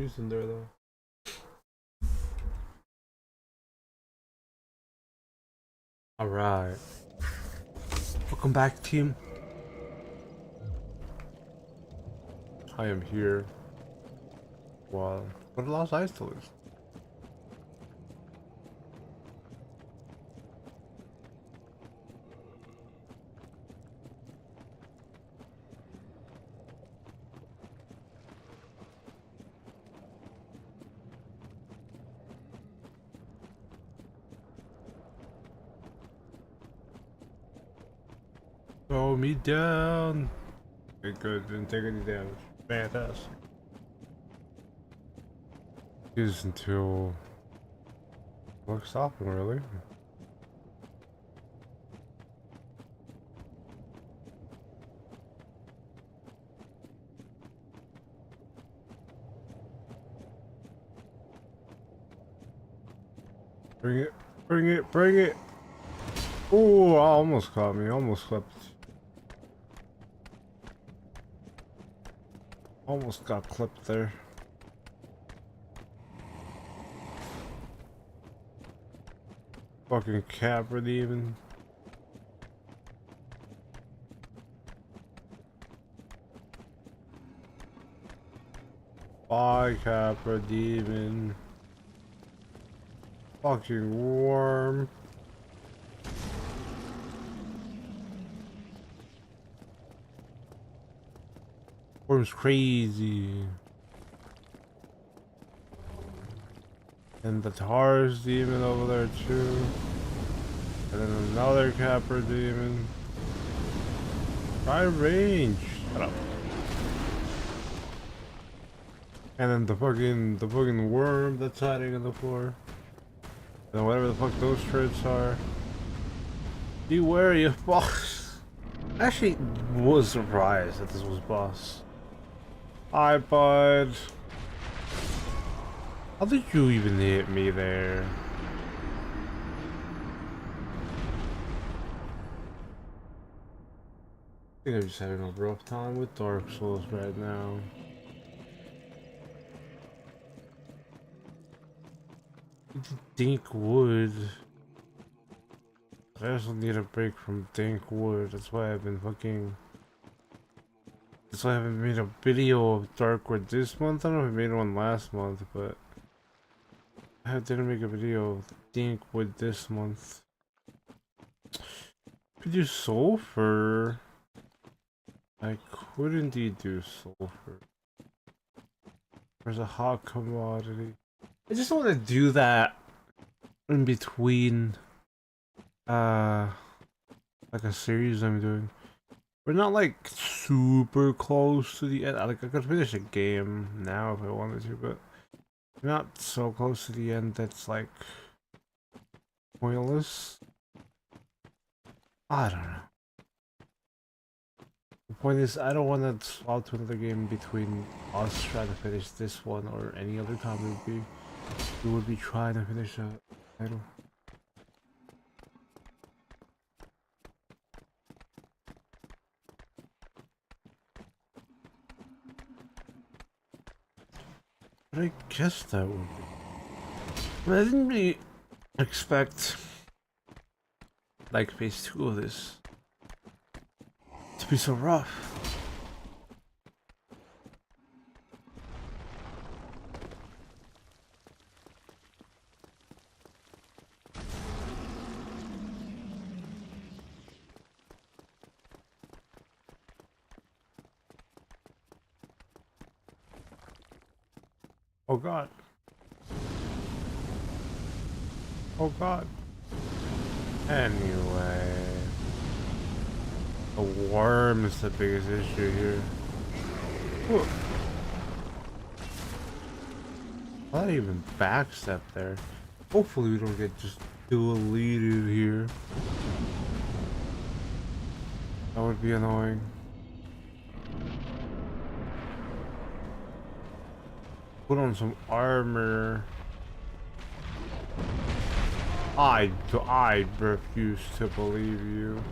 confusing there though. Alright. Welcome back, team. I am here. Wow. What a lost eyes to lose. Throw me down. Okay, good. Didn't take any damage. Fantastic. Is until luck stopping, really. Bring it, bring it, bring it. Oh, almost caught me. Almost clipped. Almost got clipped there. Fucking Capra Demon. Bye, Capra Demon. Fucking worm. Worm's crazy. And the Taurus Demon over there too. And then another Capra Demon. Try range. Shut up. And then the fucking worm that's hiding on the floor. And whatever the fuck those turrets are. Be wary of boss. I actually was surprised that this was boss. Hi, bud. How did you even hit me there? I think I'm just having a rough time with Dark Souls right now. Dink wood. I also need a break from dank wood. That's why I've been fucking. That's why I haven't made a video of Darkwood this month. I don't know if I made one last month, but I didn't make a video of Dankwood this month. Could do sulfur. I could indeed do sulfur. There's a hot commodity. I just want to do that in between like a series I'm doing. We're not like super close to the end. Like I could finish a game now if I wanted to, but we're not so close to the end that's like pointless. I don't know. The point is, I don't want to swap to another game between us trying to finish this one or any other time we would be trying to finish a title. But I guess that would be. But I didn't really expect like phase 2 of this to be so rough. Oh god. Oh god. Anyway. The worm is the biggest issue here. Whoa. How did I even backstep there? Hopefully we don't get just deleted here. That would be annoying. Put on some armor. I refuse to believe you.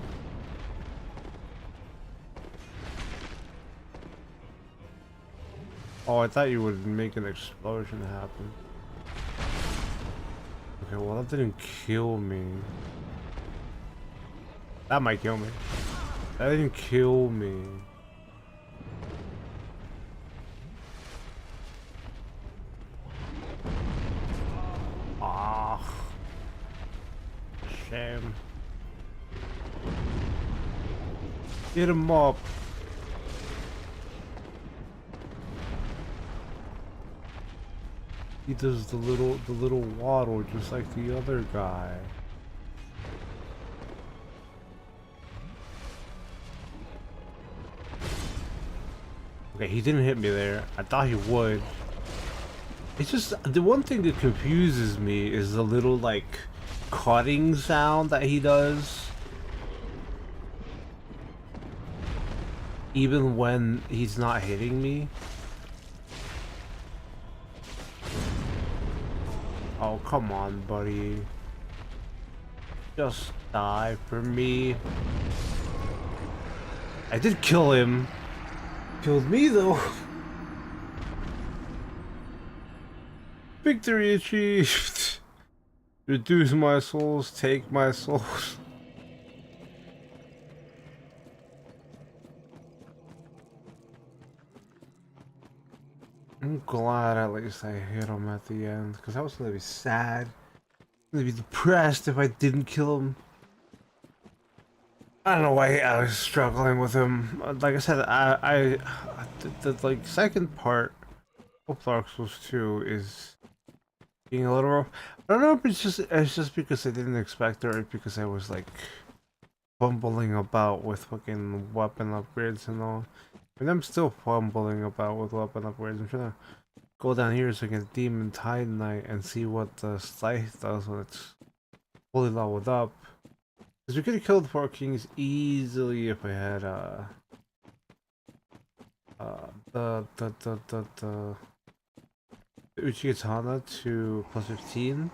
Oh, I thought you would make an explosion happen. Okay, well that didn't kill me. That might kill me. That didn't kill me. Ah, shame. Get him up. He does the little waddle just like the other guy. Okay, he didn't hit me there. I thought he would. It's just the one thing that confuses me is the little like cutting sound that he does. Even when he's not hitting me. Oh, come on, buddy. Just die for me. I did kill him. Killed me though. Victory achieved. Reduce my souls, take my souls. I'm glad at least I hit him at the end, because I was gonna be sad. I'm gonna be depressed if I didn't kill him. I don't know why I was struggling with him. Like I said, the like second part of Dark Souls 2 is being a little rough. I don't know if it's just because I didn't expect it, or because I was like fumbling about with fucking weapon upgrades and all. And I'm still fumbling about with weapon upgrades. I'm trying to go down here so I can Demon Titanite and see what the scythe does when it's fully leveled up. Because we could have killed 4 kings easily if I had the Uchigatana to +15.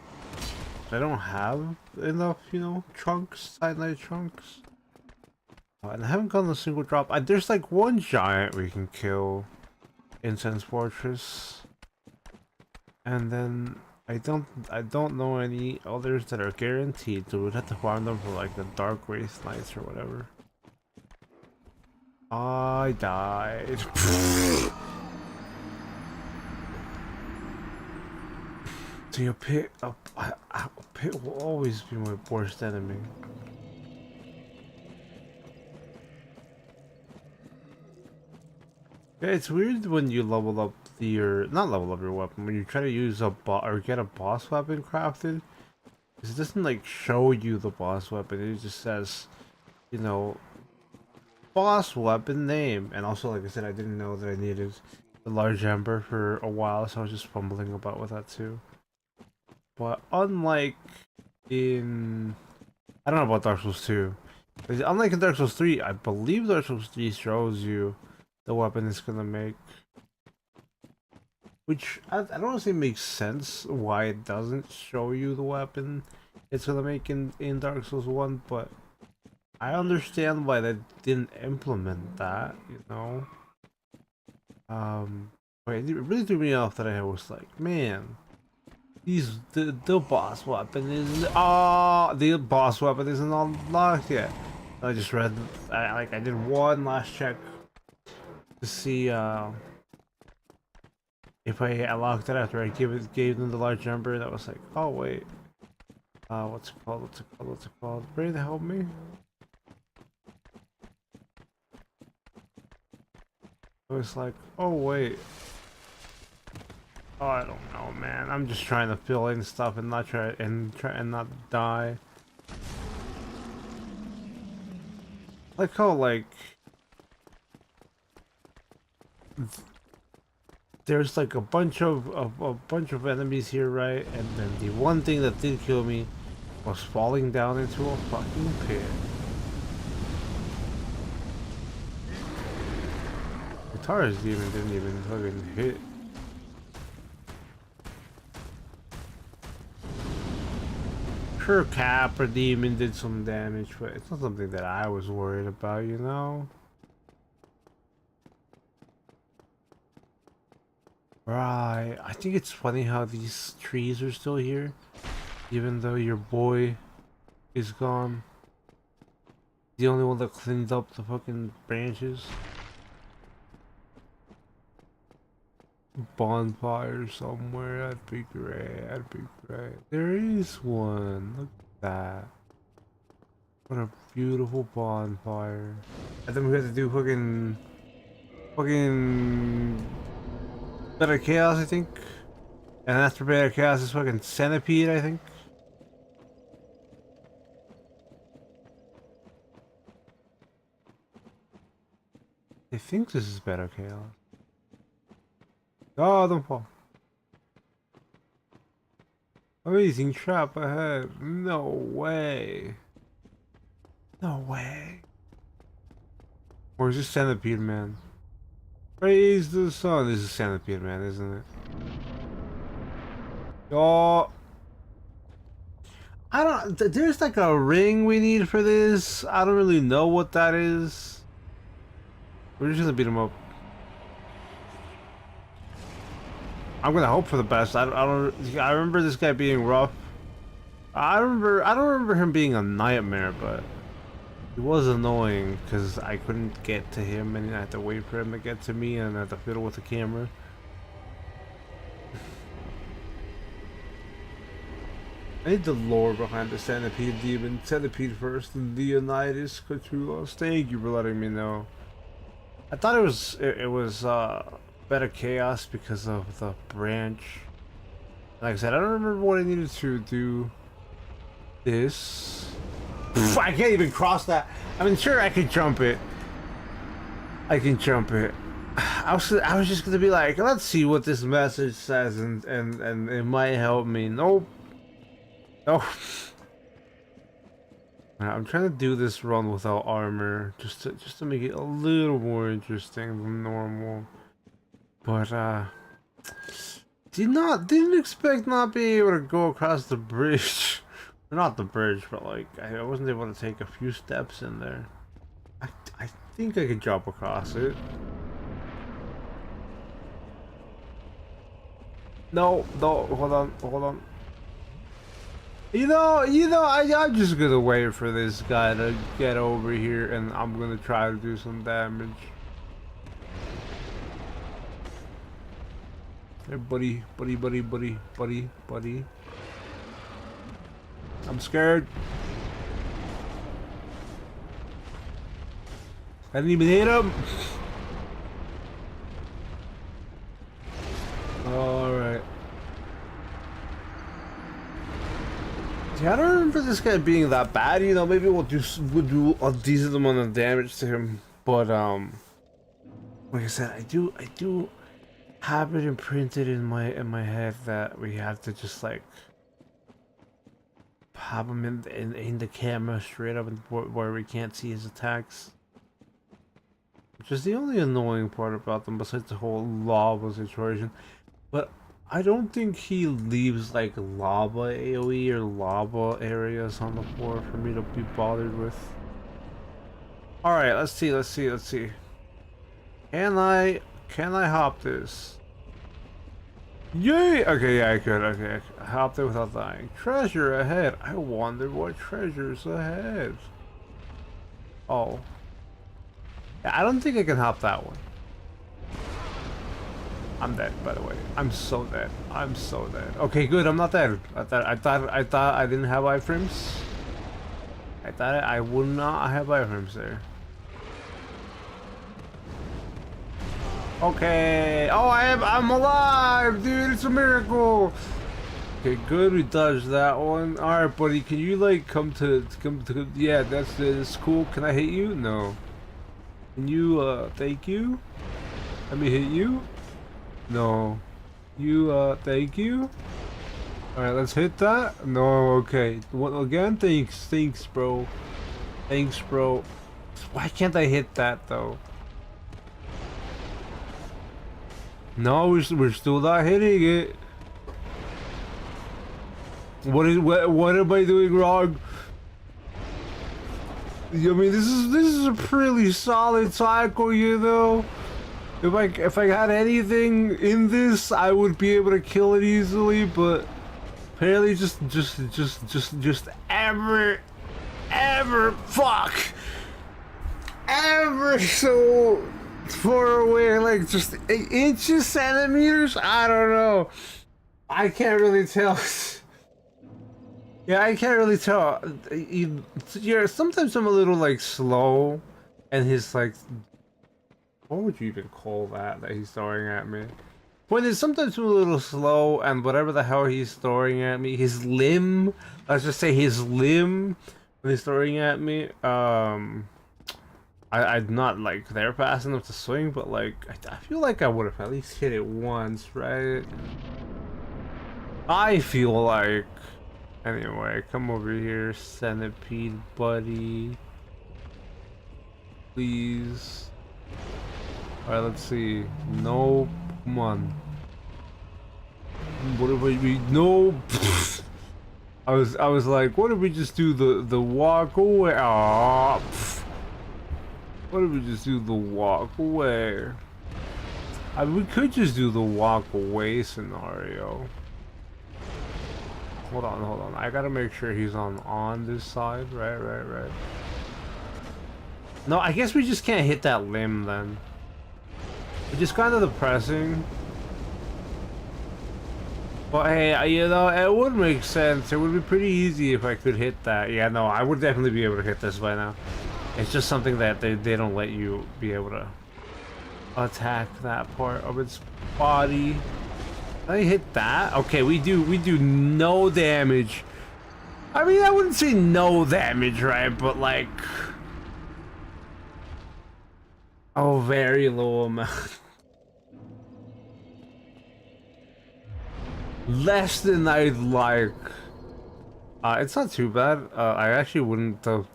I don't have enough, you know, trunks, Titanite trunks. And I haven't gotten a single drop. There's like one giant we can kill in Sense Fortress. And then I don't know any others that are guaranteed, so we'd have to farm them for like the Dark Wraith Knights or whatever. I died. So your pit will always be my worst enemy. Yeah, it's weird when you level up not level up your weapon, when you try to use a or get a boss weapon crafted. It doesn't like show you the boss weapon, it just says, you know, boss weapon name. And also, like I said, I didn't know that I needed the large ember for a while, so I was just fumbling about with that too. But unlike in... I don't know about Dark Souls 2. Unlike in Dark Souls 3, I believe Dark Souls 3 shows you the weapon it's gonna make. Which, I don't honestly make sense why it doesn't show you the weapon it's gonna make in Dark Souls 1, but I understand why they didn't implement that, you know? But it really threw me off that I was like, man, the boss weapon isn't the boss weapon isn't unlocked yet. I just read I did one last check to see if I unlocked it after I gave them the large number. That was like, oh wait, what's it called? Brain, help me. I was like, oh wait. Oh, I don't know, man. I'm just trying to fill in stuff and not try and not die. Like how like there's like a bunch of enemies here, right? And then the one thing that did kill me was falling down into a fucking pit. Guitar's demon didn't even fucking hit. Sure, Capra Demon did some damage, but it's not something that I was worried about, you know? Right. I think it's funny how these trees are still here, even though your boy is gone. The only one that cleaned up the fucking branches. Bonfire somewhere. That'd be great. That'd be great. There is one. Look at that. What a beautiful bonfire. And then we have to do fucking Better Chaos, I think. And after Better Chaos is fucking Centipede, I think. I think this is Better Chaos. Oh, don't fall. Amazing trap ahead. No way. No way. Or is this Centipede Man? Praise the sun. This is Centipede Man, isn't it? Oh. I don't. There's like a ring we need for this. I don't really know what that is. We're just gonna beat him up. I'm gonna hope for the best. I remember this guy being rough. I don't remember him being a nightmare, but he was annoying because I couldn't get to him and I had to wait for him to get to me and I had to fiddle with the camera. I need the lore behind the Centipede Demon. Centipede first, and Leonidas Cthulhu. Thank you for letting me know. I thought it was Better Chaos because of the branch. Like I said, I don't remember what I needed to do. This. I can't even cross that. I mean, sure, I can jump it. I can jump it. I was just gonna be like, let's see what this message says, and it might help me. Nope. No. I'm trying to do this run without armor, just to make it a little more interesting than normal. But didn't expect not being able to go across the bridge. Not the bridge, but like I wasn't able to take a few steps in there. I think I could jump across it. No, hold on. You know, I'm just gonna wait for this guy to get over here, and I'm gonna try to do some damage. Hey, buddy. I'm scared. I didn't even hit him. Alright. See, I don't remember this guy being that bad. You know, maybe we'll do a decent amount of damage to him. But like I said, I do have it imprinted in my head that we have to just like have him in the camera straight up where we can't see his attacks. Which is the only annoying part about them besides the whole lava situation. But I don't think he leaves like lava AoE or lava areas on the floor for me to be bothered with. Alright, let's see. Can I hop this? Yay! Okay, yeah, I could. Okay, I hopped it without dying. Treasure ahead. I wonder what treasure's ahead. Oh. I don't think I can hop that one. I'm dead, by the way. I'm so dead. Okay, good. I'm not dead. I thought I didn't have iframes. I thought I would not have iframes there. Okay. Oh, I'm alive, dude. It's a miracle. Okay, good. We dodged that one. All right, buddy. Can you like come to? Yeah, that's cool. Can I hit you? No. Can you? Thank you. Let me hit you. No. You. Thank you. All right, let's hit that. No. Okay. What again? Thanks, bro. Thanks, bro. Why can't I hit that though? No, we're still not hitting it. What am I doing wrong? I mean, this is a pretty solid cycle, you know. If I had anything in this, I would be able to kill it easily, but apparently just fuck, ever so far away, like just inches, centimeters. I don't know. I can't really tell. Yeah, I can't really tell. Yeah, sometimes I'm a little like slow, and his like, what would you even call that he's throwing at me? When it's sometimes I'm a little slow, and whatever the hell he's throwing at me, his limb, let's just say his limb, when he's throwing at me, I'm not like there fast enough to swing, but like I feel like I would have at least hit it once, right? I feel like. Anyway, come over here, centipede buddy. Please. Alright, let's see. Nope. Come on. What if we no? I was like, what if we just do the walk away? Ah. What if we just do the walk away? We could just do the walk away scenario. Hold on. I gotta make sure he's on this side. Right. No, I guess we just can't hit that limb then. Which is kind of depressing. But hey, you know, it would make sense. It would be pretty easy if I could hit that. Yeah, no, I would definitely be able to hit this by now. It's just something that they don't let you be able to attack that part of its body. I hit that. Okay, we do no damage. I mean, I wouldn't say no damage, right? But like, oh, very low amount. Less than I'd like. It's not too bad. I actually wouldn't have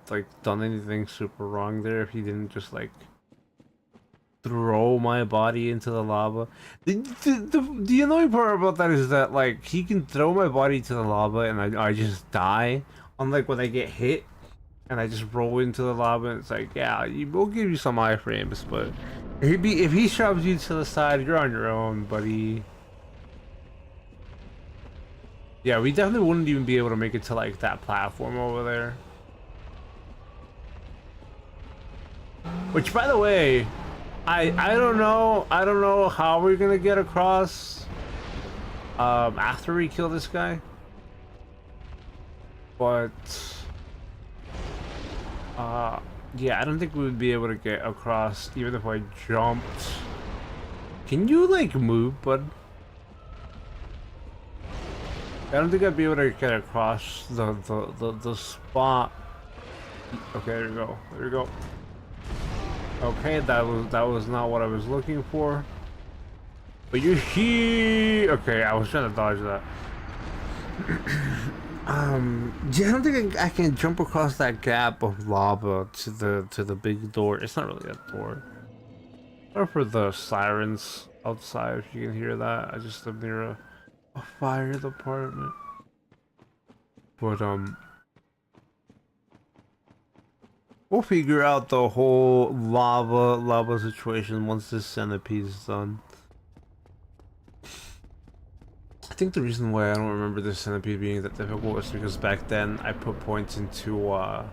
like done anything super wrong there if he didn't just like throw my body into the lava. The annoying part about that is that like he can throw my body to the lava and I just die. Unlike when I get hit and I just roll into the lava and it's like, yeah, we'll give you some iframes, but if he shoves you to the side, you're on your own, buddy. Yeah, we definitely wouldn't even be able to make it to like that platform over there. Which, by the way, I don't know how we're gonna get across after we kill this guy, but yeah, I don't think we would be able to get across even if I jumped. Can you like move, bud? I don't think I'd be able to get across the spot. Okay, there we go. Okay, that was not what I was looking for. But you're here. Okay, I was trying to dodge that. Yeah, I don't think I can jump across that gap of lava to the big door. It's not really a door. Or for the sirens outside, if you can hear that. I just live near a fire department. But we'll figure out the whole lava situation once this centipede is done. I think the reason why I don't remember this centipede being that difficult is because back then I put points into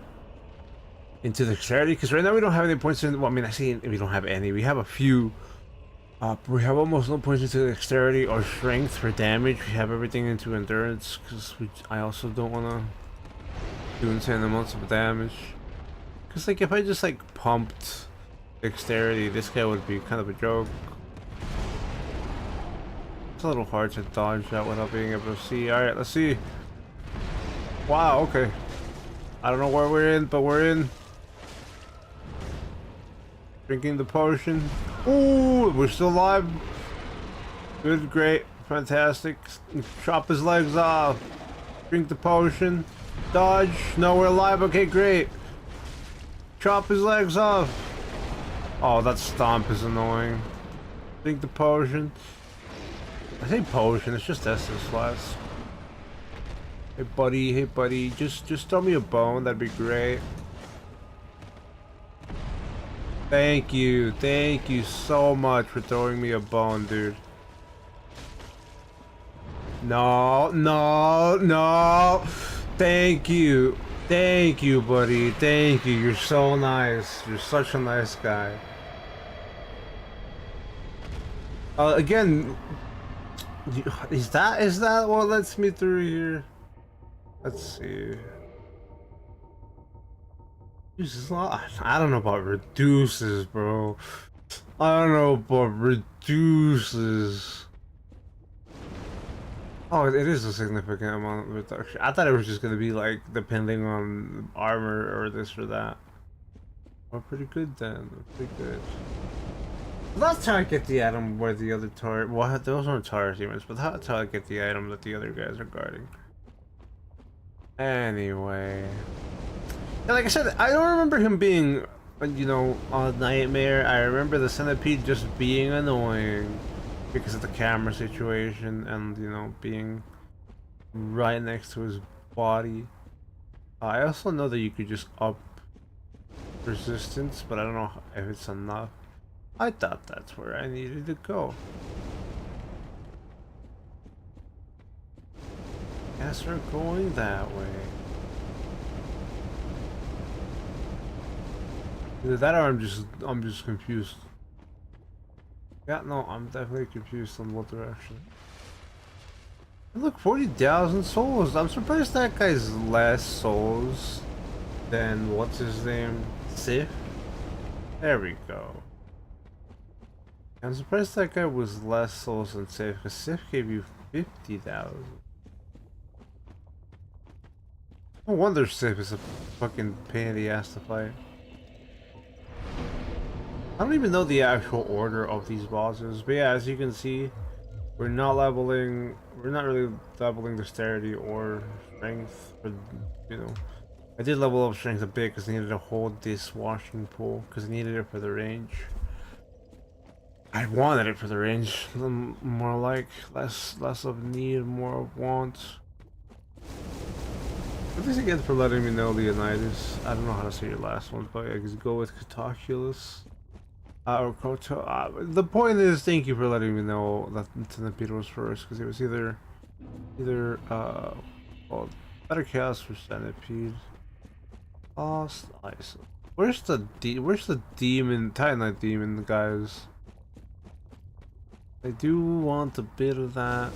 dexterity, because right now we don't have any points in, well, I mean, I say we don't have any, we have a few. We have almost no points into dexterity or strength for damage. We have everything into endurance because I also don't want to do insane amounts of damage. Because like if I just like pumped dexterity, this guy would be kind of a joke. It's a little hard to dodge that without being able to see. Alright, let's see. Wow, okay. I don't know where we're in, but we're in. Drinking the potion. Ooh, we're still alive. Good, great, fantastic. Chop his legs off. Drink the potion. Dodge. No, we're alive. Okay, great. Chop his legs off. Oh, that stomp is annoying. Drink the potion. I say potion, it's just Estus Flask. Hey buddy, just throw me a bone, that'd be great. Thank you so much for throwing me a bone, dude. No, no, no. Thank you. Thank you, buddy. Thank you. You're so nice. You're such a nice guy. Again, is that what lets me through here? Let's see. Reduces a lot. I don't know about reduces, bro. I don't know about reduces. Oh, it is a significant amount of reduction. I thought it was just gonna be like depending on armor or this or that. We're pretty good then. We're pretty good. That's how I get the item where the other turret. Well, those aren't turret humans, but that's how I get the item that the other guys are guarding. Anyway, yeah, like I said, I don't remember him being, you know, a nightmare. I remember the centipede just being annoying because of the camera situation and, you know, being right next to his body. I also know that you could just up resistance, but I don't know if it's enough. I thought that's where I needed to go. Guess we're going that way. Either that or I'm just confused. Yeah, no, I'm definitely confused on what direction. Look, 40,000 souls. I'm surprised that guy's less souls than what's his name? Sif? There we go. I'm surprised that guy was less souls than Sif, because Sif gave you 50,000. No wonder Sif is a fucking pain in the ass to fight. I don't even know the actual order of these bosses, but yeah, as you can see, we're not really leveling dexterity or strength, but, you know. I did level up strength a bit because I needed to hold this washing pool, because I needed it for the range. I wanted it for the range, more like less of need, more of want. Thanks again for letting me know, Leonidas. I don't know how to say your last one, but I guess go with Catoculus. Or Koto. The point is, thank you for letting me know that Centipede was first, because it was either well, Better Chaos or Centipede. Lost Ice. Where's the demon, Titanite demon, guys? I do want a bit of that.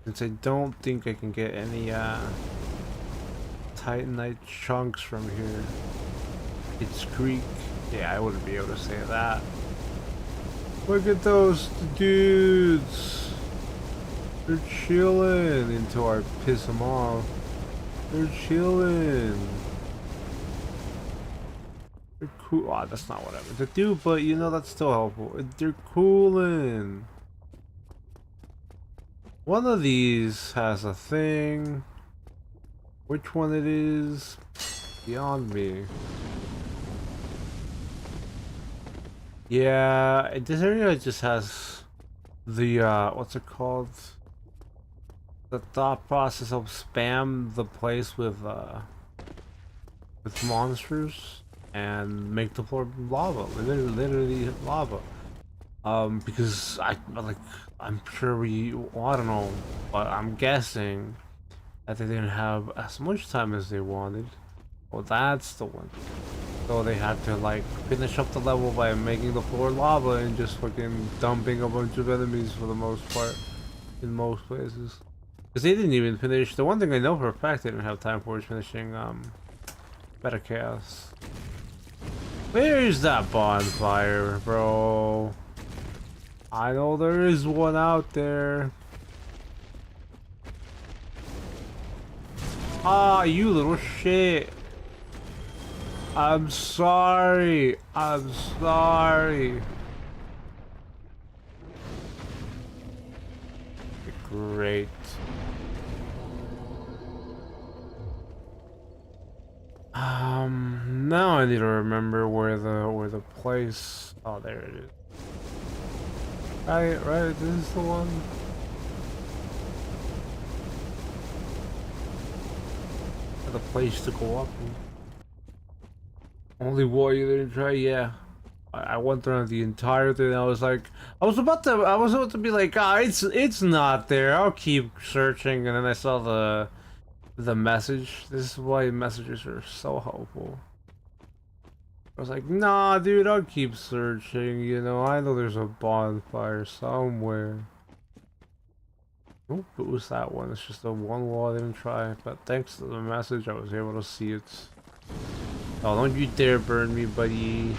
Since I don't think I can get any Titanite chunks from here. It's Greek. Yeah, I wouldn't be able to say that. Look at those dudes. They're chilling until I piss them off. They're chilling. They're cool. Ah, that's not what I meant to do, but you know, that's still helpful. They're cooling. One of these has a thing. Which one it is? Beyond me. Yeah, this area just has the what's it called? The thought process of spam the place with monsters and make the floor lava, literally lava. Because I'm sure well, I don't know, but I'm guessing that they didn't have as much time as they wanted. Well, that's the one. So they had to like finish up the level by making the floor lava and just fucking dumping a bunch of enemies for the most part in most places. Because they didn't even finish. The one thing I know for a fact they didn't have time for is finishing Better Chaos. Where's that bonfire, bro? I know there is one out there. Ah, you little shit. I'm sorry. I'm sorry. Great. Now I need to remember where the place. Oh, there it is. Right. This is the one. The place to go up. Only war you didn't try, yeah. I went through the entire thing. I was like, I was about to be like, ah, it's not there. I'll keep searching, and then I saw the message. This is why messages are so helpful. I was like, nah, dude, I'll keep searching. You know, I know there's a bonfire somewhere. Nope, it was that one. It's just the one wall I didn't try. But thanks to the message, I was able to see it. Oh, don't you dare burn me, buddy.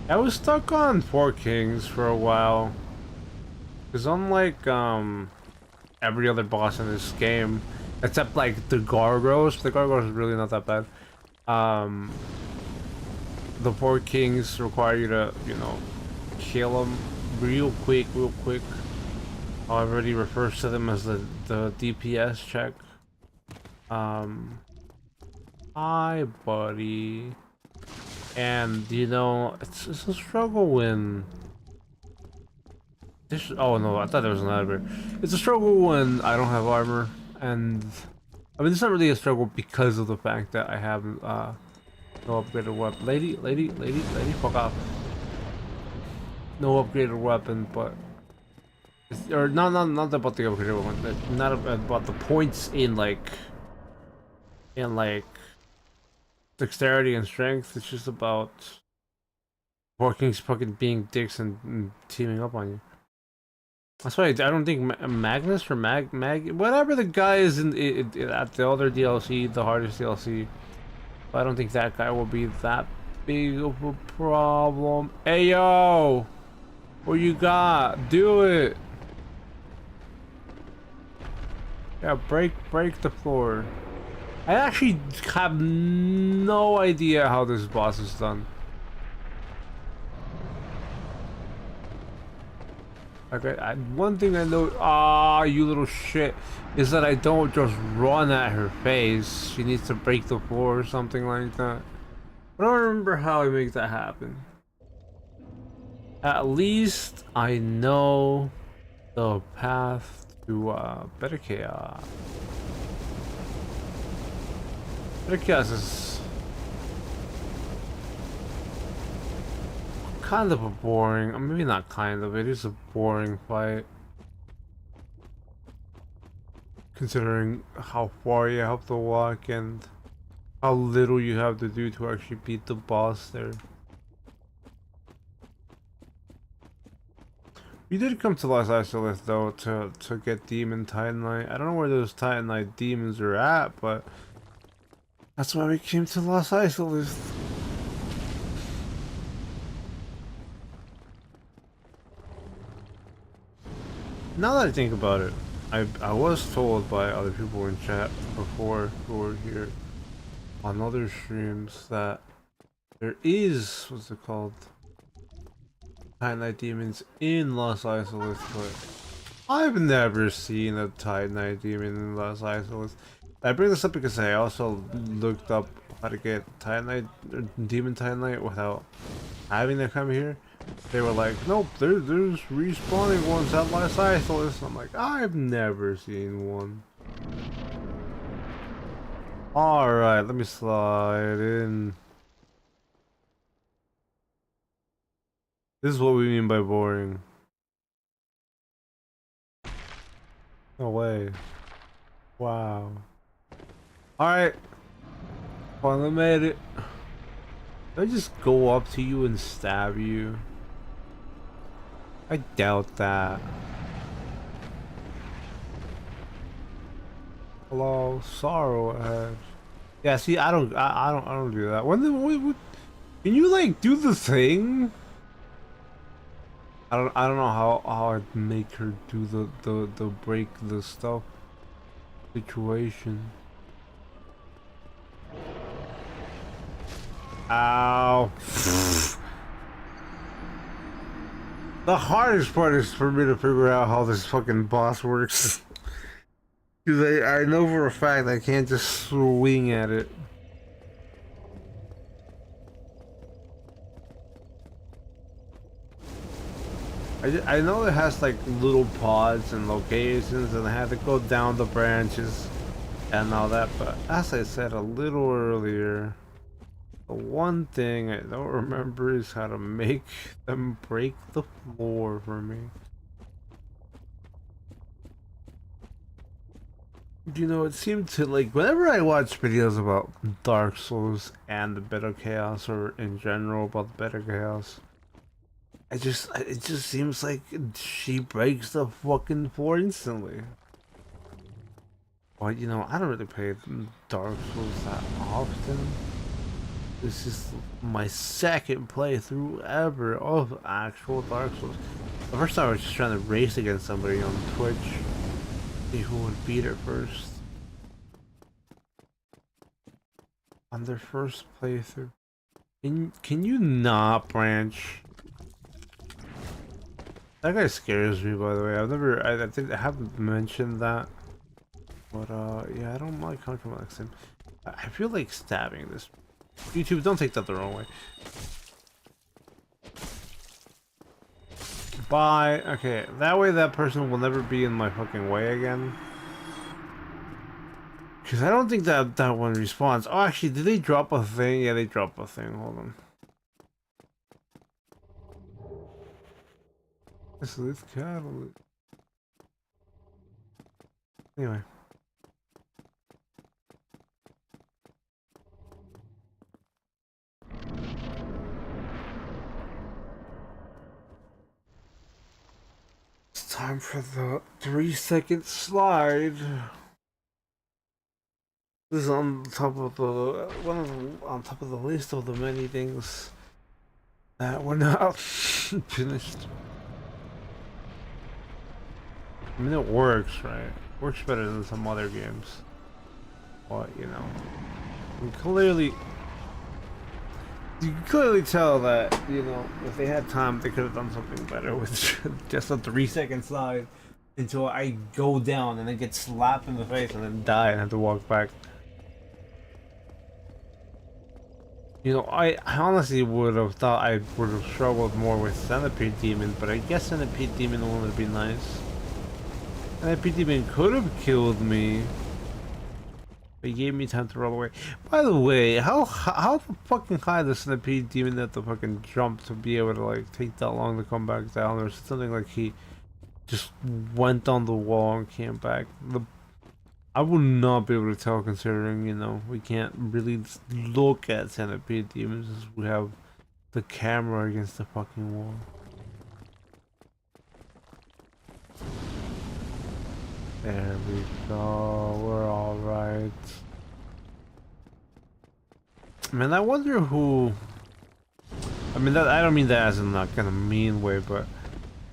I was stuck on Four Kings for a while. Because unlike, every other boss in this game, except, like, the Gargoyles is really not that bad. The Four Kings require you to, you know, kill them real quick. Everybody refers to them as the DPS check. Hi, buddy. And, you know, it's a struggle when... oh no, I thought there was an advert. It's a struggle when I don't have armor, and... I mean, it's not really a struggle because of the fact that I have, no upgraded weapon. Lady, fuck off. No upgraded weapon, but... or not about the upgraded weapon, not about the points in, like... dexterity and strength. It's just about working, fucking being dicks and teaming up on you. That's why I don't think Magnus or Mag whatever the guy is at the other DLC, the hardest DLC. I don't think that guy will be that big of a problem. Hey yo, what you got? Do it. Yeah, break the floor. I actually have no idea how this boss is done. Okay, one thing I know, you little shit, is that I don't just run at her face. She needs to break the floor or something like that. I don't remember how I make that happen. At least I know the path to Better Chaos. Better Chaos is kind of a boring, maybe not kind of, it is a boring fight. Considering how far you have to walk and how little you have to do to actually beat the boss there. We did come to Los Isolith though to get Demon Titanite. I don't know where those Titanite demons are at, but that's why we came to Los Isolith. Now that I think about it, I was told by other people in chat before who were here on other streams that there is, what's it called, Titanite demons in Los Isolith, but I've never seen a Titanite demon in Los Isolith. I bring this up because I also looked up how to get Titanite, Demon Titanite without having to come here. They were like, nope, there's respawning ones at Los Isolith. I'm like, I've never seen one. Alright, let me slide in. This is what we mean by boring. No way. Wow. Alright. Finally made it. Did I just go up to you and stab you? I doubt that. Hello, sorrow ahead. Yeah, see, I don't do that. Can you like do the thing? I don't know how I'd make her do the break the stuff situation. Ow. The hardest part is for me to figure out how this fucking boss works. Because I know for a fact I can't just swing at it. I know it has like little pods and locations, and I had to go down the branches and all that, but as I said a little earlier, the one thing I don't remember is how to make them break the floor for me. You know, it seemed to, like, whenever I watch videos about Dark Souls and the Bed of Chaos, or in general about the Bed of Chaos, it just seems like she breaks the fucking floor instantly. But, you know, I don't really play Dark Souls that often. This is my second playthrough ever of actual Dark Souls. The first time I was just trying to race against somebody on Twitch. See who would beat it first. On their first playthrough. Can you not branch? That guy scares me, by the way. I think I haven't mentioned that. But yeah, I don't like coming from next time. I feel like stabbing this. YouTube, don't take that the wrong way. Bye. Okay, that way that person will never be in my fucking way again. Because I don't think that one responds. Oh, actually, did they drop a thing? Yeah, they dropped a thing. Hold on. This is cattle. Anyway. It's time for the 3-second slide. This is on top of the on top of the list of the many things that were not finished. I mean, it works, right? Works better than some other games, but you know, you can clearly tell that, you know, if they had time, they could have done something better with just a 3-second slide until I go down and then get slapped in the face and then die and have to walk back. You know, I honestly would have thought I would have struggled more with Centipede Demon, but I guess Centipede Demon wanted to be nice. Centipede Demon could have killed me. But he gave me time to roll away. By the way, how fucking high does Centipede Demon have to fucking jump to be able to, like, take that long to come back down? Or something like he just went on the wall and came back. I would not be able to tell, considering, you know, we can't really look at Centipede Demons as we have the camera against the fucking wall. There we go, we're alright. Man, I wonder who... I mean, that, I don't mean that as in like in a mean way, but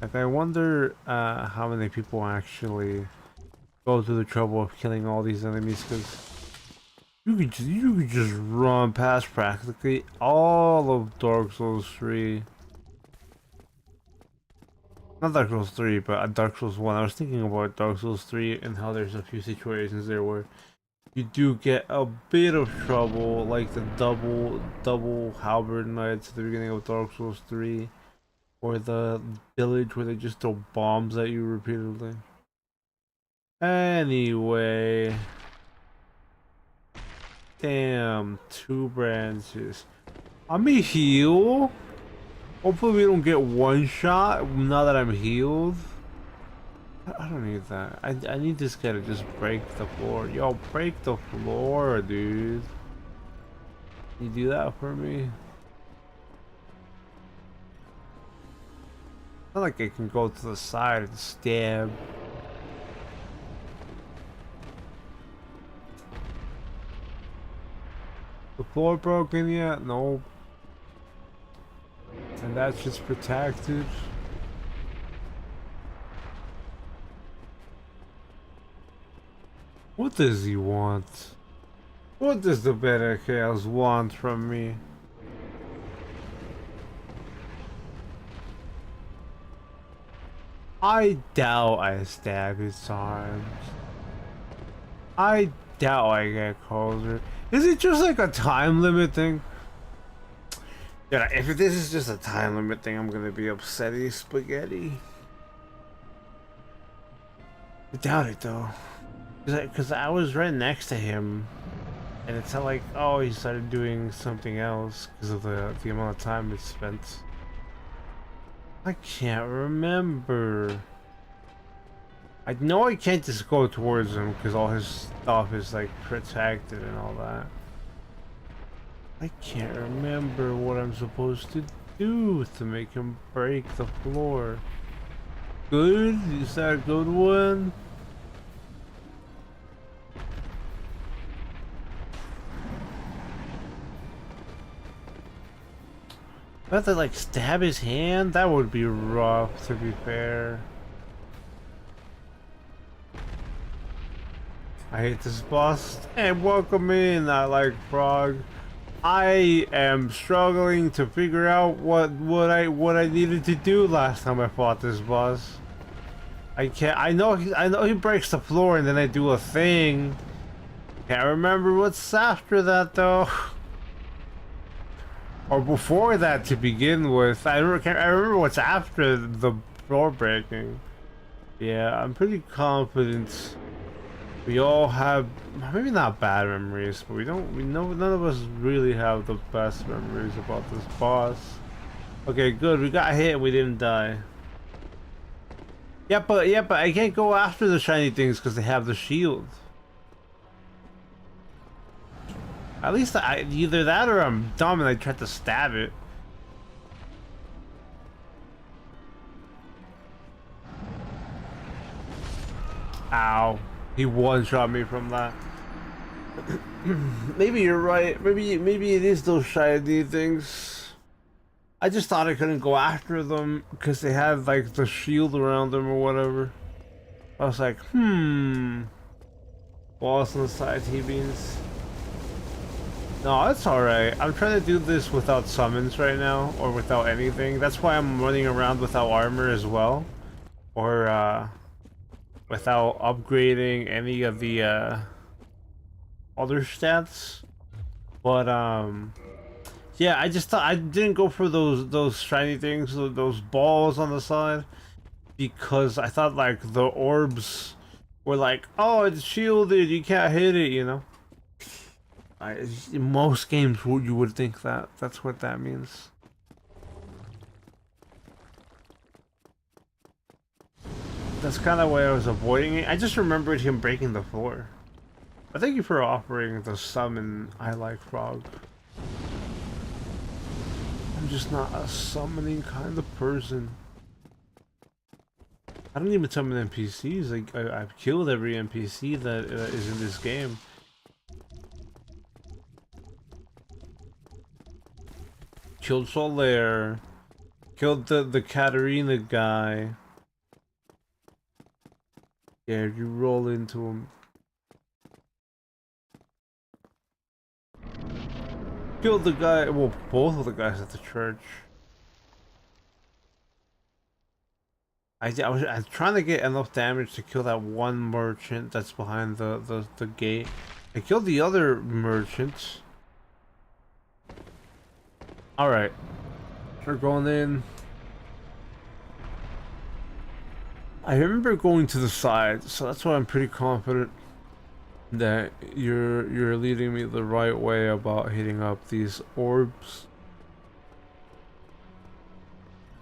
like, I wonder how many people actually go through the trouble of killing all these enemies, because you could just run past practically all of Dark Souls 3. Not Dark Souls 3, but Dark Souls 1. I was thinking about Dark Souls 3 and how there's a few situations there where you do get a bit of trouble, like the double halberd knights at the beginning of Dark Souls 3, or the village where they just throw bombs at you repeatedly. Anyway, damn, 2 branches. I'm a heal. Hopefully we don't get one shot now that I'm healed. I don't need that. I need this guy to just break the floor. Yo, break the floor, dude. You do that for me? Not like I can go to the side and stab. The floor broken yet? Nope. And that's just protected. What does he want? What does the Bed of Chaos want from me? I doubt I stab his arms. I doubt I get closer. Is it just like a time limit thing? Yeah, if this is just a time limit thing, I'm gonna be upsetty spaghetti. I doubt it though. Because I was right next to him, and it's not like, oh, he started doing something else because of the amount of time it spent. I can't remember. I know I can't just go towards him because all his stuff is like protected and all that. I can't remember what I'm supposed to do to make him break the floor. Good? Is that a good one? I have to like stab his hand? That would be rough, to be fair. I hate this boss. Hey, welcome in, I like Frog. I am struggling to figure out what I needed to do last time I fought this boss. I can't. I know he breaks the floor and then I do a thing. Can't remember what's after that though. Or before that to begin with. I remember what's after the floor breaking. Yeah, I'm pretty confident. We all have maybe not bad memories, but we know none of us really have the best memories about this boss. Okay, good. We got hit and we didn't die. Yeah, but I can't go after the shiny things because they have the shield. At least either that or I'm dumb and I tried to stab it. Ow. He one-shot me from that. Maybe you're right. Maybe it is those shiny things. I just thought I couldn't go after them because they had like the shield around them or whatever. I was like, Boss on the side, T-beans. No, it's alright. I'm trying to do this without summons right now, or without anything. That's why I'm running around without armor as well. Or, without upgrading any of the, other stats. But, yeah, I just thought I didn't go for those shiny things, those balls on the side. Because I thought, like, the orbs were like, oh, it's shielded, you can't hit it, you know? In most games, you would think that. That's what that means. That's kind of why I was avoiding it. I just remembered him breaking the floor. But thank you for offering the summon I like Frog. I'm just not a summoning kind of person. I don't even summon NPCs. Like I've killed every NPC that is in this game. Killed Solaire. Killed the Katarina guy. Yeah, you roll into him. Killed the guy, well, both of the guys at the church. I was trying to get enough damage to kill that one merchant that's behind the gate. I killed the other merchants. Alright. We're going in. I remember going to the side, so that's why I'm pretty confident that you're leading me the right way about hitting up these orbs.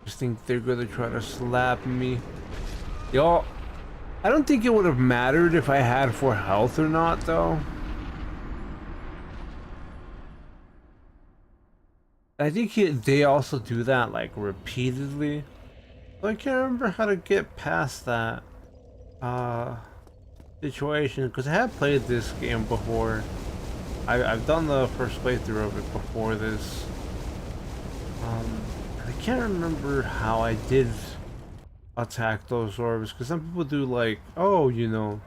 Just think they're gonna try to slap me. Y'all, I don't think it would have mattered if I had 4 health or not, though. I think they also do that, like, repeatedly. I can't remember how to get past that situation, because I have played this game before. I've done the first playthrough of it before this. I can't remember how I did attack those orbs, because some people do like, oh, you know,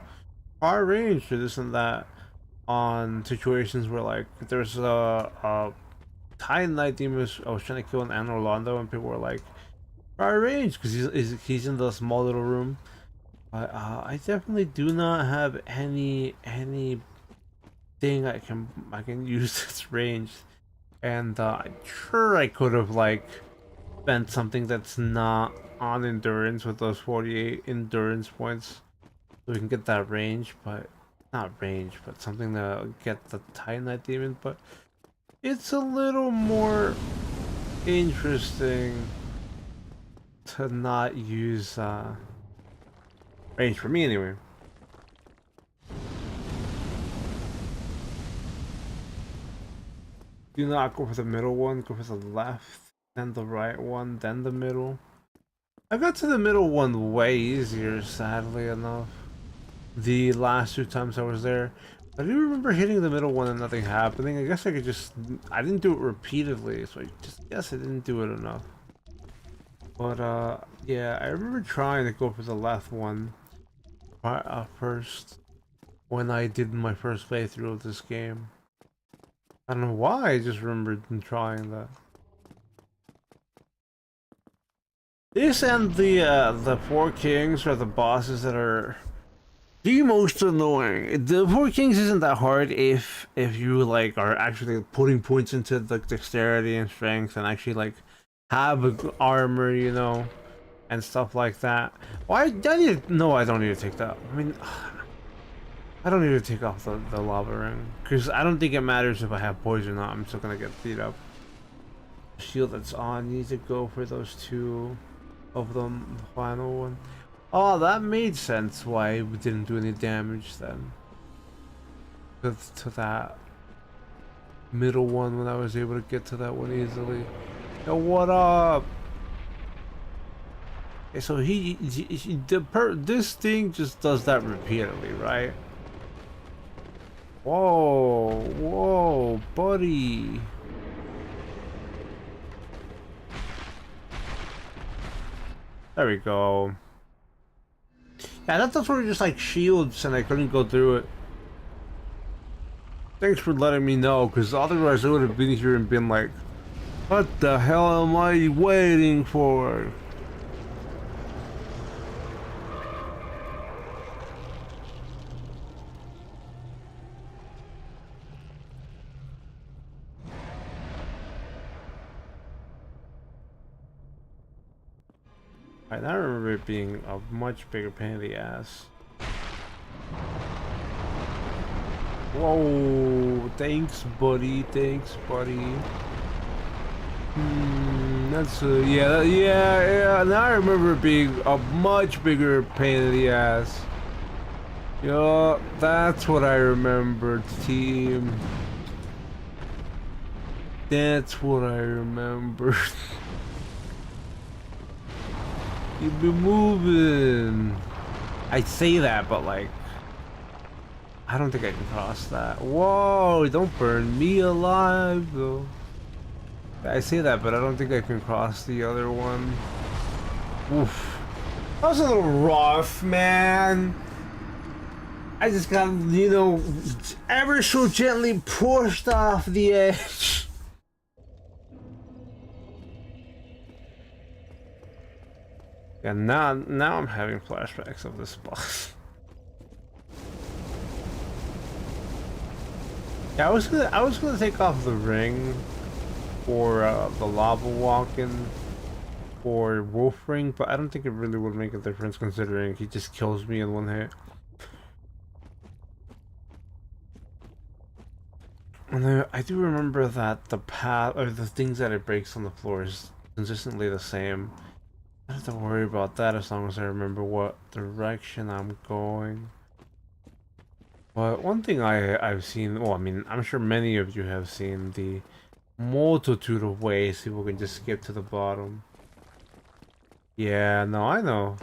far range or this and that on situations where like there's a Titan Knight Demon I was trying to kill an Anor Londo and people were like, far range, because he's in the small little room. But I definitely do not have any thing I can use that's ranged, and I'm sure I could have like spent something that's not on endurance with those 48 endurance points so we can get that range, but not range, but something to get the Titanite demon, but it's a little more interesting to not use range for me anyway. Do not go for the middle one, go for the left, then the right one, then the middle. I got to the middle one way easier, sadly enough. The last 2 times I was there. I do remember hitting the middle one and nothing happening. I guess I could just... I didn't do it repeatedly, so I just guess I didn't do it enough. But, yeah, I remember trying to go for the left one first when I did my first playthrough of this game. I don't know why, I just remembered trying that. This and the Four Kings are the bosses that are the most annoying. The Four Kings isn't that hard if you like are actually putting points into the dexterity and strength and actually like have armor, you know, and stuff like that. Why? No, I don't need to take that. I mean, I don't need to take off the lava ring because I don't think it matters if I have poison or not. I'm still gonna get beat up. Shield that's on needs to go for those 2 of them. The final one. Oh, that made sense why we didn't do any damage then. To that middle one when I was able to get to that one easily. Yo, what up? Okay, so this thing just does that repeatedly, right? Whoa, whoa, buddy. There we go. Yeah, I thought those were just like shields and I couldn't go through it. Thanks for letting me know, because otherwise I would have been here and been like, what the hell am I waiting for? I remember it being a much bigger pain in the ass. Whoa, thanks buddy, thanks buddy. That's yeah, now I remember it being a much bigger pain in the ass. Yeah, that's what I remembered, team. That's what I remembered. Keep me moving. I say that, but like, I don't think I can cross that. Whoa, don't burn me alive, though. I say that, but I don't think I can cross the other one. Oof. That was a little rough, man. I just got, you know, ever so gently pushed off the edge. Yeah, now I'm having flashbacks of this boss. Yeah, I was gonna take off the ring for the lava walking or wolf ring, but I don't think it really would make a difference considering he just kills me in one hit. And I do remember that the path or the things that it breaks on the floor is consistently the same. I don't have to worry about that as long as I remember what direction I'm going. But one thing I've seen, well, I mean, I'm sure many of you have seen the multitude of ways people can just skip to the bottom. Yeah, no, I know.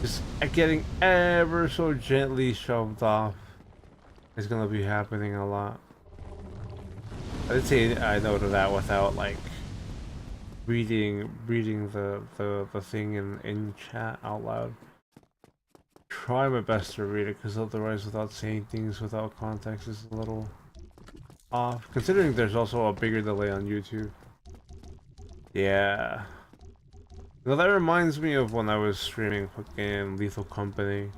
Just getting ever so gently shoved off is gonna be happening a lot. I did say I noted that without like reading the thing in chat out loud. Try my best to read it, because otherwise without saying things without context is a little off. Considering there's also a bigger delay on YouTube. Yeah. Well, that reminds me of when I was streaming fucking Lethal Company.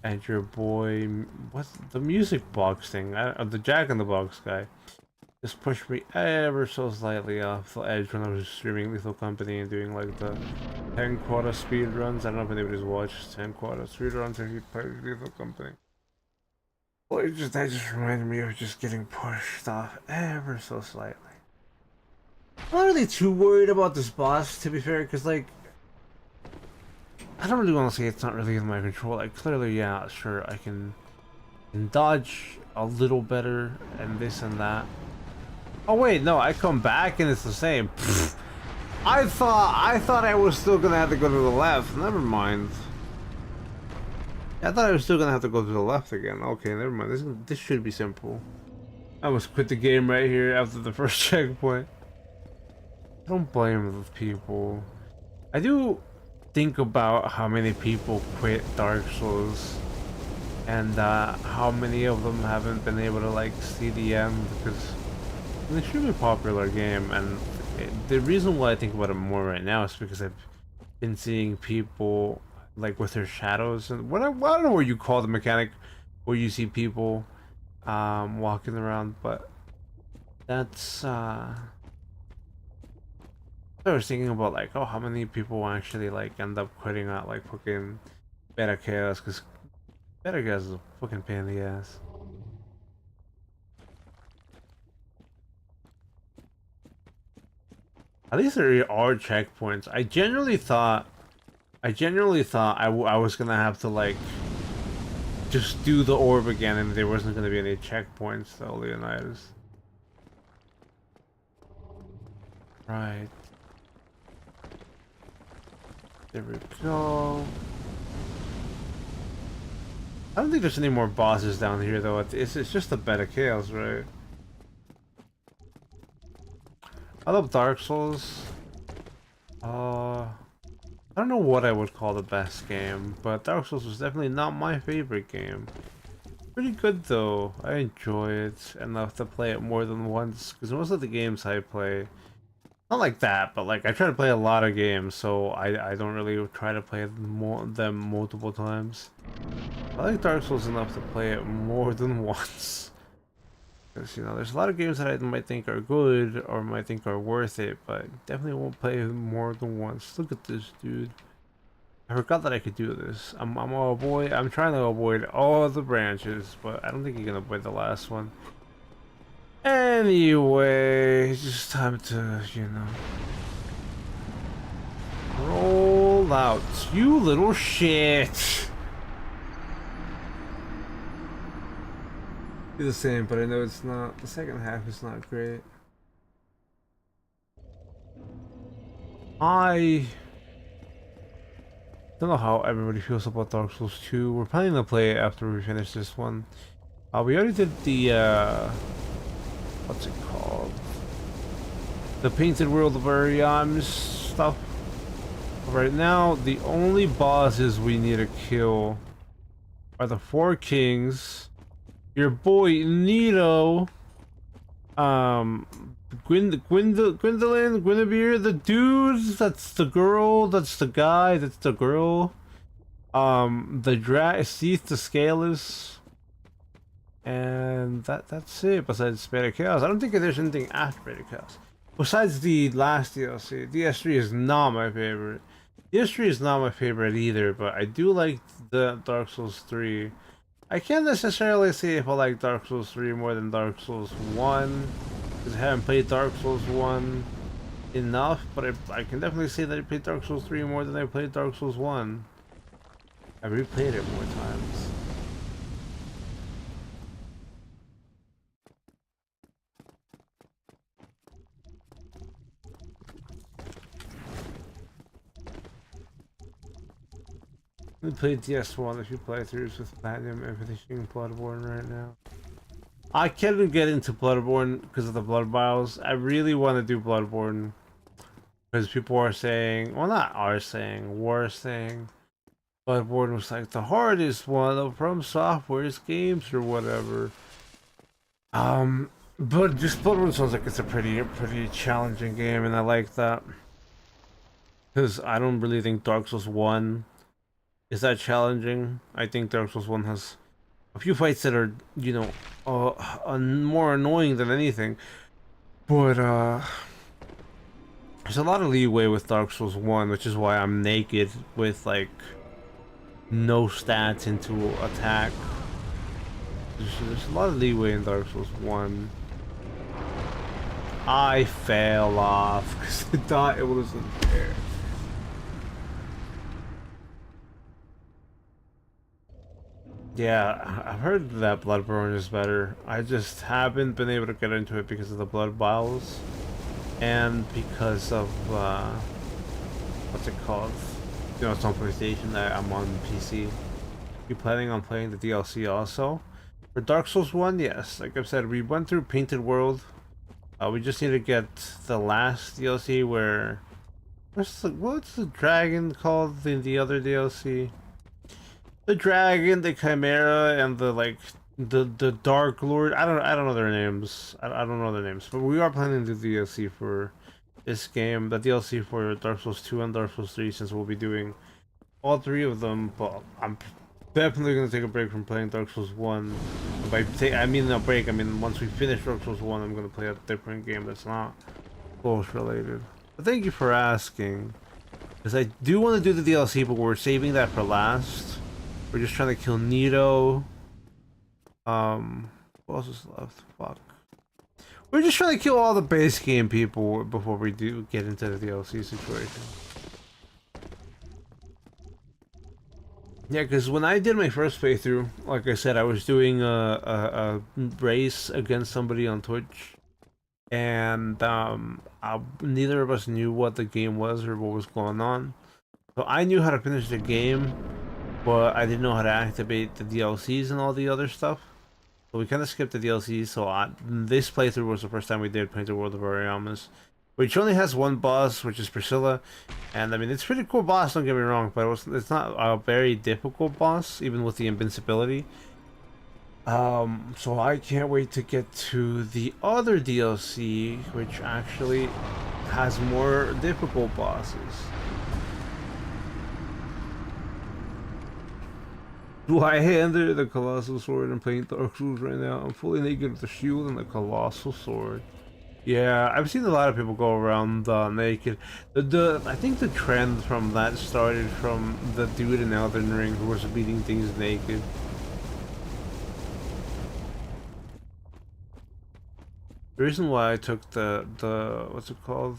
And your boy, what's the music box thing? The Jack in the Box guy. Just pushed me ever so slightly off the edge when I was streaming Lethal Company and doing like the 10 quota speed runs. I don't know if anybody's watched 10 quota speed runs if you play Lethal Company. Well, that just reminded me of just getting pushed off ever so slightly. I'm not really too worried about this boss, to be fair, because, like, I don't really want to say it's not really in my control. Like, clearly, yeah, sure, I can dodge a little better and this and that. Oh wait, no, I come back and it's the same. Pfft. I thought I was still gonna have to go to the left. Never mind. I thought I was still gonna have to go to the left again. Okay, never mind. This should be simple. I almost quit the game right here after the first checkpoint. I don't blame the people. I do think about how many people quit Dark Souls and how many of them haven't been able to like see the end, because it's an extremely popular game, and the reason why I think about it more right now is because I've been seeing people like with their shadows and I don't know what you call the mechanic where you see people walking around, but that's I was thinking about like, oh, how many people actually like end up quitting out like fucking Beta Chaos, because Beta Chaos is a fucking pain in the ass. At least there are checkpoints. I genuinely thought I was gonna have to like just do the orb again and there wasn't gonna be any checkpoints though, Leonidas. Right. There we go. I don't think there's any more bosses down here though. It's just the Beta Chaos, right? I love Dark Souls. I don't know what I would call the best game, but Dark Souls was definitely not my favorite game. Pretty good though. I enjoy it enough to play it more than once, because most of the games I play, not like that, but like I try to play a lot of games, so I don't really try to play them multiple times. I like Dark Souls enough to play it more than once. Because, you know, there's a lot of games that I might think are good or might think are worth it, but definitely won't play more than once. Look at this dude. I forgot that I could do this. I'm trying to avoid all the branches, but I don't think you can avoid the last one. Anyway, it's just time to, you know, roll out. You little shit. The same, but I know it's not. The second half is not great. I don't know how everybody feels about Dark Souls 2. We're planning to play it after we finish this one. We already did the what's it called? The Painted World of Ariam stuff. Right now, the only bosses we need to kill are the Four Kings, your boy Nito, Gwendolyn, Guinevere, the dudes, that's the girl, that's the guy, that's the girl, the Seath, the Scaleless, and that's it, besides Beta Chaos. I don't think there's anything after Beta Chaos. Besides the last DLC, DS3 is not my favorite. DS3 is not my favorite either, but I do like the Dark Souls 3. I can't necessarily say if I like Dark Souls 3 more than Dark Souls 1, because I haven't played Dark Souls 1 enough, but I can definitely say that I played Dark Souls 3 more than I played Dark Souls 1. I replayed it more times. We played DS1 a few playthroughs with Platinum and finishing Bloodborne right now. I can't get into Bloodborne because of the Blood Vials. I really want to do Bloodborne because people are saying, well, not are saying, were saying, Bloodborne was like the hardest one of From Software's games or whatever. But just Bloodborne sounds like it's a pretty challenging game, and I like that because I don't really think Dark Souls 1 is that challenging. I think Dark Souls 1 has a few fights that are, you know, more annoying than anything. But There's a lot of leeway with Dark Souls 1, which is why I'm naked with like no stats into attack. There's a lot of leeway in Dark Souls 1. I fell off because I thought it wasn't there. Yeah, I've heard that Bloodborne is better. I just haven't been able to get into it because of the blood vials and because of what's it called? You know, it's on PlayStation. I'm on PC. You planning on playing the DLC also? For Dark Souls 1, yes. Like I've said, we went through Painted World. We just need to get the last DLC where what's the dragon called in the other DLC? The dragon, the chimera, and the like the Dark Lord. I don't know their names. I don't know their names. But we are planning to do DLC for this game. The DLC for Dark Souls 2 and Dark Souls 3, since we'll be doing all three of them. But I'm definitely gonna take a break from playing Dark Souls 1. I mean a break. I mean once we finish Dark Souls 1, I'm gonna play a different game that's not Souls related. But thank you for asking, because I do want to do the DLC, but we're saving that for last. We're just trying to kill Nito. What else is left? Fuck. We're just trying to kill all the base game people before we do get into the DLC situation. Yeah, because when I did my first playthrough, like I said, I was doing a race against somebody on Twitch, and neither of us knew what the game was or what was going on. So I knew how to finish the game, but I didn't know how to activate the DLCs and all the other stuff. So we kind of skipped the DLCs. So this playthrough was the first time we did Painted World of Oriamis, which only has one boss, which is Priscilla. And I mean, it's a pretty cool boss, don't get me wrong, but it's not a very difficult boss, even with the invincibility. So I can't wait to get to the other DLC, which actually has more difficult bosses. Two-handed, the Colossal Sword, and playing Dark Souls right now. I'm fully naked with the shield and the Colossal Sword. Yeah, I've seen a lot of people go around naked. I think the trend from that started from the dude in Elden Ring who was beating things naked. The reason why I took the what's it called?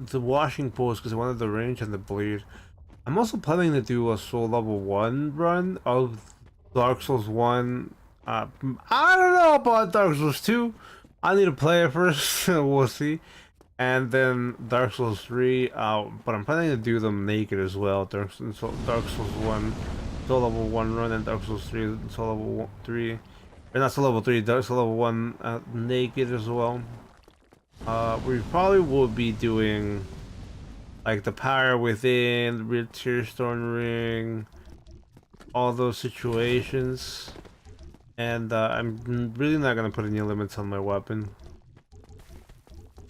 The washing pool is because I wanted the range and the bleed. I'm also planning to do a soul level 1 run of Dark Souls 1. I don't know about Dark Souls 2. I need to play it first. We'll see. And then Dark Souls 3. But I'm planning to do them naked as well. Dark Souls 1 soul level 1 run, and Dark Souls 3 soul level 3. Or not soul level 3, Dark Souls level 1 naked as well. We probably will be doing like the Power Within, the Tearstone Ring, all those situations. And I'm really not gonna put any limits on my weapon.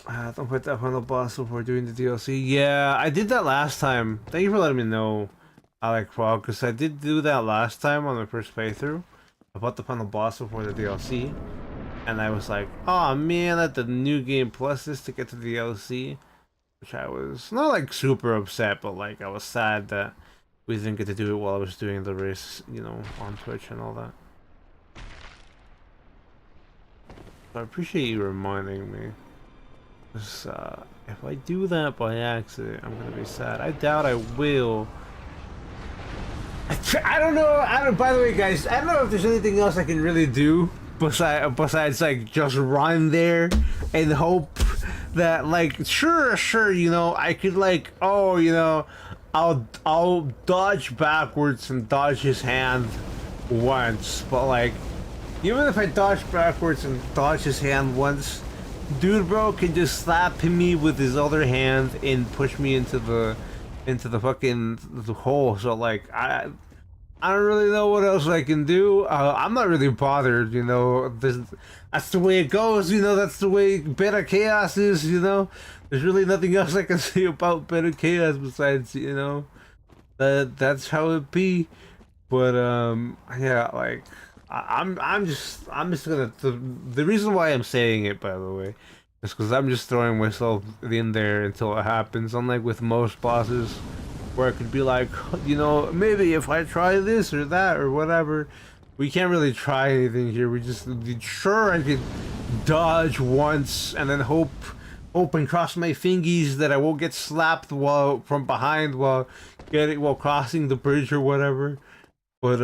Don't put that final boss before doing the DLC. Yeah, I did that last time. Thank you for letting me know, Alec Frog, because I did do that last time on my first playthrough. I bought the final boss before the DLC. And I was like, oh man, I had the New Game Plus this to get to the DLC. Which I was not like super upset, but like I was sad that we didn't get to do it while I was doing the race, you know, on Twitch and all that. So I appreciate you reminding me. Because if I do that by accident, I'm gonna be sad. I doubt I will. I don't know. By the way, guys, I don't know if there's anything else I can really do besides like just run there and hope that like sure, you know, I could like, oh, you know, I'll dodge backwards and dodge his hand once, but like even if I dodge backwards and dodge his hand once, dude bro can just slap me with his other hand and push me into the fucking hole. So like I don't really know what else I can do. I'm not really bothered, you know. That's the way it goes, you know. That's the way Beta Chaos is, you know. There's really nothing else I can say about Beta Chaos besides, you know, that's how it be. But yeah, like I'm just gonna the reason why I'm saying it, by the way, is because I'm just throwing myself in there until it happens. Unlike with most bosses, where it could be like, you know, maybe if I try this or that or whatever. We can't really try anything here. We just sure I could dodge once and then hope and cross my fingies that I won't get slapped while from behind while crossing the bridge or whatever. But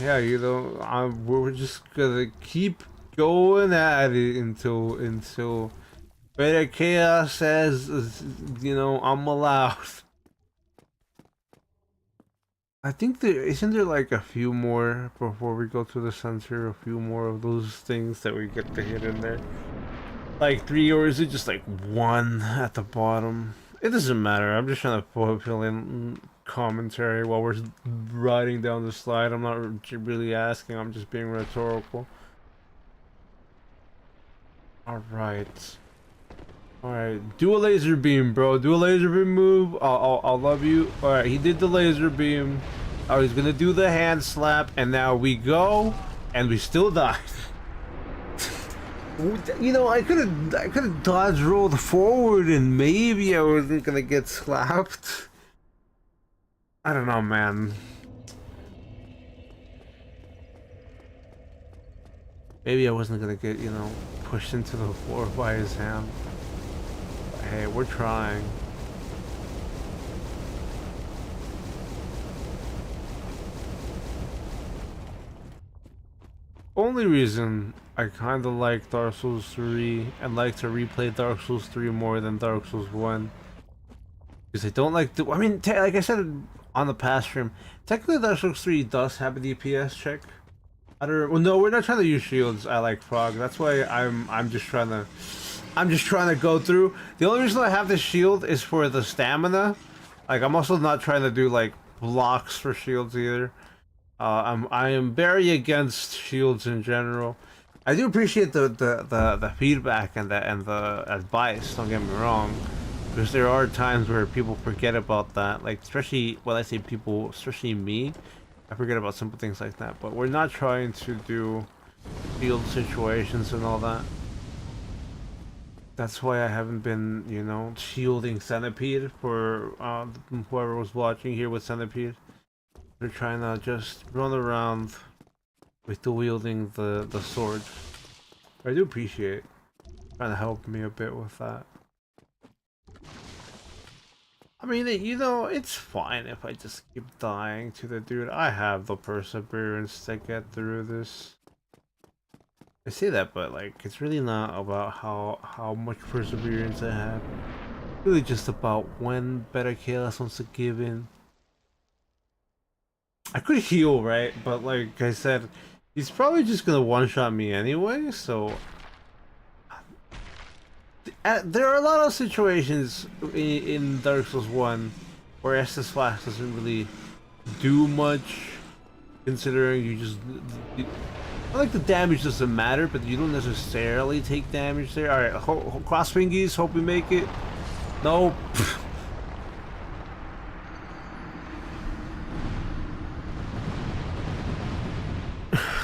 yeah, you know, we're just gonna keep going at it until Beta Chaos says, you know, I'm allowed. I think isn't there like a few more before we go to the center, a few more of those things that we get to hit in there. Like 3, or is it just like 1 at the bottom? It doesn't matter. I'm just trying to fill in commentary while we're riding down the slide. I'm not really asking, I'm just being rhetorical. Alright. Alright, do a laser beam, bro. Do a laser beam move. I'll love you. Alright, he did the laser beam. Oh, he's gonna do the hand slap, and now we go, and we still die. You know, I could have dodge rolled forward, and maybe I wasn't gonna get slapped. I don't know, man. Maybe I wasn't gonna get, you know, pushed into the floor by his hand. Hey, we're trying. Only reason I kind of like Dark Souls 3 and like to replay Dark Souls 3 more than Dark Souls 1 because I don't like the. I mean, like I said on the past stream, technically Dark Souls 3 does have a DPS check. I don't. Well, no, we're not trying to use shields. I like Frog. That's why I'm just trying to go through. The only reason I have this shield is for the stamina. Like, I'm also not trying to do like blocks for shields either. I am very against shields in general. I do appreciate the feedback and the advice. Don't get me wrong, because there are times where people forget about that. Like, especially when I say people, especially me, I forget about simple things like that. But we're not trying to do shield situations and all that. That's why I haven't been, you know, shielding Centipede for whoever was watching here with Centipede. They're trying to just run around with the wielding the sword. I do appreciate trying to help me a bit with that. I mean, you know, it's fine if I just keep dying to the dude. I have the perseverance to get through this. I say that, but like, it's really not about how much perseverance I have. It's really just about when Beta Chaos wants to give in. I could heal, right? But like I said, he's probably just gonna one-shot me anyway, so... There are a lot of situations in Dark Souls 1 where Estus Flash doesn't really do much, considering you just... I like the damage doesn't matter, but you don't necessarily take damage there. Alright, cross fingies, hope we make it. Nope.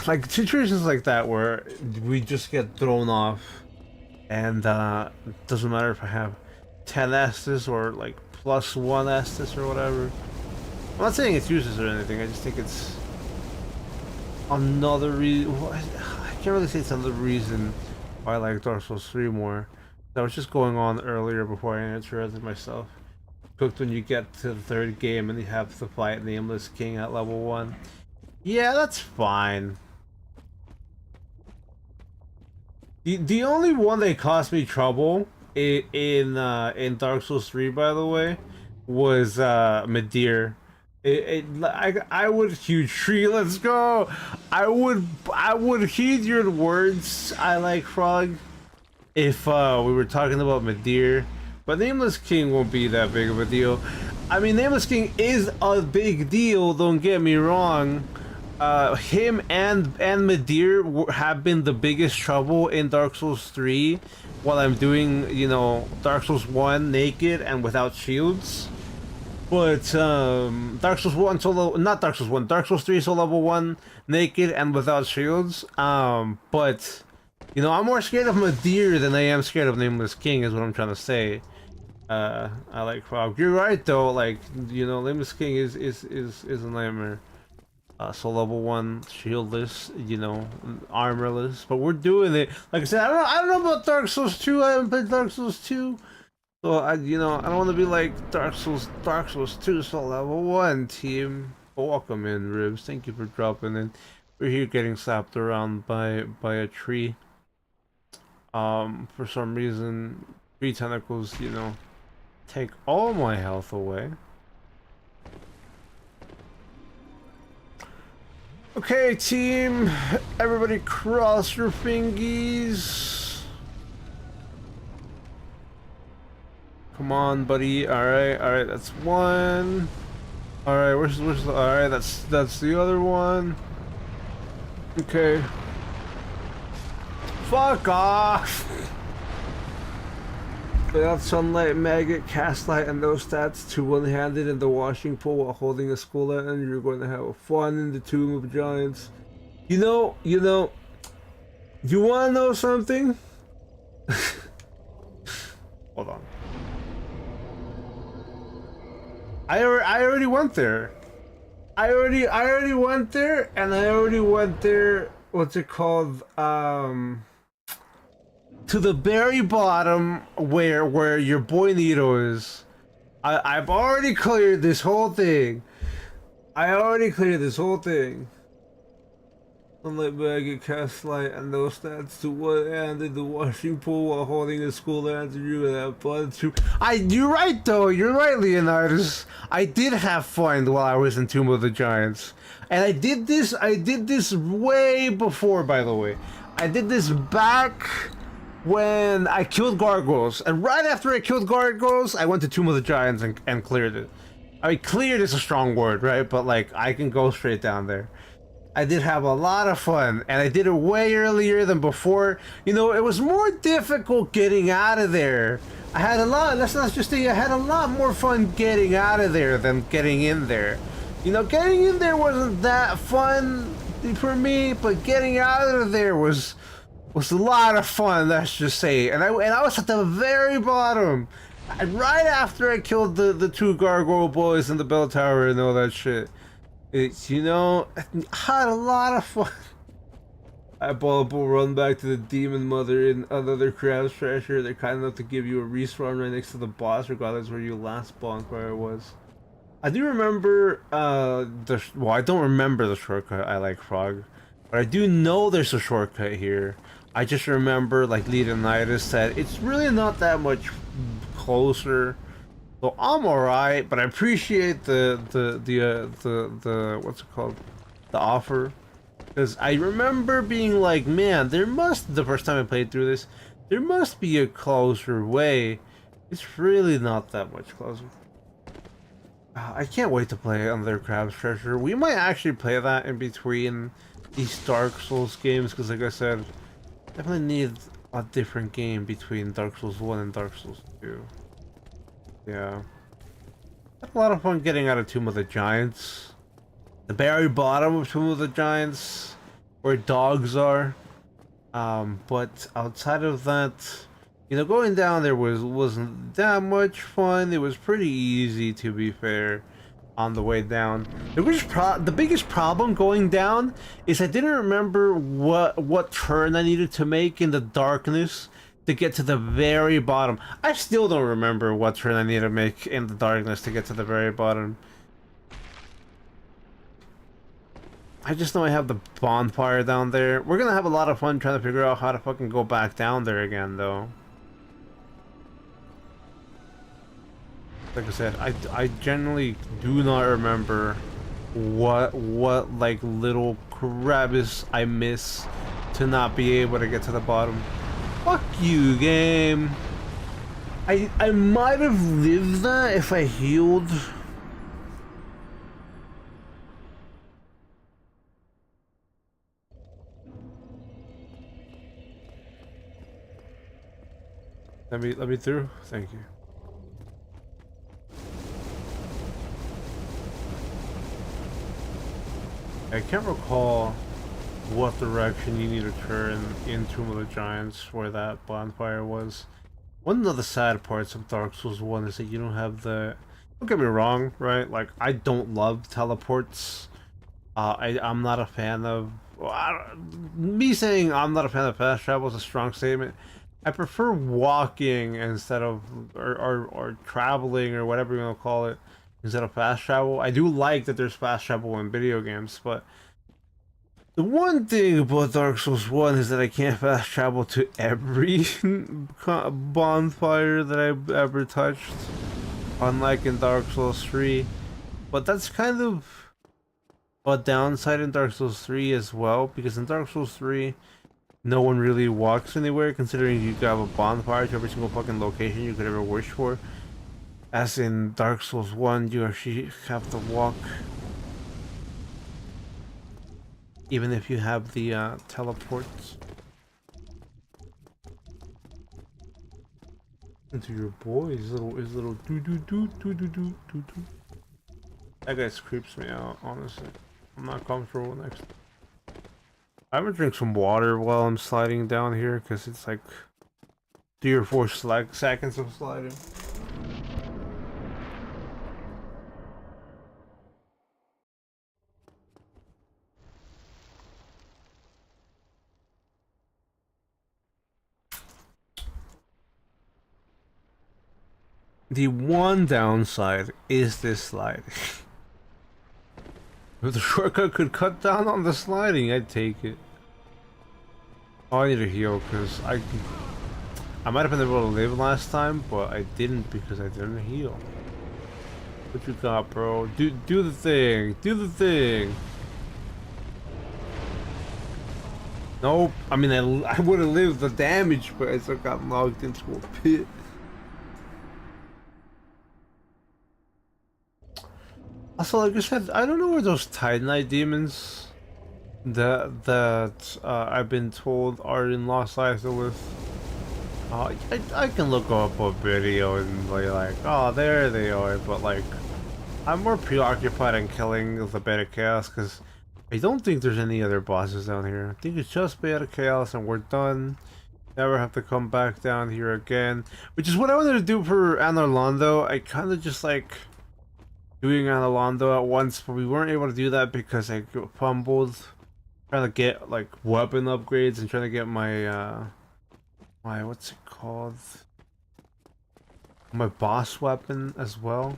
Like situations like that where we just get thrown off, and it doesn't matter if I have 10 Estus or like +1 Estus or whatever. I'm not saying it's useless or anything, I just think it's another reason. I can't really say it's another reason why I like Dark Souls 3 more. That was just going on earlier before I interrupted myself. Cooked when you get to the 3rd game and you have to fight Nameless King at level 1. Yeah, that's fine. The only one that cost me trouble in Dark Souls 3, by the way, was Midir. I would huge tree. Let's go. I would heed your words. I like Frog. If we were talking about Midir, but Nameless King won't be that big of a deal. I mean, Nameless King is a big deal. Don't get me wrong. Him and Midir have been the biggest trouble in Dark Souls 3 while I'm doing, you know, Dark Souls 1 naked and without shields. But Dark Souls 1 solo, not Dark Souls 1, Dark Souls 3 solo level 1, naked and without shields. But you know, I'm more scared of Madir than I am scared of Nameless King, is what I'm trying to say. I like Frog. You're right though, like, you know, Nameless King is a nightmare. So level 1, shieldless, you know, armorless, but we're doing it. Like I said, I don't know about Dark Souls 2, I haven't played Dark Souls 2. So I don't want to be like Dark Souls 2, so level 1 team. But welcome in, Ribs. Thank you for dropping in. We're here getting slapped around by a tree. For some reason, tree tentacles, you know, take all my health away. Okay, team. Everybody cross your fingies. Come on, buddy. Alright, that's one. Alright, where's the, alright, that's the other one. Okay. Fuck off! Without sunlight, maggot, cast light, and those stats, to one-handed in the washing pool while holding a skull and you're going to have fun in the Tomb of Giants. You know, you wanna know something? Hold on. I already went there. I already went there, and I already went there. What's it called? To the very bottom where your boy Nito is. I've already cleared this whole thing. I already cleared this whole thing. Sunlight maggot, cast light, and those stats to one hand in the washing pool while holding a school lantern. You would have fun too. You're right though. You're right, Leonidas. I did have fun while I was in Tomb of the Giants, and I did this way before. By the way, I did this back when I killed gargoyles, and right after I killed gargoyles, I went to Tomb of the Giants and cleared it. I mean, cleared is a strong word, right? But like, I can go straight down there. I did have a lot of fun, and I did it way earlier than before. You know, it was more difficult getting out of there. I had a lot, let's not just say I had a lot more fun getting out of there than getting in there. You know, getting in there wasn't that fun for me, but getting out of there was a lot of fun, let's just say. And I was at the very bottom. Right after I killed the two gargoyle boys in the bell tower and all that shit. It's, you know, I had a lot of fun. Eyeballable run back to the demon mother in another crab's treasure. They're kind enough to give you a respawn right next to the boss, regardless where your last bonfire was. I do remember, well, I don't remember the shortcut I like Frog, but I do know there's a shortcut here. I just remember, like Leonidas said, it's really not that much closer. So I'm alright, but I appreciate the what's it called? The offer. Because I remember being like, man, the first time I played through this, there must be a closer way. It's really not that much closer. I can't wait to play Another Crab's Treasure. We might actually play that in between these Dark Souls games, because like I said, definitely need a different game between Dark Souls 1 and Dark Souls 2. Yeah. Had a lot of fun getting out of Tomb of the Giants. The very bottom of Tomb of the Giants, where dogs are. But outside of that, you know, going down there wasn't that much fun. It was pretty easy, to be fair, on the way down. The biggest problem going down is I didn't remember what turn I needed to make in the darkness to get to the very bottom. I still don't remember what turn I need to make in the darkness to get to the very bottom. I just know I have the bonfire down there. We're gonna have a lot of fun trying to figure out how to fucking go back down there again, though. Like I said, I generally do not remember what like little crevice I miss to not be able to get to the bottom. Fuck you, game. I might have lived that if I healed. Let me through. Thank you. I can't recall what direction you need to turn in Tomb of the Giants where that bonfire was. One of the sad parts of Dark Souls 1 is that you don't have the... Don't get me wrong, right? Like, I don't love teleports. I'm not a fan of... Well, me saying I'm not a fan of fast travel is a strong statement. I prefer walking instead of... or traveling, or whatever you want to call it, instead of fast travel. I do like that there's fast travel in video games, but... The one thing about Dark Souls 1 is that I can't fast travel to every bonfire that I've ever touched, unlike in Dark Souls 3. But that's kind of a downside in Dark Souls 3 as well, because in Dark Souls 3, no one really walks anywhere, considering you have a bonfire to every single fucking location you could ever wish for. As in Dark Souls 1, you actually have to walk. Even if you have the teleports into your boy, his little do do do do do do do do. That guy creeps me out, honestly. I'm not comfortable next. I'm gonna drink some water while I'm sliding down here, because it's like 3 or 4 seconds of sliding. The one downside is this slide. If the shortcut could cut down on the sliding, I'd take it. Oh, I need to heal because I might have been able to live last time, but I didn't because I didn't heal. What you got, bro? Do the thing. Do the thing. Nope. I mean, I would have lived the damage, but I still got locked into a pit. Also, like I said, I don't know where those Titanite demons that I've been told are in Lost Izalith. I can look up a video and be like, oh, there they are, but like, I'm more preoccupied in killing the Beta Chaos because I don't think there's any other bosses down here. I think it's just Beta Chaos and we're done. Never have to come back down here again, which is what I wanted to do for Anor Londo. I kind of just like doing Anor Londo at once, but we weren't able to do that because I fumbled trying to get like weapon upgrades and trying to get my my what's it called, my boss weapon as well.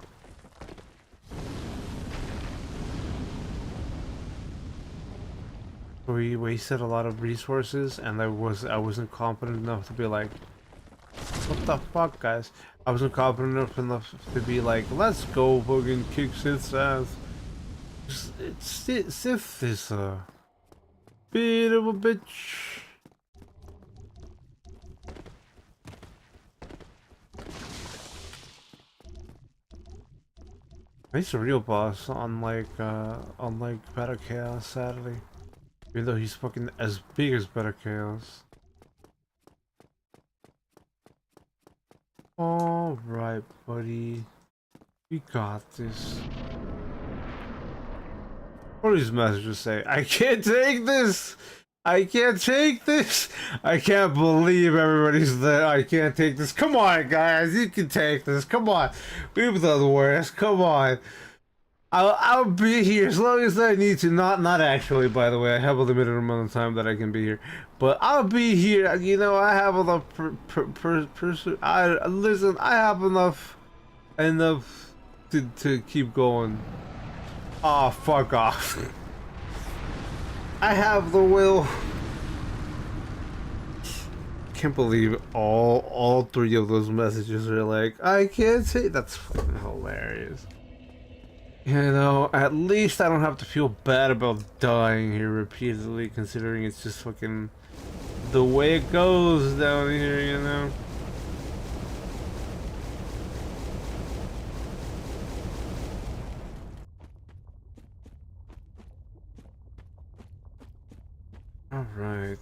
We wasted a lot of resources, and I wasn't confident enough to be like, what the fuck, guys? I wasn't confident enough to be like, let's go fucking kick Sith's ass. Sith is a bit of a bitch. He's a real boss, unlike Beta Chaos, sadly. Even though he's fucking as big as Beta Chaos. Alright, buddy. We got this. What do these messages say? I can't take this! I can't take this! I can't believe everybody's there. I can't take this. Come on, guys. You can take this. Come on. We've done worse. Come on. I'll be here as long as I need to. Not actually, by the way. I have a limited amount of time that I can be here. But I'll be here. You know, I have enough listen, I have enough to keep going. Aw, oh, fuck off. I have the will. Can't believe all 3 of those messages are like, I can't say. That's fucking hilarious. You know, at least I don't have to feel bad about dying here repeatedly, considering it's just fucking the way it goes down here, you know? Alright.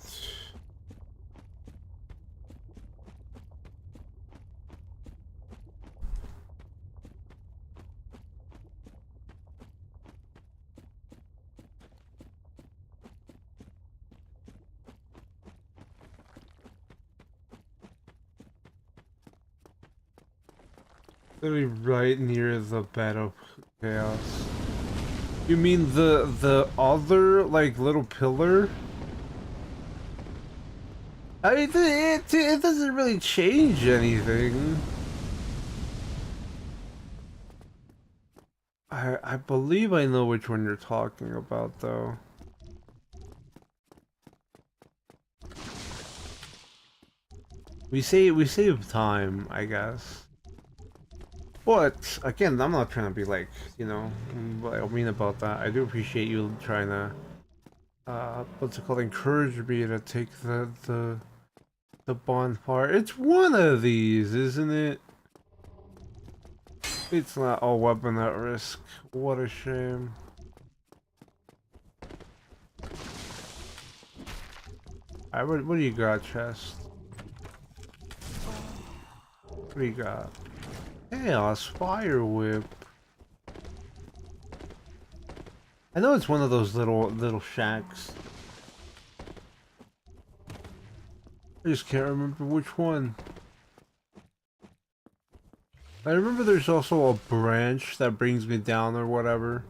Literally right near the bed of chaos. You mean the other like little pillar? I mean, it doesn't really change anything. I believe I know which one you're talking about though. We save time, I guess. But again, I'm not trying to be like, you know, I mean about that. I do appreciate you trying to what's it called, encourage me to take the bonfire. It's one of these, isn't it? It's not all weapon at risk. What a shame. What do you got, chest? What do you got? Chaos Fire Whip. I know it's one of those little shacks. I just can't remember which one. I remember there's also a branch that brings me down or whatever.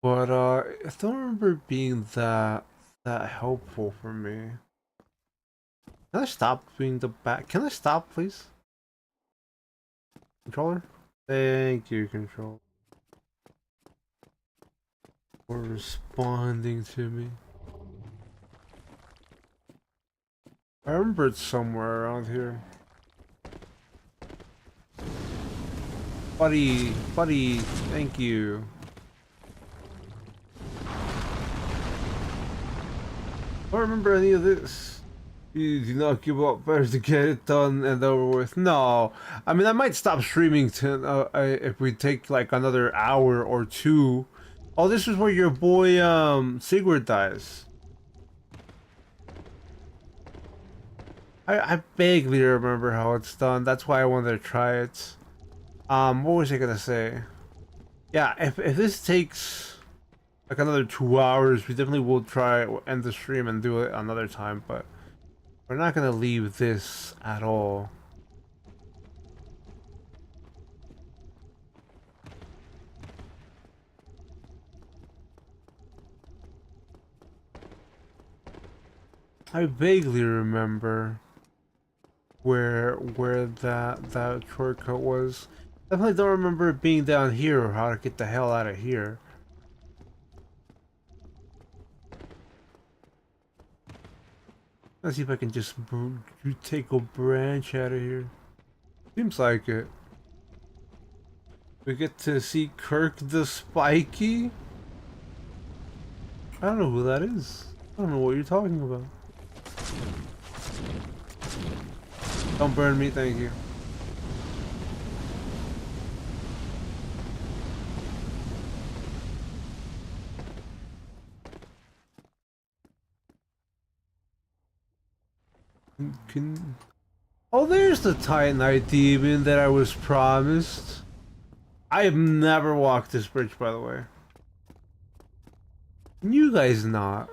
But I don't remember it being that helpful for me. Can I stop being the back? Can I stop, please? Controller? Thank you, controller. For responding to me. I remember it's somewhere around here. Buddy, thank you. I don't remember any of this. You do not give up, better to get it done and over with. No, I mean I might stop streaming to if we take like another hour or two. Oh, this is where your boy Sigurd dies. I vaguely remember how it's done. That's why I wanted to try it. What was I gonna say? Yeah, if this takes like another 2 hours, we definitely will try end the stream and do it another time, but we're not gonna leave this at all. I vaguely remember where that shortcut was. Definitely don't remember it being down here or how to get the hell out of here. Let's see if I can just take a branch out of here. Seems like it. We get to see Kirk the Spiky? I don't know who that is. I don't know what you're talking about. Don't burn me, thank you. Oh, there's the Titanite demon that I was promised. I have never walked this bridge, by the way. You guys not.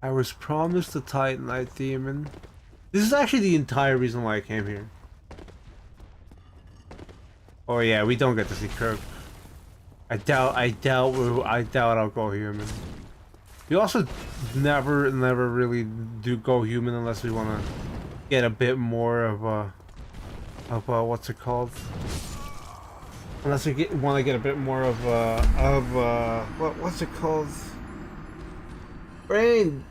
I was promised the Titanite demon. This is actually the entire reason why I came here. Oh yeah, we don't get to see Kirk. I doubt I'll go human. We also never really do go human unless we want to get a bit more of what's it called? Unless we want to get a bit more of what's it called? Brain.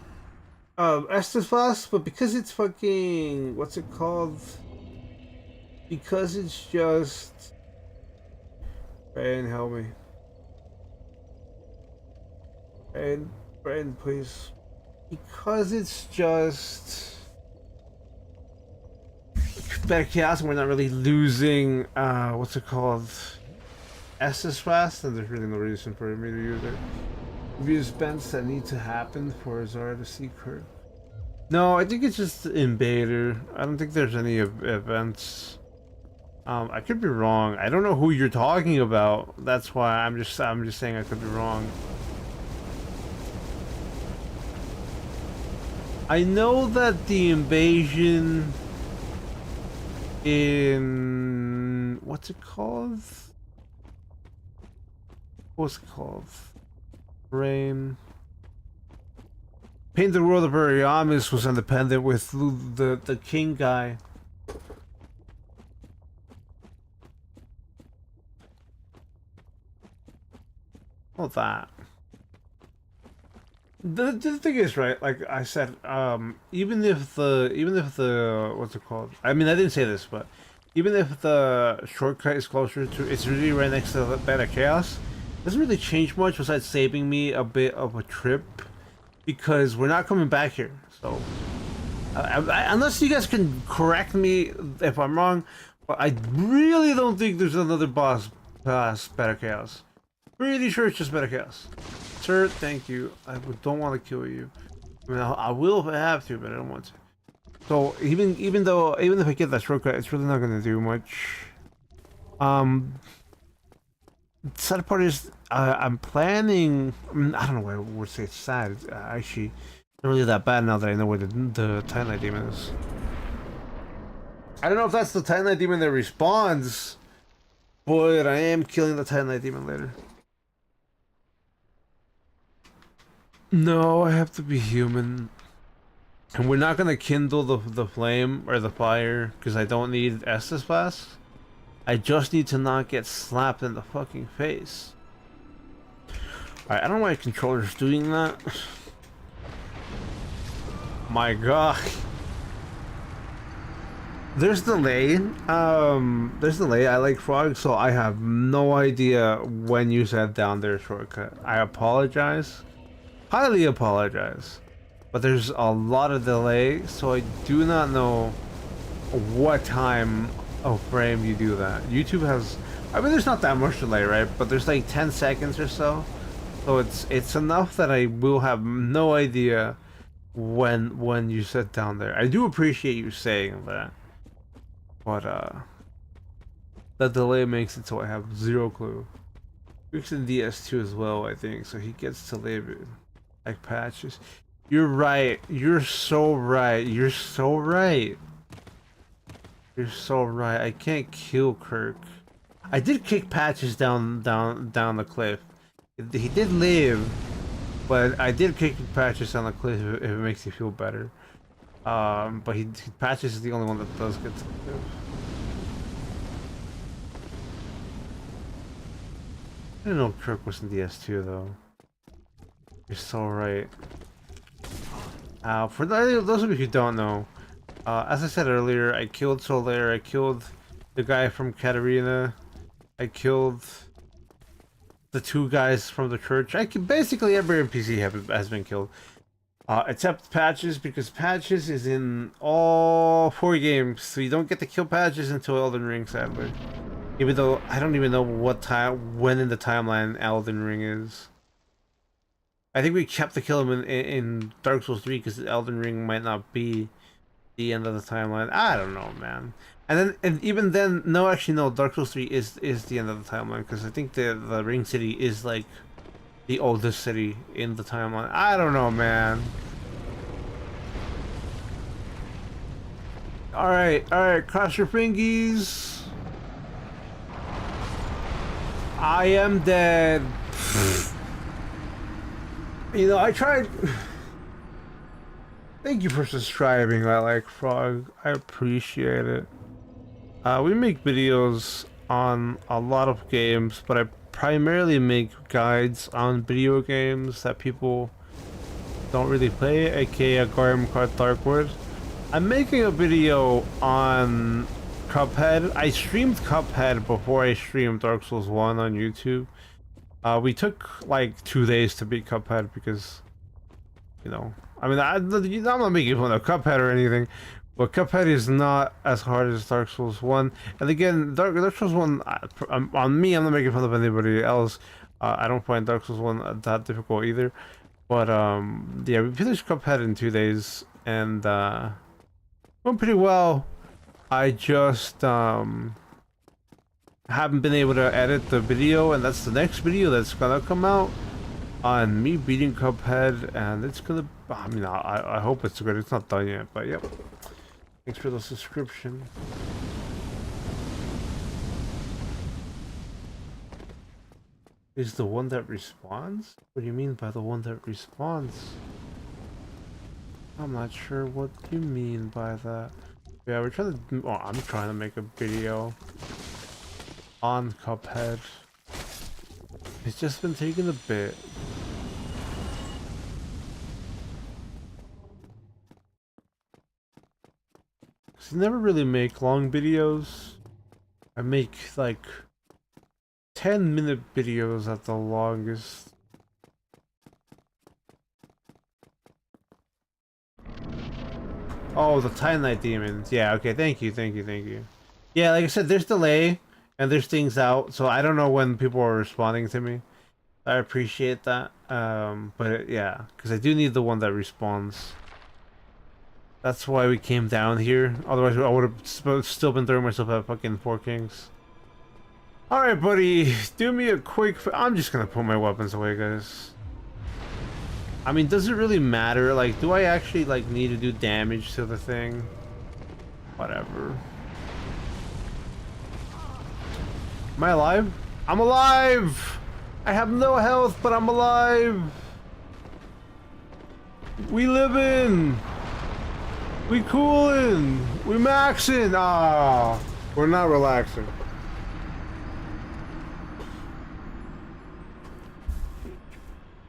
Estus Fast, but because it's fucking what's it called? Because it's just. Brain, help me. Brain, please. Because it's just. Better chaos, and we're not really losing. What's it called? Estus Fast, and there's really no reason for me to use it. Use events that need to happen for Zara to see Kirk. No, I think it's just Invader. I don't think there's any events. I could be wrong. I don't know who you're talking about. That's why I'm just saying I could be wrong. I know that the invasion in what's it called? What's it called? Rain. Painted World of Ariamis was independent with the king guy. Well, that. The thing is, right, like I said, even if the what's it called? I mean, I didn't say this, but even if the shortcut is closer to, it's really right next to the Bed of Chaos, doesn't really change much besides saving me a bit of a trip, because we're not coming back here. So, unless you guys can correct me if I'm wrong, but I really don't think there's another boss past Bed of Chaos. Pretty sure it's just Bed of Chaos. Sir, thank you. I don't want to kill you. I mean, I will if I have to, but I don't want to. So even if I get that shortcut, it's really not gonna do much. Sad part is I'm planning. I don't know why I would say it's sad. It's actually not really that bad now that I know where the Titanite Demon is. I don't know if that's the Titanite Demon that respawns, but I am killing the Titanite Demon later. No, I have to be human. And we're not gonna kindle the flame or the fire because I don't need Estus Pass. I just need to not get slapped in the fucking face. Alright, I don't know why my controller's doing that. My god. There's delay. There's delay. I like Frog, so I have no idea when you said down there shortcut. I apologize. Highly apologize, but there's a lot of delay, so I do not know what time of frame you do that. YouTube has, I mean, there's not that much delay, right? But there's like 10 seconds or so, so it's enough that I will have no idea when you sit down there. I do appreciate you saying that, but the delay makes it so I have zero clue. Rick's in DS2 as well, I think, so he gets to live it. Like Patches. You're right. You're so right. You're so right. You're so right. I can't kill Kirk. I did kick Patches down the cliff. He did live, but I did kick Patches down the cliff if it makes you feel better. But Patches is the only one that does get to live. I didn't know Kirk was in DS2 though. You're so right. For those of you who don't know, as I said earlier, I killed Solaire, I killed the guy from Katarina, I killed the two guys from the church. Basically every NPC has been killed. Except Patches, because Patches is in all 4 games, so you don't get to kill Patches until Elden Ring, sadly. Even though I don't even know when in the timeline Elden Ring is. I think we kept to kill him in Dark Souls 3 because Elden Ring might not be the end of the timeline. I don't know, man. And even then, no, actually no. Dark Souls 3 is the end of the timeline because I think the Ring City is like the oldest city in the timeline. I don't know, man. All right, cross your fingies. I am dead. You know, I tried. Thank you for subscribing. I like Frog. I appreciate it. We make videos on a lot of games, but I primarily make guides on video games that people don't really play, aka Mario Kart Darkwood. I'm making a video on Cuphead. I streamed Cuphead before I streamed Dark Souls 1 on YouTube. We took like 2 days to beat Cuphead because, you know, I mean, I'm not making fun of Cuphead or anything, but Cuphead is not as hard as Dark Souls 1. And again, Dark Souls 1, on me, I'm not making fun of anybody else. I don't find Dark Souls 1 that difficult either. But yeah, we finished Cuphead in 2 days, and went pretty well. I just haven't been able to edit the video, and that's the next video that's gonna come out on me beating Cuphead, and it's gonna, I mean, I hope it's good. It's not done yet, but yep. Thanks for the subscription. Is the one that responds? What do you mean by the one that responds? I'm not sure what you mean by that. Yeah, we're trying to. Oh, I'm trying to make a video on Cuphead. It's just been taking a bit. I never really make long videos. I make like 10-minute videos at the longest. Oh, the Titanite demons. Yeah, okay, thank you, thank you, thank you. Yeah, like I said, there's delay and there's things out, so I don't know when people are responding to me. I appreciate that. But yeah, because I do need the one that responds. That's why we came down here. Otherwise, I would have still been throwing myself at fucking Four Kings. Alright, buddy. Do me a quick... I'm just gonna put my weapons away, guys. I mean, does it really matter? Like, do I actually, like, need to do damage to the thing? Whatever. Am I alive? I'm alive! I have no health, but I'm alive! We living! We coolin'! We maxing! Ah, we're not relaxing.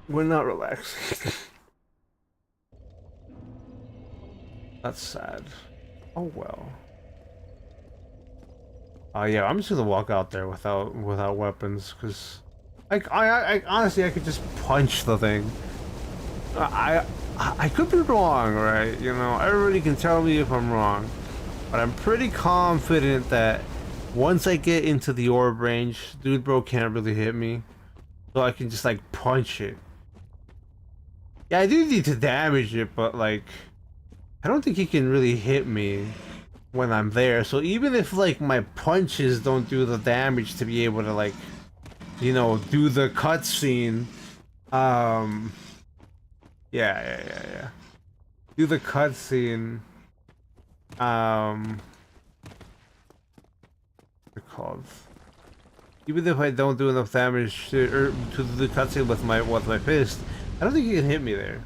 We're not relaxing. That's sad. Oh well. Yeah, I'm just gonna walk out there without weapons, cause I honestly I could just punch the thing. I could be wrong, right? You know, everybody can tell me if I'm wrong, but I'm pretty confident that once I get into the orb range, Dude Bro can't really hit me, so I can just like punch it. Yeah, I do need to damage it, but like, I don't think he can really hit me when I'm there. So even if like my punches don't do the damage to be able to like, you know, do the cutscene, yeah. Do the cutscene, what's it called? Even if I don't do enough damage to the cutscene with my fist, I don't think he can hit me there.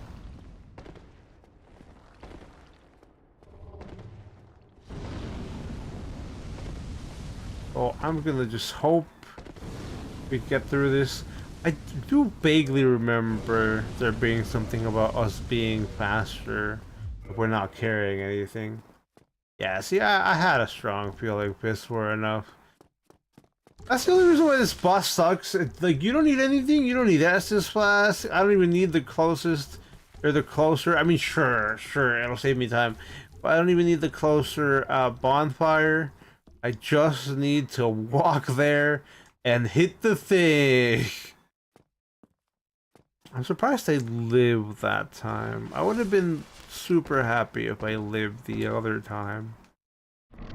Oh, I'm gonna just hope we get through this. I do vaguely remember there being something about us being faster if we're not carrying anything. Yeah, see, I had a strong feeling fists were enough. That's the only reason why this boss sucks. Like, you don't need anything. You don't need Estus Flask. I don't even need the closest or the closer. I mean, sure, it'll save me time. But I don't even need the closer bonfire. I just need to walk there and hit the thing. I'm surprised I lived that time. I would have been super happy if I lived the other time.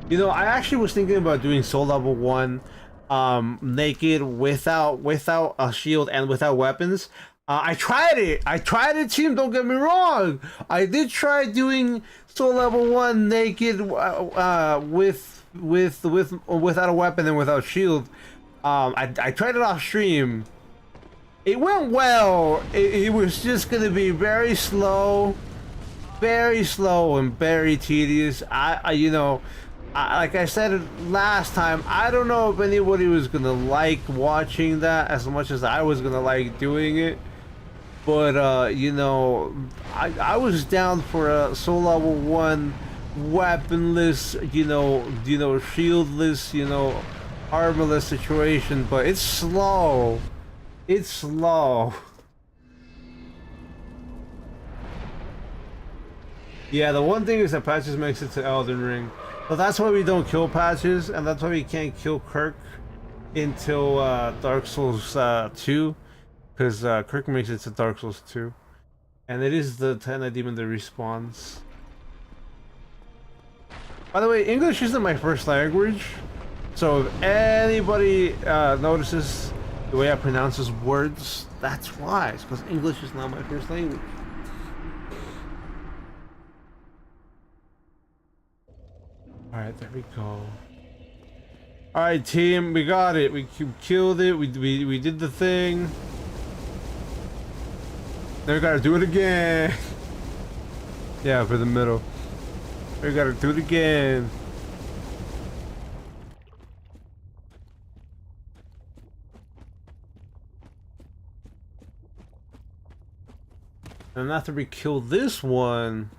You know, I actually was thinking about doing Soul Level 1 naked without a shield and without weapons. I tried it, team, don't get me wrong. I did try doing Soul Level 1 naked without a weapon and without shield. I tried it off stream. It went well. It was just gonna be very slow and very tedious. You know, like I said last time, I don't know if anybody was gonna like watching that as much as I was gonna like doing it. But you know, I was down for a Soul Level 1 weaponless, you know, shieldless, you know, armorless situation, but it's slow. It's slow. Yeah, the one thing is that Patches makes it to Elden Ring. So that's why we don't kill Patches, and that's why we can't kill Kirk until Dark Souls 2. Because Kirk makes it to Dark Souls 2. And it is the Titanite demon that respawns. By the way, English isn't my first language. So if anybody notices the way I pronounce his words, that's why. It's because English is not my first language. Alright, there we go. Alright, team, we got it. We killed it. We did the thing. Then we gotta do it again. Yeah, for the middle. We gotta do it again. And after we kill this one,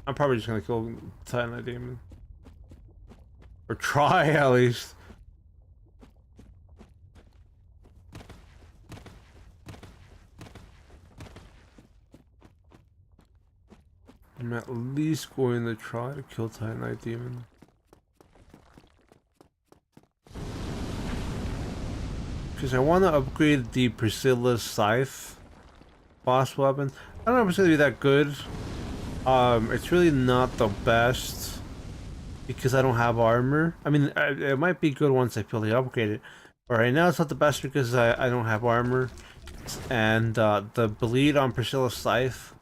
I'm probably just gonna kill Titanite Demon. Or try, at least. I'm at least going to try to kill Titanite Demon. Because I want to upgrade the Priscilla's Scythe boss weapon. I don't know if it's going to be that good. It's really not the best because I don't have armor. I mean, it might be good once I fully upgrade it. But right now it's not the best because I don't have armor. And the bleed on Priscilla's Scythe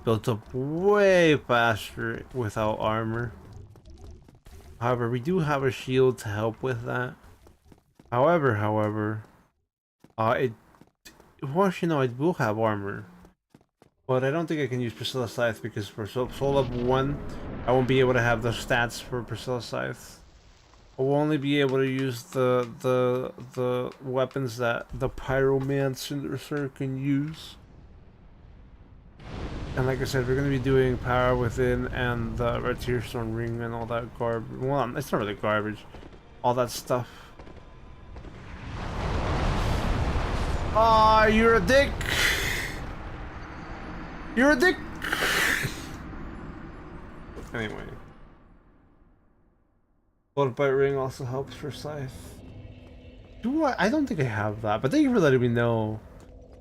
builds up way faster without armor. However, we do have a shield to help with that. However, well, actually, no, I will have armor. But I don't think I can use Priscilla's Scythe because for Soul Up 1, I won't be able to have the stats for Priscilla's Scythe. I will only be able to use the weapons that the Pyromancer can use. And like I said, we're going to be doing Power Within and the Red Tearstone Ring and all that garbage. Well, it's not really garbage. All that stuff. Ah, you're a dick! You're a dick! Anyway. Blood Bite Ring also helps for Scythe. I don't think I have that, but thank you for letting me know.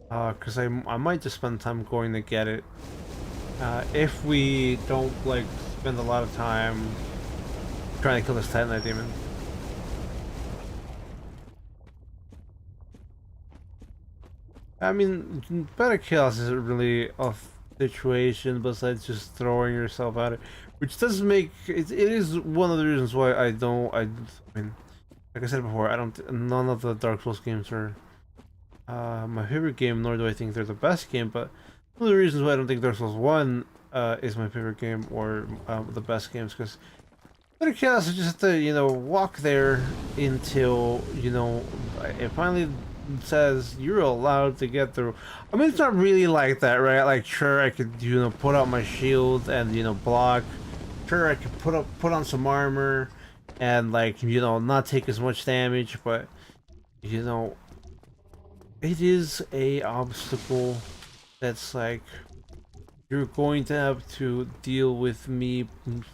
Because I might just spend time going to get it. If we don't, like, spend a lot of time trying to kill this Titanite Demon. I mean, better chaos isn't really a situation besides just throwing yourself at it, which does make it is one of the reasons why I mean, like I said before, none of the Dark Souls games are my favorite game, nor do I think they're the best game, but one of the reasons why I don't think Dark Souls 1 is my favorite game or the best games, because better chaos is just have to, you know, walk there until, you know, it finally says you're allowed to get through. I mean, it's not really like that, right? Like, sure, I could, you know, put out my shield and, you know, block. Sure, I could put on some armor and, like, you know, not take as much damage, but, you know, it is a obstacle that's like you're going to have to deal with me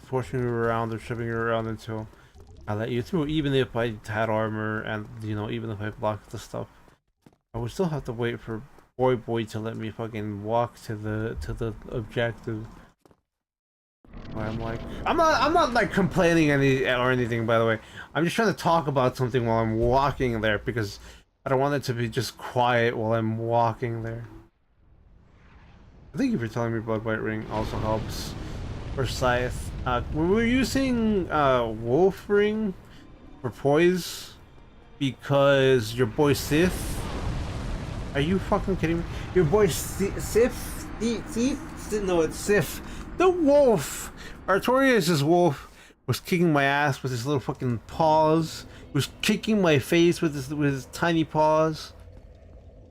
forcing you around or shoving you around until I let you through, even if I had armor and, you know, even if I blocked the stuff. I would still have to wait for Boy to let me fucking walk to the objective. Where I'm like, I'm not like complaining anything, by the way. I'm just trying to talk about something while I'm walking there because I don't want it to be just quiet while I'm walking there. Thank you for telling me Blood Bite Ring also helps for Scythe. We're using Wolf Ring for Poise because your boy Sith. Are you fucking kidding me? Your boy Sith? No, it's Sith. The wolf! Artorias' wolf was kicking my ass with his little fucking paws. He was kicking my face with his tiny paws.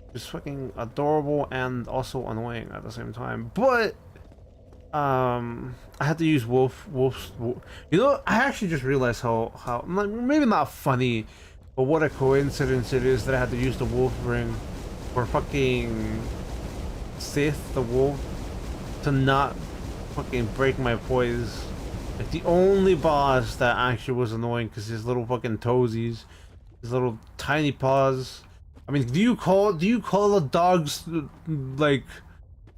It was fucking adorable and also annoying at the same time. But I had to use wolf. You know, I actually just realized how maybe not funny, but what a coincidence it is that I had to use the wolf ring for fucking Sith the wolf to not fucking break my poise. Like the only boss that actually was annoying because his little fucking toesies, his little tiny paws. I mean, do you call the dogs like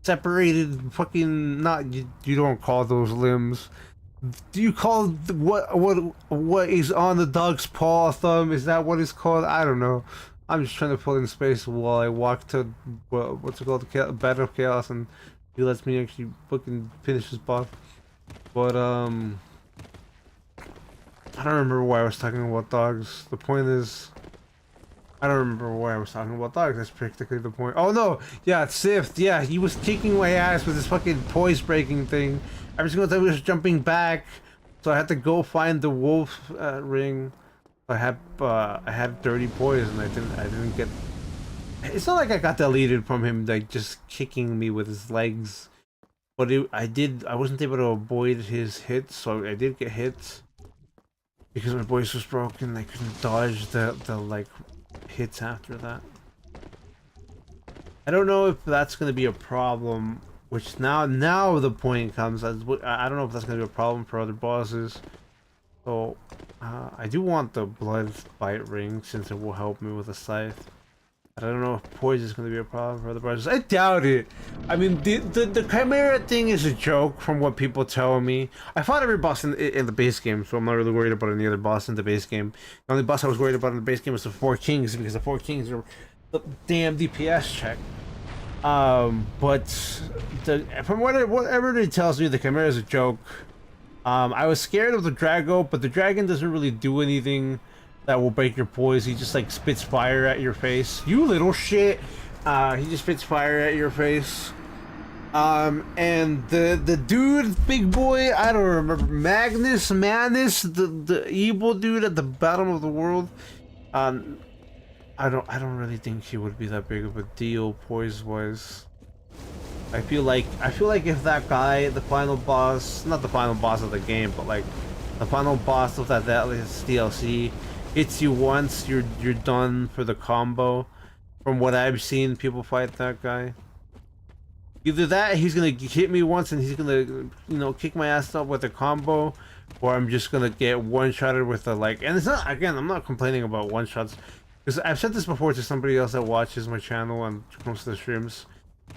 separated fucking not you don't call those limbs. Do you call what is on the dog's paw thumb? Is that what it's called? I don't know. I'm just trying to pull in space while I walk to what's it called, the Battle of Chaos, and he lets me actually fucking finish his boss. But I don't remember why I was talking about dogs. The point is, I don't remember why I was talking about dogs. That's practically the point. Oh no, yeah, Sith. Yeah, he was kicking my ass with this fucking poise breaking thing. Every single time he was jumping back, so I had to go find the wolf ring. I had dirty poise, and I didn't get. It's not like I got deleted from him, like just kicking me with his legs. But I wasn't able to avoid his hits, so I did get hit. Because my voice was broken, I couldn't dodge the like hits after that. I don't know if that's gonna be a problem. Which now the point comes. I don't know if that's gonna be a problem for other bosses. So I do want the blood fight ring since it will help me with the scythe. I don't know if poison is going to be a problem for other bosses. I doubt it. I mean, the Chimera thing is a joke from what people tell me. I fought every boss in the base game, so I'm not really worried about any other boss in the base game. The only boss I was worried about in the base game was the Four Kings, because the Four Kings are the damn DPS check. But from whatever it tells me, the Chimera is a joke. I was scared of the Drago, but the dragon doesn't really do anything that will break your poise. He just like spits fire at your face. You little shit. He just spits fire at your face. And the dude, big boy, I don't remember, Magnus, the evil dude at the bottom of the world. I don't really think he would be that big of a deal poise wise. I feel like if that guy, the final boss, not the final boss of the game, but like the final boss of that DLC, hits you once, you're done for the combo. From what I've seen people fight that guy. Either that, he's gonna hit me once and he's gonna, kick my ass up with a combo, or I'm just gonna get one-shotted with a like. And it's not, again, I'm not complaining about one-shots, because I've said this before to somebody else that watches my channel and comes to the streams.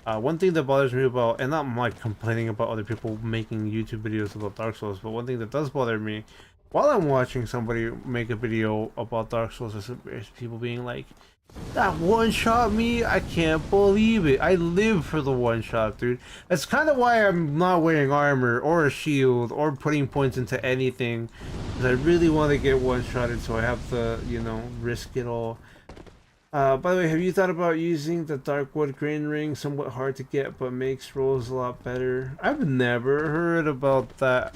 One thing that bothers me about, and not like complaining about other people making YouTube videos about Dark Souls, but one thing that does bother me while I'm watching somebody make a video about Dark Souls is people being like, that one-shot me? I can't believe it. I live for the one-shot, dude. That's kind of why I'm not wearing armor or a shield or putting points into anything, because I really want to get one-shotted, so I have to, risk it all. By the way, have you thought about using the Darkwood Grain Ring? Somewhat hard to get, but makes rolls a lot better. I've never heard about that.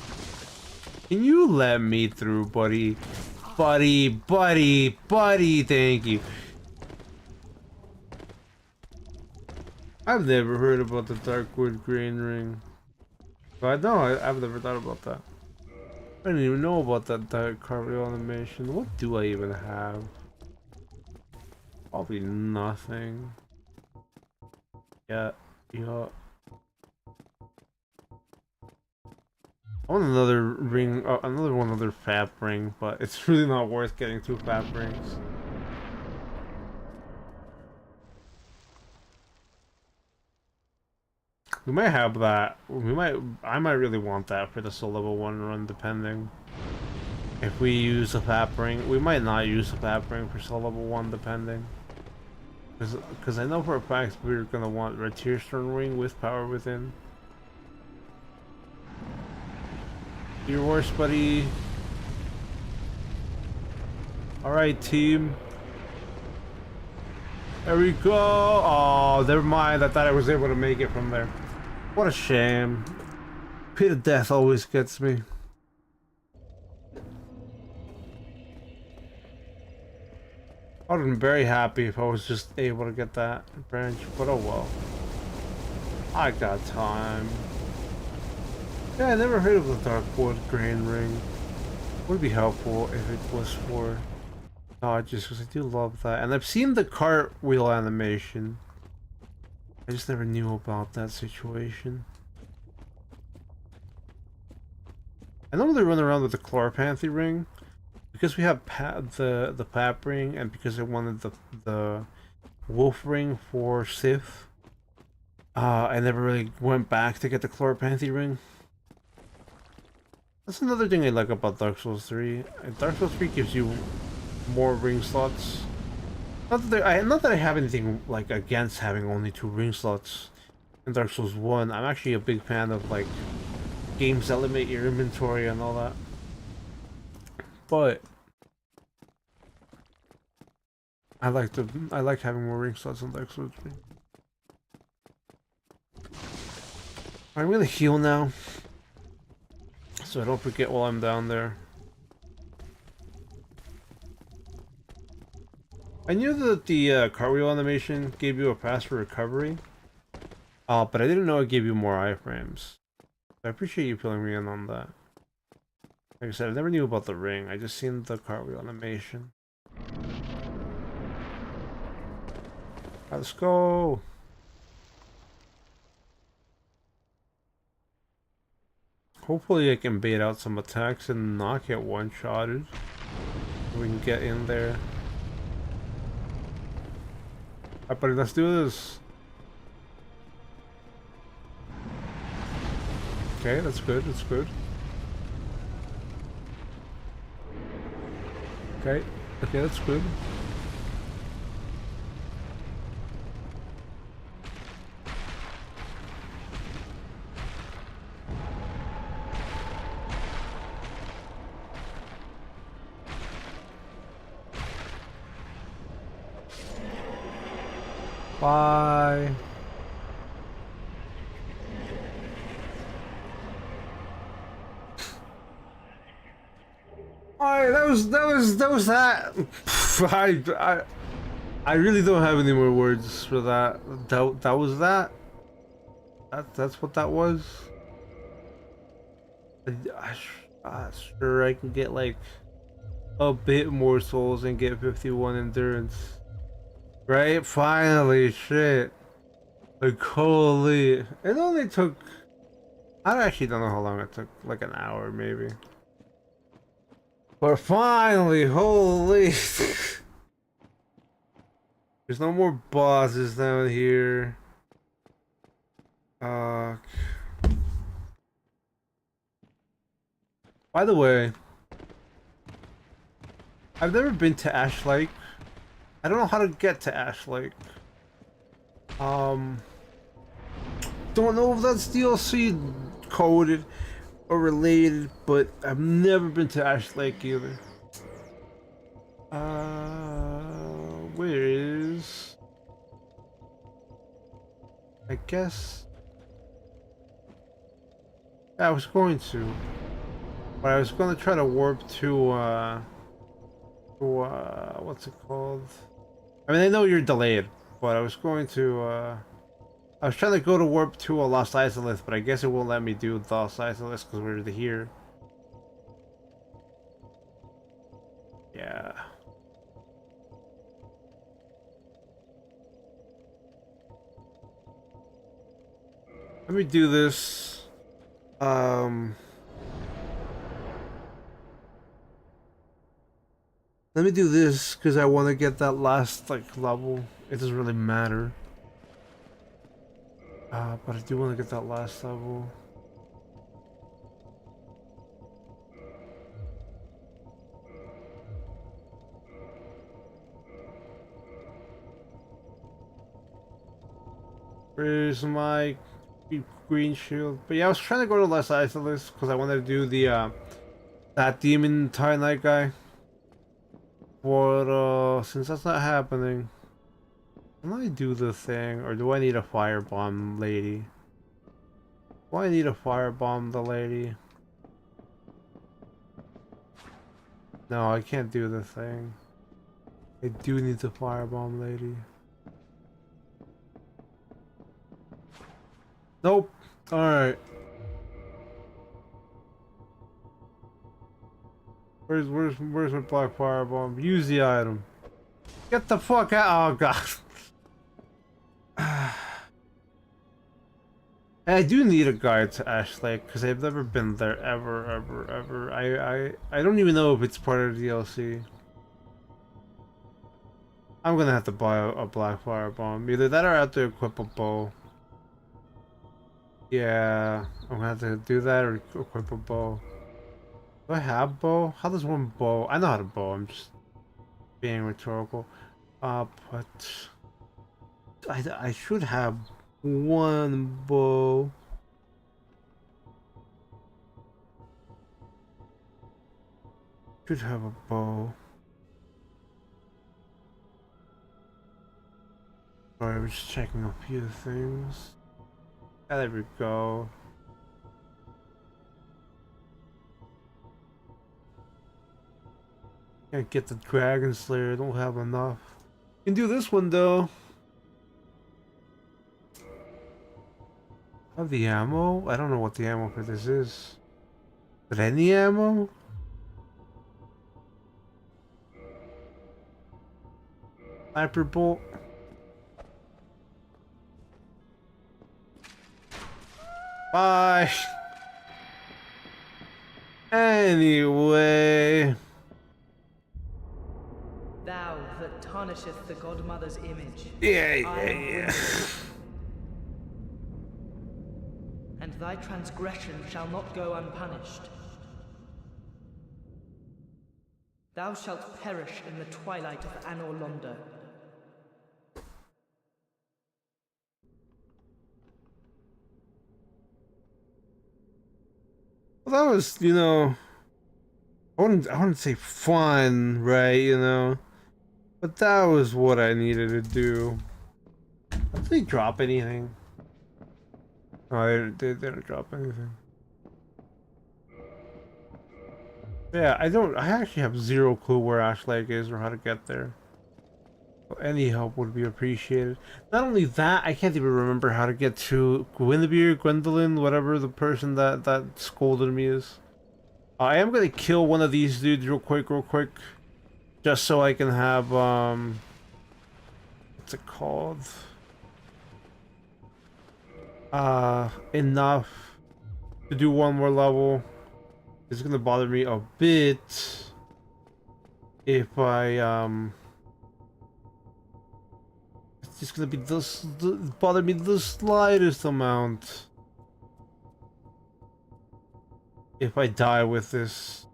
Can you let me through, buddy? Buddy, thank you. I've never heard about the Darkwood Grain Ring. But no, I've never thought about that. I didn't even know about that cartwheel animation. What do I even have? Probably nothing. Yeah. I want another ring, another fab ring, but it's really not worth getting 2 fab rings. We might have that. I might really want that for the Soul Level 1 run, depending. If we use a fab ring, we might not use a fab ring for Soul Level 1, depending. Because I know for a fact we're gonna want Red Tearstone ring with Power Within. Your horse, buddy. Alright, team. There we go. Oh, never mind. I thought I was able to make it from there. What a shame. Pit of Death always gets me. I would have been very happy if I was just able to get that branch, but oh well. I got time. Yeah, I never heard of the Darkwood Grain Ring. Would be helpful if it was for dodges, because I do love that. And I've seen the cartwheel animation. I just never knew about that situation. I normally run around with the Chlorpanthy ring. Because we have the Pap ring, and because I wanted the Wolf ring for Sith, I never really went back to get the Chlorpanthy ring. That's another thing I like about Dark Souls 3. Dark Souls 3 gives you more ring slots. Not that I have anything like against having only 2 ring slots in Dark Souls 1. I'm actually a big fan of like games that limit your inventory and all that. but I like having more ring slots on Dex with me. I'm gonna heal now, so I don't forget while I'm down there. I knew that the cartwheel animation gave you a faster recovery, but I didn't know it gave you more iframes. I appreciate you filling me in on that. Like I said, I never knew about the ring. I just seen the cartwheel animation. Let's go. Hopefully I can bait out some attacks and not get one-shotted. We can get in there. Alright, buddy, let's do this. Okay, that's good, that's good. Okay, okay, that's good. Bye. Alright, that was that. I really don't have any more words for that. That was that. That's what that was. Sure, I can get like a bit more souls and get 51 endurance. Right? Finally, shit. Like, holy. It only took... I actually don't know how long it took. Like an hour, maybe. But finally, holy. There's no more bosses down here. By the way, I've never been to Ash Lake. I don't know how to get to Ash Lake. Don't know if that's DLC coded or related, but I've never been to Ash Lake either. Where is... I guess... I was going to. But I was going to try to warp to, what's it called? I mean, I know you're delayed, but I was going to, I was trying to go to warp to a Lost Izalith, but I guess it won't let me do the Lost Izalith because we're here. Yeah. Let me do this. Let me do this because I want to get that last like level. It doesn't really matter. But I do want to get that last level. Where's my green shield? But yeah, I was trying to go to Lost Izalith because I wanted to do the that demon Titanite guy. But since that's not happening, can I do the thing, or do I need a firebomb lady? Do I need a firebomb the lady? No, I can't do the thing. I do need the firebomb lady. Nope. Alright. Where's my black firebomb? Use the item. Get the fuck out! Oh god. I do need a guide to Ash Lake because I've never been there ever. I don't even know if it's part of the DLC. I'm gonna have to buy a black firebomb. Either that or I have to equip a bow. Yeah, I'm gonna have to do that or equip a bow. Do I have bow? How does one bow? I know how to bow. I'm just being rhetorical. But I should have one bow. Should have a bow. Sorry, we're just checking a few things. Ah, there we go. Can't get the Dragon Slayer, don't have enough. Can do this one though. Have the ammo? I don't know what the ammo for this is. But any ammo? Sniper bolt. Bye. Anyway. Thou that tarnisheth the Godmother's image. Yeah. And thy transgression shall not go unpunished. Thou shalt perish in the twilight of Anor Londo. Well, that was, I wouldn't say fun, right, but that was what I needed to do. Did they drop anything? Oh, they didn't drop anything. Yeah, I actually have zero clue where Ash Lake is or how to get there. So any help would be appreciated. Not only that, I can't even remember how to get to Gwendolyn, whatever the person that scolded me is. I am gonna kill one of these dudes real quick, just so I can have what's it called? Enough to do one more level. It's gonna bother me a bit if I it's just gonna be bother me the slightest amount if I die with this.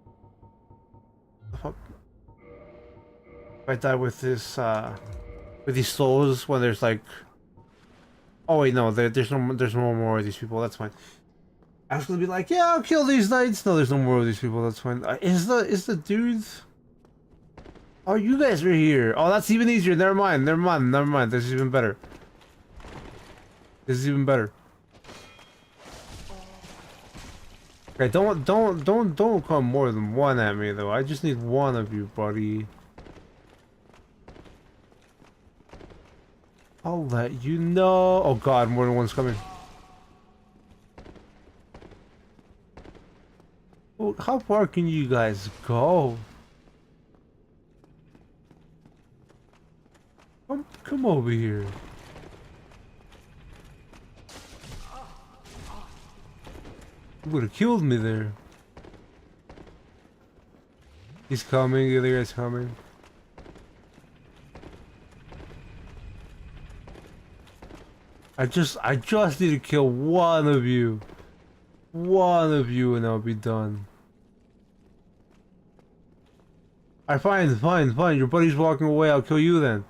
If I die with this with these souls when there's like, oh wait, no, there's no more of these people. That's fine. I was gonna be like, yeah, I'll kill these knights. No, there's no more of these people. That's fine. Is the dude? Oh, you guys are here. Oh, that's even easier. Never mind. This is even better. Okay, don't come more than one at me though. I just need one of you, buddy. I'll let you know. Oh god, more than one's coming. Well, how far can you guys go? Come over here. You would have killed me there. He's coming, the other guy's coming. I just need to kill one of you. One of you and I'll be done. Alright, fine. Your buddy's walking away, I'll kill you then.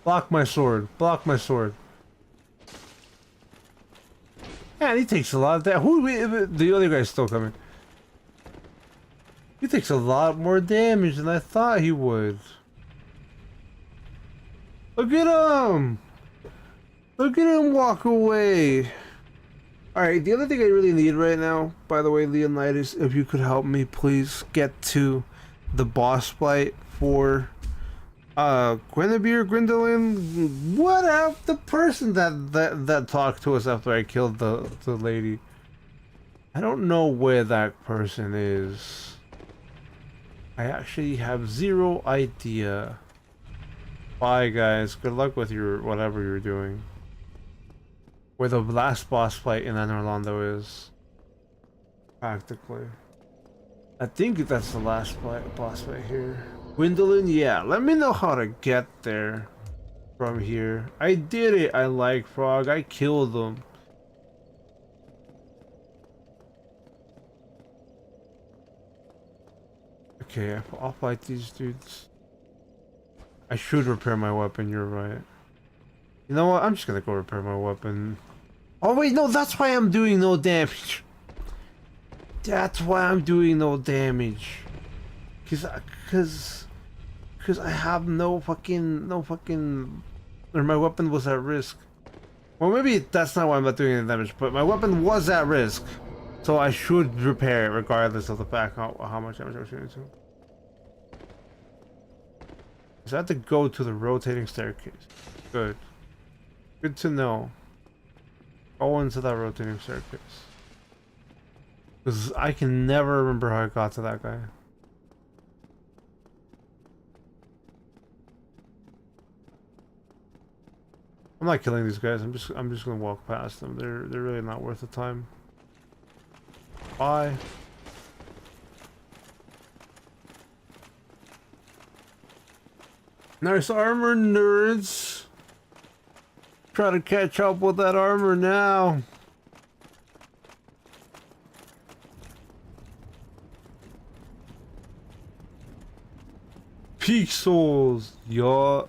Block my sword. Man, he takes a lot of that. The other guy's still coming. He takes a lot more damage than I thought he would. Look at him! Look at him walk away. Alright, the other thing I really need right now, by the way, Leonidas, if you could help me, please get to the boss fight for Gwendolyn, whatever, the person that talked to us after I killed the lady. I don't know where that person is. I actually have zero idea. Bye guys, good luck with your whatever you're doing. Where the last boss fight in Anor Londo is. Practically. I think that's the last boss fight here. Gwendolyn, yeah, let me know how to get there from here. I did it, I like Frog, I killed him. Okay, I'll fight these dudes. I should repair my weapon, you're right. You know what, I'm just gonna go repair my weapon. Oh wait, no, that's why I'm doing no damage. That's why I'm doing no damage. Cause I have no fucking, or my weapon was at risk. Well, maybe that's not why I'm not doing any damage, but my weapon was at risk. So I should repair it regardless of the fact how much damage I was doing to. So I have to go to the rotating staircase. Good. Good to know. Go into that rotating staircase. Because I can never remember how I got to that guy. I'm not killing these guys. I'm just gonna walk past them. They're really not worth the time. Bye. Nice armor, nerds. Try to catch up with that armor now. Pixels, yo.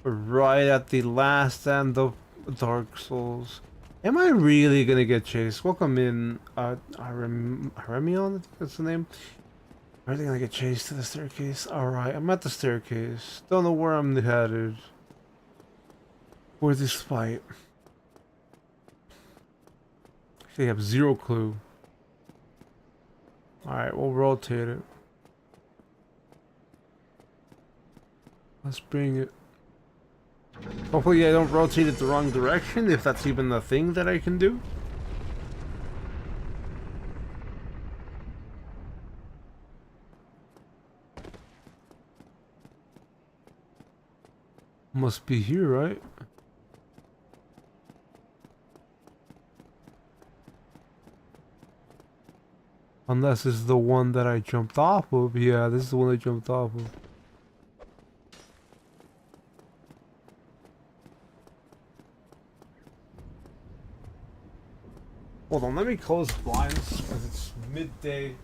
Right at the last end of Dark Souls. Am I really gonna get chased? Welcome in, Remion, I think that's the name. Are they gonna get chased to the staircase? Alright, I'm at the staircase. Don't know where I'm headed. For this fight. Actually, I have zero clue. Alright, we'll rotate it. Let's bring it. Hopefully I don't rotate it the wrong direction, if that's even the thing that I can do. Must be here, right? Unless it's the one that I jumped off of. Yeah, this is the one I jumped off of. Hold on, let me close the blinds because it's midday.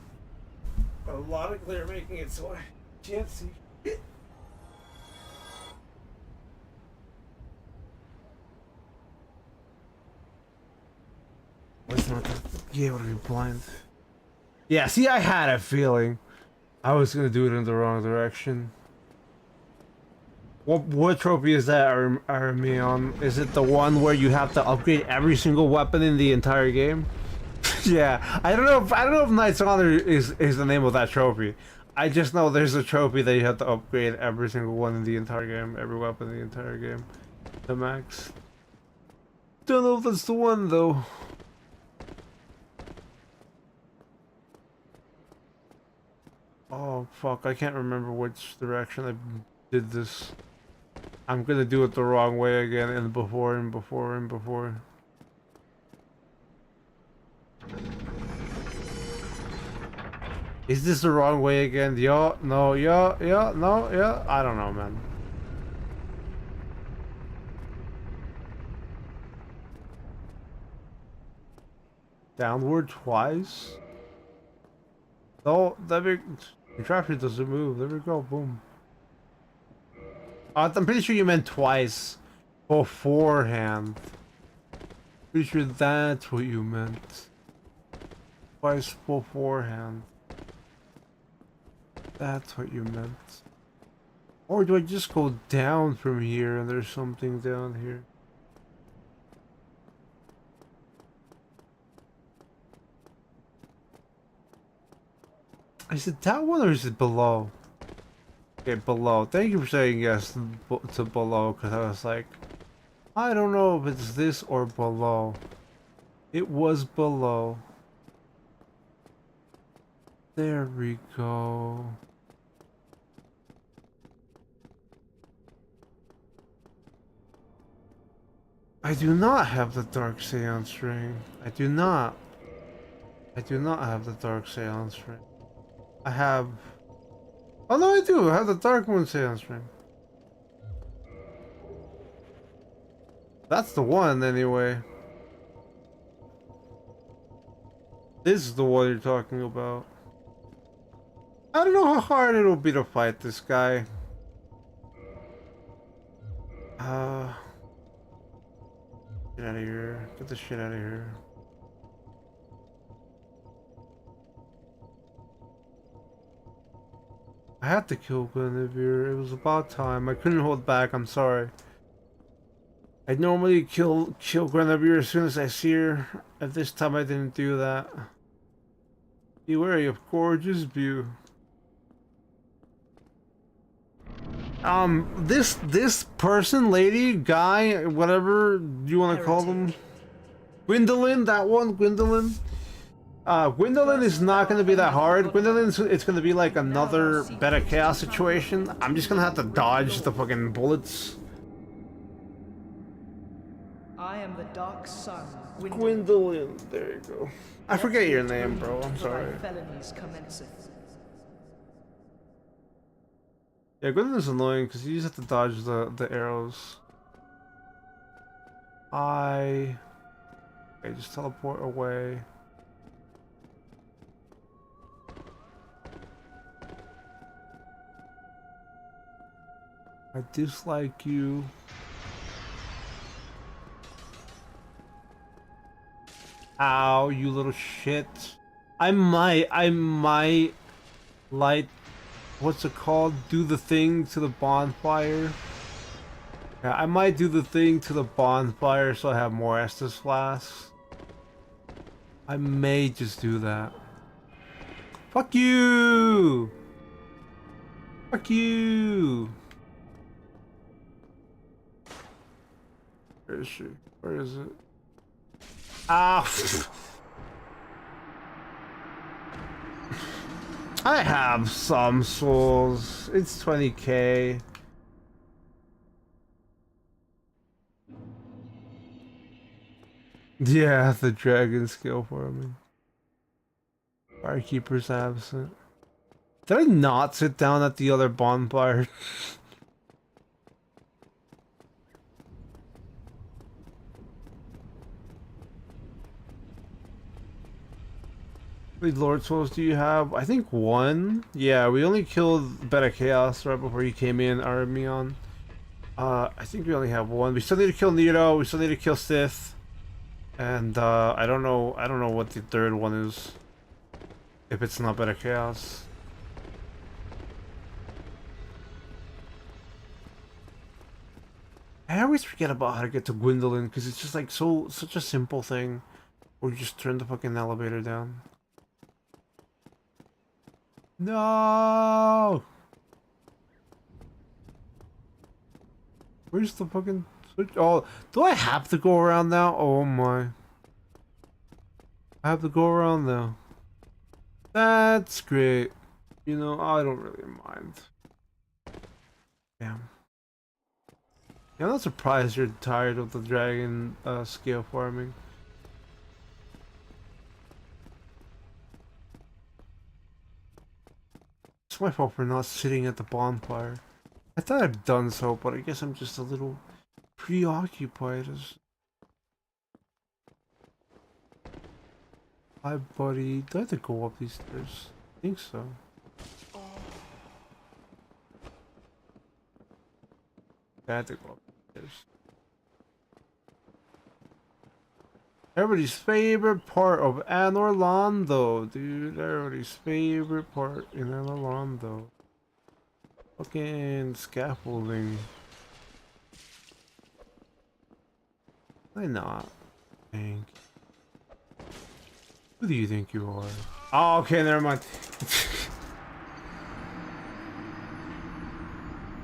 Got a lot of glare making it so I can't see it. It's not that be able to be blind. Yeah, see, I had a feeling I was gonna do it in the wrong direction. What trophy is that, Armion? Is it the one where you have to upgrade every single weapon in the entire game? Yeah, I don't know if Knight's Honor is the name of that trophy. I just know there's a trophy that you have to upgrade every single one in the entire game, every weapon in the entire game, to max. Don't know if that's the one though. Oh fuck, I can't remember which direction I did this. I'm gonna do it the wrong way again, and before and before and before. Is this the wrong way again? Yeah, no, yeah, no, yeah. I don't know, man. Downward twice? No, that big traffic doesn't move. There we go, boom. I'm pretty sure you meant twice beforehand. Pretty sure that's what you meant. Twice beforehand. That's what you meant. Or do I just go down from here and there's something down here? Is it that one or is it below? Okay, below. Thank you for saying yes to below, because I was like, I don't know if it's this or below. It was below. There we go. I do not have the Dark Seance Ring. I do not. I do not have the Dark Seance Ring. I have... Oh no, I do. I have the Dark Moon Seance Ring. That's the one, anyway. This is the one you're talking about. I don't know how hard it'll be to fight this guy. Get out of here. Get the shit out of here. I had to kill Guinevere. It was about time. I couldn't hold back. I'm sorry. I normally kill Guinevere as soon as I see her. At this time, I didn't do that. Be wary of gorgeous view. This person, lady, guy, whatever you want to call them, Gwendolyn, that one, Gwendolyn. Gwendolyn is not going to be that hard. Gwendolyn's it's going to be like another Beta Chaos situation. I'm just going to have to dodge the fucking bullets. I am the Dark Sun, Gwendolyn, there you go. I forget your name, bro. I'm sorry. Felonies commenceth. Yeah, Gwendolyn's annoying because you just have to dodge the arrows. Okay, just teleport away. I dislike you. Ow, you little shit. I might light, what's it called? Do the thing to the bonfire. Yeah, I might do the thing to the bonfire so I have more Estus flasks. I may just do that. Fuck you! Fuck you! Where is she? Where is it? Ah! I have some souls. It's 20k. Yeah, the dragon skill for me. Firekeeper's absent. Did I not sit down at the other bonfire? How many Lord Souls do you have? I think one. Yeah, we only killed Beta Chaos right before he came in, Armion. I think we only have one. We still need to kill Nero. We still need to kill Sith. And I don't know what the third one is. If it's not Beta Chaos. I always forget about how to get to Gwendolyn because it's just like such a simple thing. Where you just turn the fucking elevator down. No! Where's the fucking switch? Oh, do I have to go around now? Oh my. I have to go around now. That's great. You know, I don't really mind. Damn. Yeah, I'm not surprised you're tired of the dragon scale farming. It's my fault for not sitting at the bonfire. I thought I'd done so, but I guess I'm just a little preoccupied. Hi, buddy. Do I have to go up these stairs? I think so. I have to go up these stairs. Everybody's favorite part of Anor Londo, dude. Everybody's favorite part in Anor Londo. Fucking scaffolding. Why not? Dang. Who do you think you are? Oh, okay, never mind.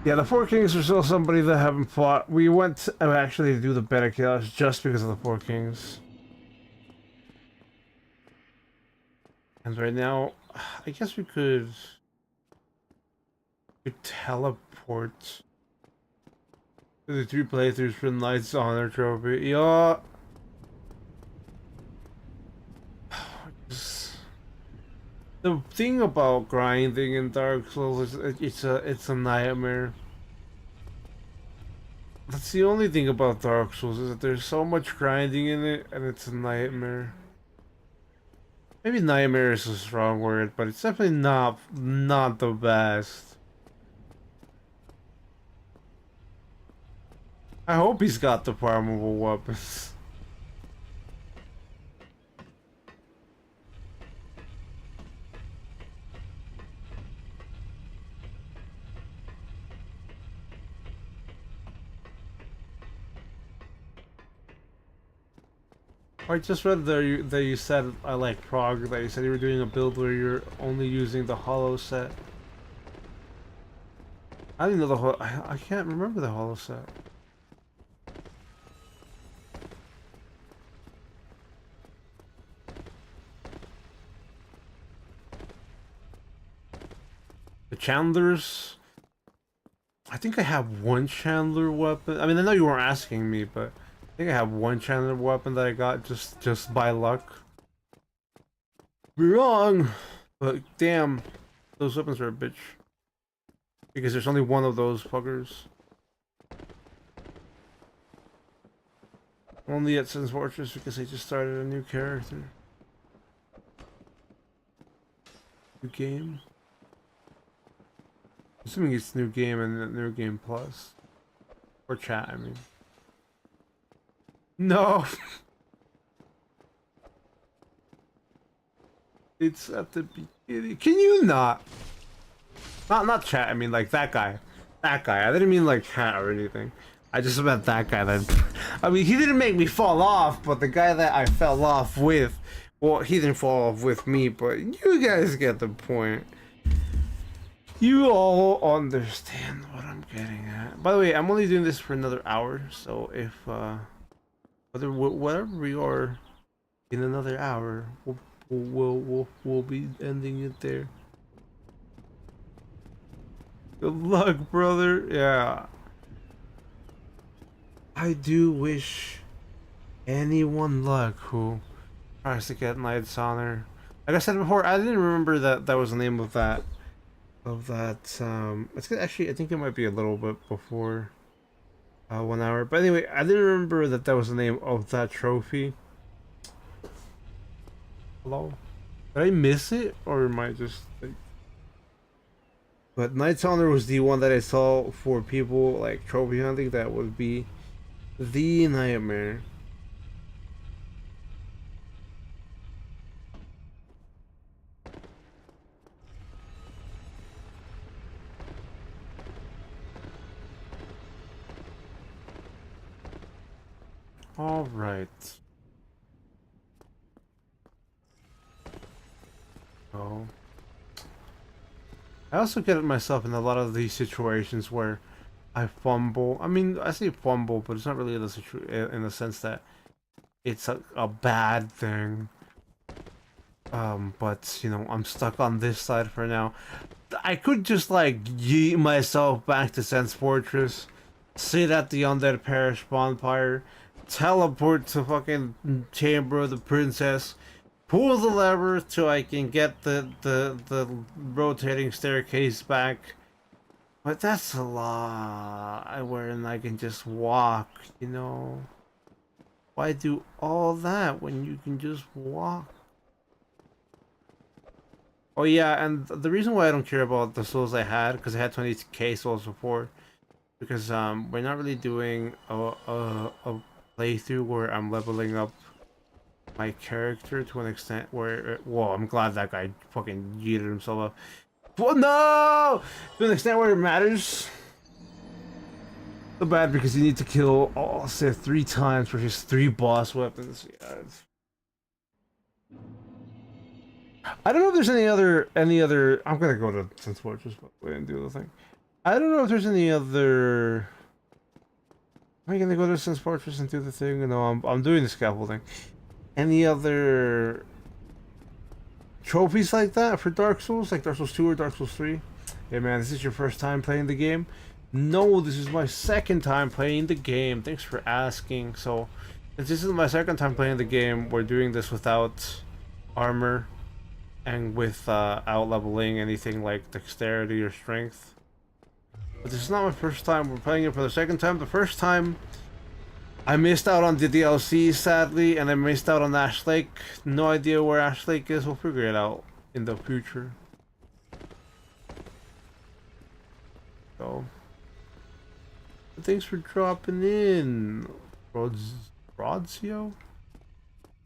Yeah, the Four Kings are still somebody that haven't fought. We went to actually do the Beta Chaos just because of the Four Kings. And right now, I guess we could teleport to the 3 playthroughs for the Knight's Honor Trophy. Yeah. The thing about grinding in Dark Souls is it's a nightmare. That's the only thing about Dark Souls is that there's so much grinding in it and it's a nightmare. Maybe nightmare is a strong word, but it's definitely not the best. I hope he's got the farmable weapons. I just read that you said I like Prague. That you said you were doing a build where you're only using the hollow set. I didn't know the whole. I can't remember the hollow set. The Chandlers. I think I have one Chandler weapon. I mean, I know you weren't asking me, but I think I have one Chandler weapon that I got just by luck. Be wrong, but damn, those weapons are a bitch. Because there's only one of those fuckers. Only at Sin's Fortress because I just started a new character. New game? Assuming it's new game and new game plus. Or chat, I mean. No! It's at the beginning. Can you not? Not chat, I mean like that guy. That guy. I didn't mean like chat or anything. I just meant that guy that... I mean, he didn't make me fall off, but the guy that I fell off with... Well, he didn't fall off with me, but you guys get the point. You all understand what I'm getting at. By the way, I'm only doing this for another hour, so if... whatever we are in another hour, we'll be ending it there. Good luck, brother. Yeah. I do wish anyone luck who tries to get Knight's Honor. Like I said before, I didn't remember that that was the name of that. It's actually, I think it might be a little bit before 1 hour. But anyway, I didn't remember that that was the name of that trophy. Hello? Did I miss it? Or am I just like... But Knight's Honor was the one that I saw for people like trophy hunting. That would be the nightmare. All right. Oh. I also get myself in a lot of these situations where I fumble. I mean, I say fumble, but it's not really in the sense that it's a bad thing. But you know, I'm stuck on this side for now. I could just like yeet myself back to Sen's Fortress, sit at the Undead Parish bonfire, teleport to fucking Chamber of the Princess, pull the lever so I can get the rotating staircase back. But that's a lot wherein I can just walk, you know. Why do all that when you can just walk? Oh yeah, and the reason why I don't care about the souls I had, because I had 20k souls before, because we're not really doing a playthrough where I'm leveling up my character to an extent where, whoa, I'm glad that guy fucking yeeted himself up. Well, no! To an extent where it matters. So bad because you need to kill all Sith 3 times for just 3 boss weapons. Yeah, I don't know if there's any other. I'm gonna go to Sin's Fortress and do the thing. I don't know if there's any other. Am I gonna go to Sin's Fortress and do the thing? No, I'm doing the scaffolding. Any other trophies like that for Dark Souls, like Dark Souls 2 or Dark Souls 3? Hey man, this is your first time playing the game? No, this is my second time playing the game. Thanks for asking. So, since this is my second time playing the game, we're doing this without armor and without leveling anything like dexterity or strength. But this is not my first time. We're playing it for the second time. The first time I missed out on the DLC, sadly, and I missed out on Ash Lake. No idea where Ash Lake is. We'll figure it out in the future. So, thanks for dropping in, Rodzio?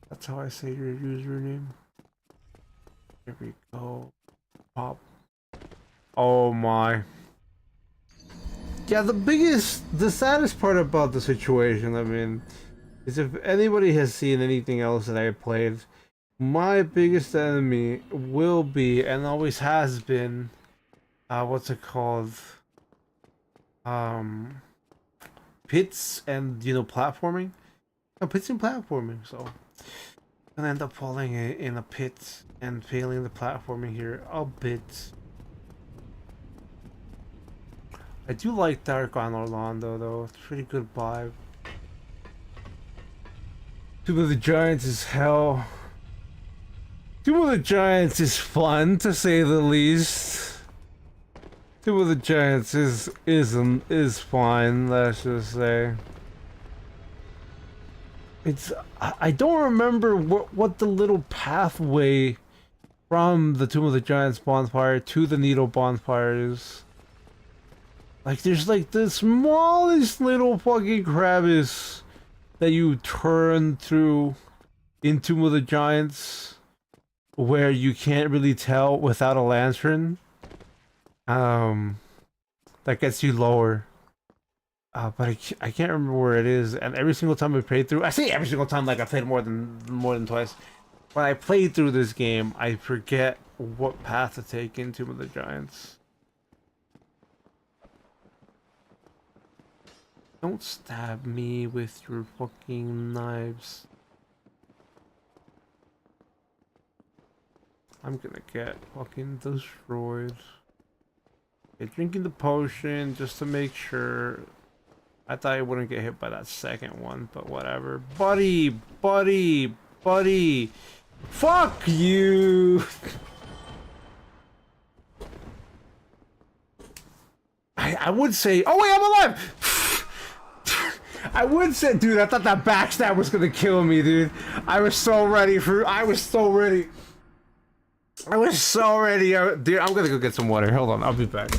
That's how I say your username. Here we go. Pop. Oh my. Yeah, the saddest part about the situation, I mean, is if anybody has seen anything else that I played, my biggest enemy will be and always has been, what's it called? Pits and platforming. No, pits and platforming. So I'm gonna end up falling in a pit and failing the platforming here a bit. I do like Dark on Orlando though. It's a pretty good vibe. Tomb of the Giants is hell. Tomb of the Giants is fun to say the least. Tomb of the Giants is fine, let's just say. I don't remember what the little pathway from the Tomb of the Giants bonfire to the Needle bonfire is. Like there's like the smallest little fucking crevice that you turn through in Tomb of the Giants where you can't really tell without a lantern. That gets you lower. But I can't remember where it is. And every single time I played through, I say every single time like I played more than twice. When I played through this game, I forget what path to take in Tomb of the Giants. Don't stab me with your fucking knives. I'm gonna get fucking destroyed. Okay, drinking the potion just to make sure. I thought I wouldn't get hit by that second one, but whatever. Buddy! Buddy! Buddy! Fuck you! I would say... Oh wait, I'm alive! I would say... Dude, I thought that backstab was gonna kill me, dude. I was so ready for... I was so ready. Dude, I'm gonna go get some water. Hold on, I'll be back.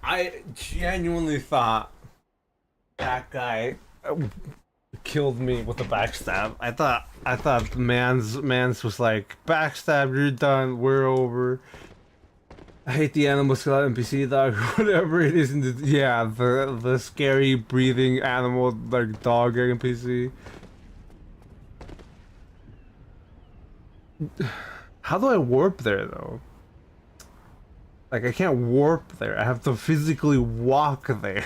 I genuinely thought that guy killed me with a backstab. I thought Mans was like, backstab, you're done, we're over. I hate the animal skeleton NPC dog, whatever it is. Yeah, the scary breathing animal like dog NPC. How do I warp there though? Like, I can't warp there. I have to physically walk there.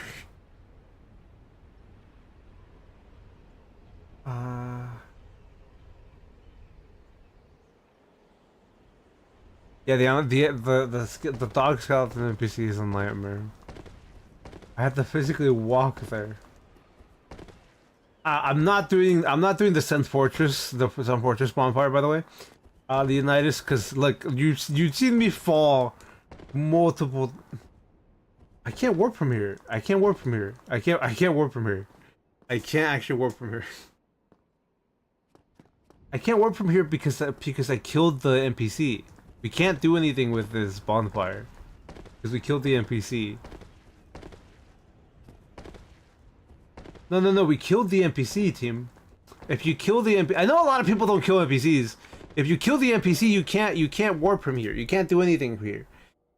Yeah, the dog skeleton NPC is a nightmare. I have to physically walk there. I'm not doing the Sun Fortress bonfire, by the way. Leonidas, because like you've seen me fall multiple. I can't warp from here. I can't warp from here. I can't warp from here. I can't actually warp from here. I can't warp from here because I killed the NPC. We can't do anything with this bonfire because we killed the NPC. No, we killed the NPC, team. If you kill the NPC, I know a lot of people don't kill NPCs. If you kill the NPC, you can't warp from here. You can't do anything from here.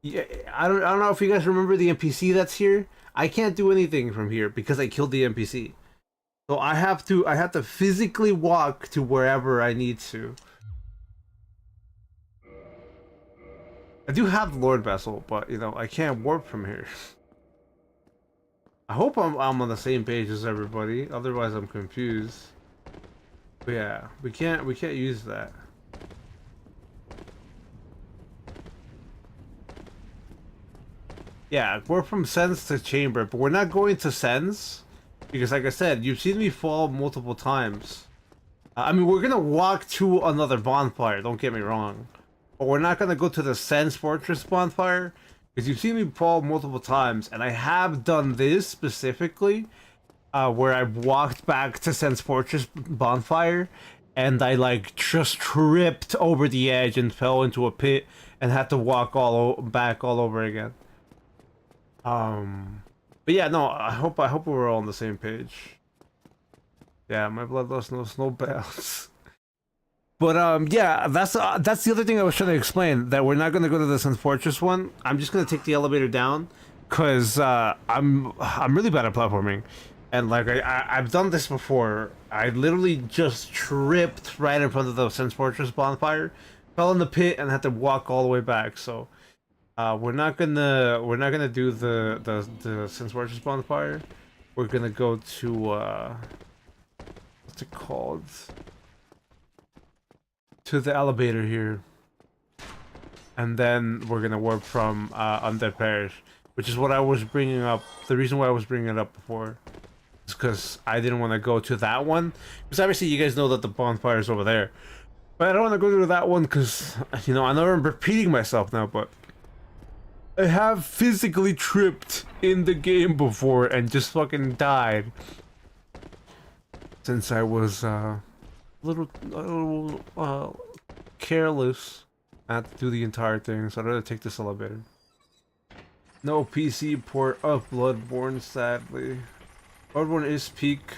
Yeah, I don't know if you guys remember the NPC that's here. I can't do anything from here because I killed the NPC. So I have to physically walk to wherever I need to. I do have Lord Vessel, but you know, I can't warp from here. I hope I'm on the same page as everybody, otherwise I'm confused. But yeah, we can't use that. Yeah, we're from Sens to Chamber, but we're not going to Sens because, like I said, you've seen me fall multiple times. I mean, we're gonna walk to another bonfire, don't get me wrong. But we're not gonna go to the Sens Fortress bonfire because you've seen me fall multiple times, and I have done this specifically where I walked back to Sense Fortress bonfire, and I like just tripped over the edge and fell into a pit and had to walk back all over again. But yeah, no, I hope we're all on the same page. Yeah, my bloodlust knows no bounds. But yeah, that's the other thing I was trying to explain, that we're not gonna go to the Sense Fortress one. I'm just gonna take the elevator down, cause I'm really bad at platforming, and like I've done this before. I literally just tripped right in front of the Sense Fortress bonfire, fell in the pit, and had to walk all the way back. So we're not gonna do the Sense Fortress bonfire. We're gonna go to what's it called? To the elevator here, and then we're gonna warp from Undead Parish, which is what I was bringing up. The reason why I was bringing it up before is because I didn't want to go to that one, because obviously you guys know that the bonfire is over there, but I don't want to go to that one because, you know, I know I'm repeating myself now, but I have physically tripped in the game before and just fucking died since I was a little careless. I had to do the entire thing, so I'd rather take this elevator. No PC port of Bloodborne, sadly. Bloodborne is peak.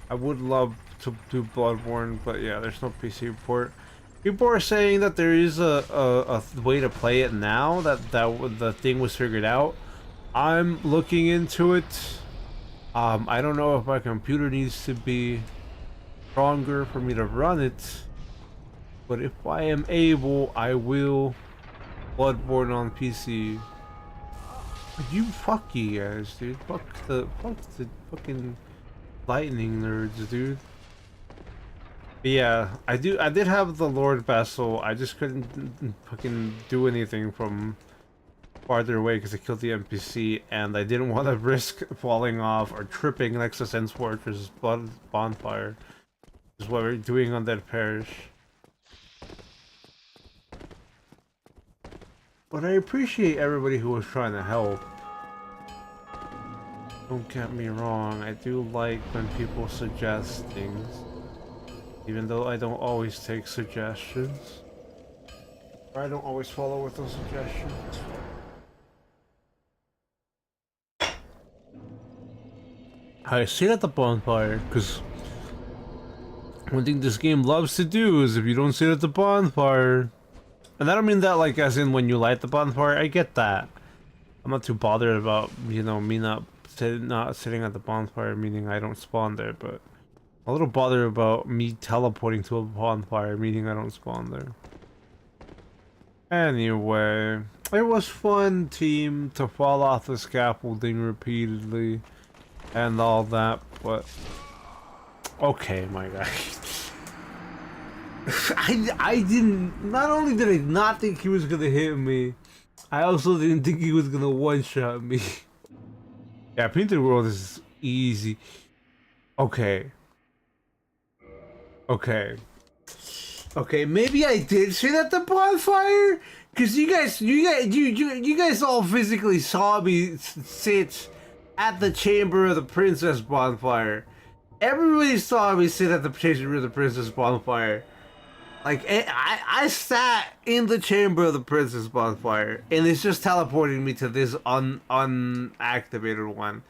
I would love to do Bloodborne, but yeah, there's no PC port. People are saying that there is a way to play it now, that the thing was figured out. I'm looking into it. I don't know if my computer needs to be stronger for me to run it, but if I am able, I will Bloodborne on PC. You fuck you guys, dude. Fuck the fucking lightning nerds, dude. But yeah, I did have the Lord Vessel. I just couldn't fucking do anything from farther away because I killed the NPC, and I didn't want to risk falling off or tripping next to Sense Fortress bonfire. Is what we're doing on that parish. But I appreciate everybody who was trying to help. Don't get me wrong, I do like when people suggest things, even though I don't always take suggestions, or I don't always follow with those suggestions. I sit at the bonfire because one thing this game loves to do is, if you don't sit at the bonfire, and I don't mean that like as in when you light the bonfire, I get that. I'm not too bothered about, you know, me not sitting at the bonfire, meaning I don't spawn there, but I'm a little bothered about me teleporting to a bonfire, meaning I don't spawn there. Anyway, it was fun, team, to fall off the scaffolding repeatedly and all that, but okay, my guy. I didn't. Not only did I not think he was gonna hit me, I also didn't think he was gonna one-shot me. Yeah, Painted World is easy. Okay. Okay. Okay, maybe I did sit at the bonfire, cause you guys all physically saw me sit at the Chamber of the Princess bonfire. Everybody saw me sit at the Chamber of the Princess bonfire. Like, I sat in the Chamber of the Princess bonfire, and it's just teleporting me to this unactivated one.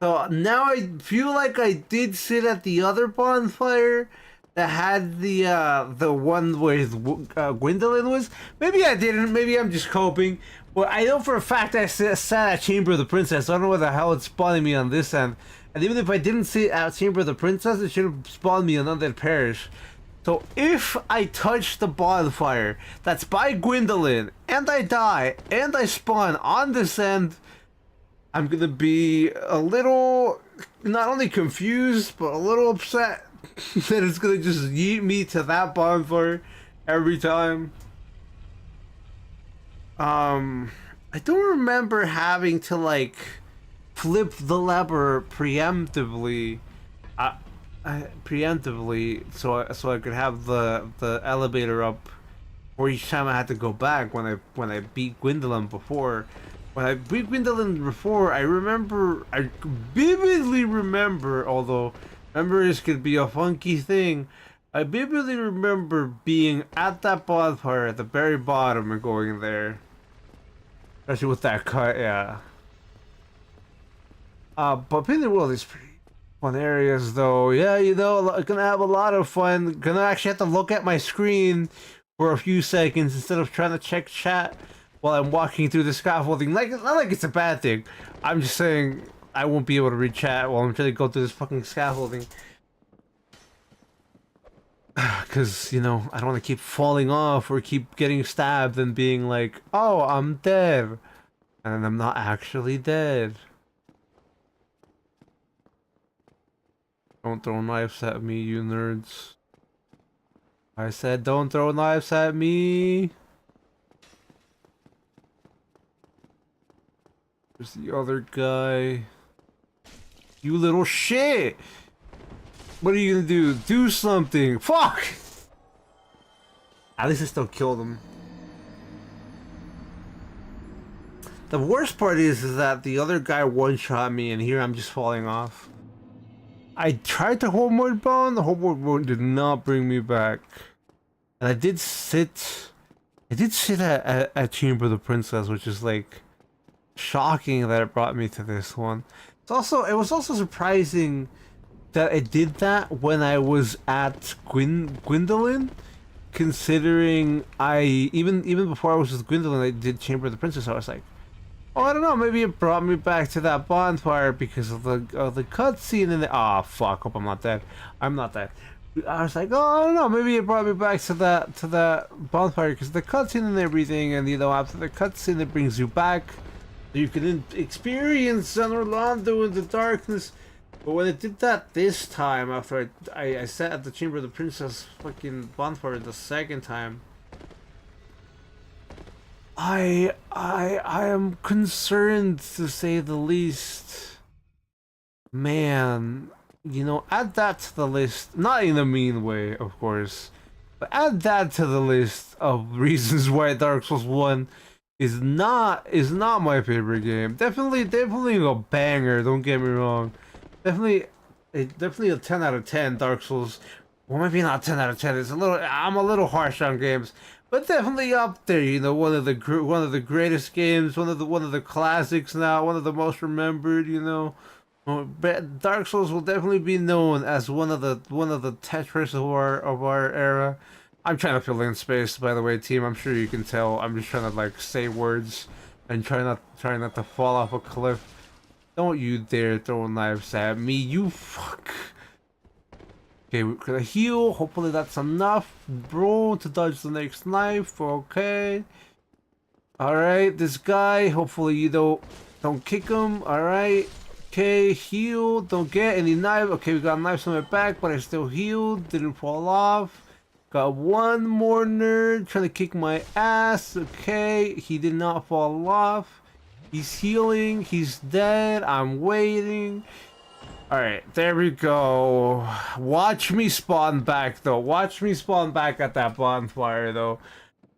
So now I feel like I did sit at the other bonfire that had the one where Gwendolyn was. Maybe I didn't. Maybe I'm just coping. But I know for a fact I sat at Chamber of the Princess. So I don't know what the hell it's spawning me on this end. And even if I didn't sit at Chamber of the Princess, it should have spawned me on Undead Parish. So if I touch the bonfire that's by Gwendolyn, and I die, and I spawn on this end, I'm gonna be a little, not only confused, but a little upset that it's gonna just yeet me to that bonfire every time. I don't remember having to, like, flip the lever preemptively. Preemptively, so I could have the elevator up, or each time I had to go back when I beat Gwendolyn before. When I beat Gwendolyn before, I vividly remember, although memories could be a funky thing, I vividly remember being at that bonfire at the very bottom and going there. Especially with that cut, yeah. But Pinning World is pretty fun areas though. Yeah, you know, gonna have a lot of fun. Gonna actually have to look at my screen for a few seconds instead of trying to check chat while I'm walking through the scaffolding. Like, not like it's a bad thing. I'm just saying I won't be able to read chat while I'm trying to go through this fucking scaffolding. Because, you know, I don't want to keep falling off or keep getting stabbed and being like, oh, I'm dead. And I'm not actually dead. Don't throw knives at me, you nerds. I said don't throw knives at me. There's the other guy. You little shit! What are you gonna do? Do something! Fuck! At least I still killed him. The worst part is that the other guy one-shot me and here I'm just falling off. I tried the homeward bound, the homeward bound did not bring me back. And I did sit at Chamber of the Princess, which is like shocking that it brought me to this one. It was also surprising that it did that when I was at Gwendolyn, considering even before I was with Gwendolyn, I did Chamber of the Princess. I was like, oh, I don't know, maybe it brought me back to that bonfire because of the cutscene and the fuck, hope I'm not dead. I'm not dead. I was like, oh, I don't know, maybe it brought me back to that bonfire because the cutscene and everything, and you know, after the cutscene it brings you back. You can experience San Orlando in the darkness. But when it did that this time, after I sat at the Chamber of the Princess fucking bonfire the second time, I am concerned, to say the least. Man, you know, add that to the list. Not in a mean way, of course, but add that to the list of reasons why Dark Souls 1 is not my favorite game. Definitely a banger. Don't get me wrong. Definitely a 10 out of 10. Dark Souls. Well, maybe not 10 out of 10. I'm a little harsh on games, but definitely up there. You know, one of the greatest games. One of the classics now. One of the most remembered. You know, but Dark Souls will definitely be known as one of the Tetris of our era. I'm trying to fill in space, by the way, team. I'm sure you can tell. I'm just trying to like say words and try not to fall off a cliff. Don't you dare throw knives at me, you fuck. Okay, we're gonna heal. Hopefully that's enough, bro, to dodge the next knife. Okay. Alright, this guy. Hopefully you don't kick him. Alright. Okay, heal. Don't get any knife. Okay, we got knives on my back, but I still healed. Didn't fall off. Got one more nerd trying to kick my ass. Okay, he did not fall off. He's healing. He's dead. I'm waiting. Alright, there we go. Watch me spawn back, though. Watch me spawn back at that bonfire, though.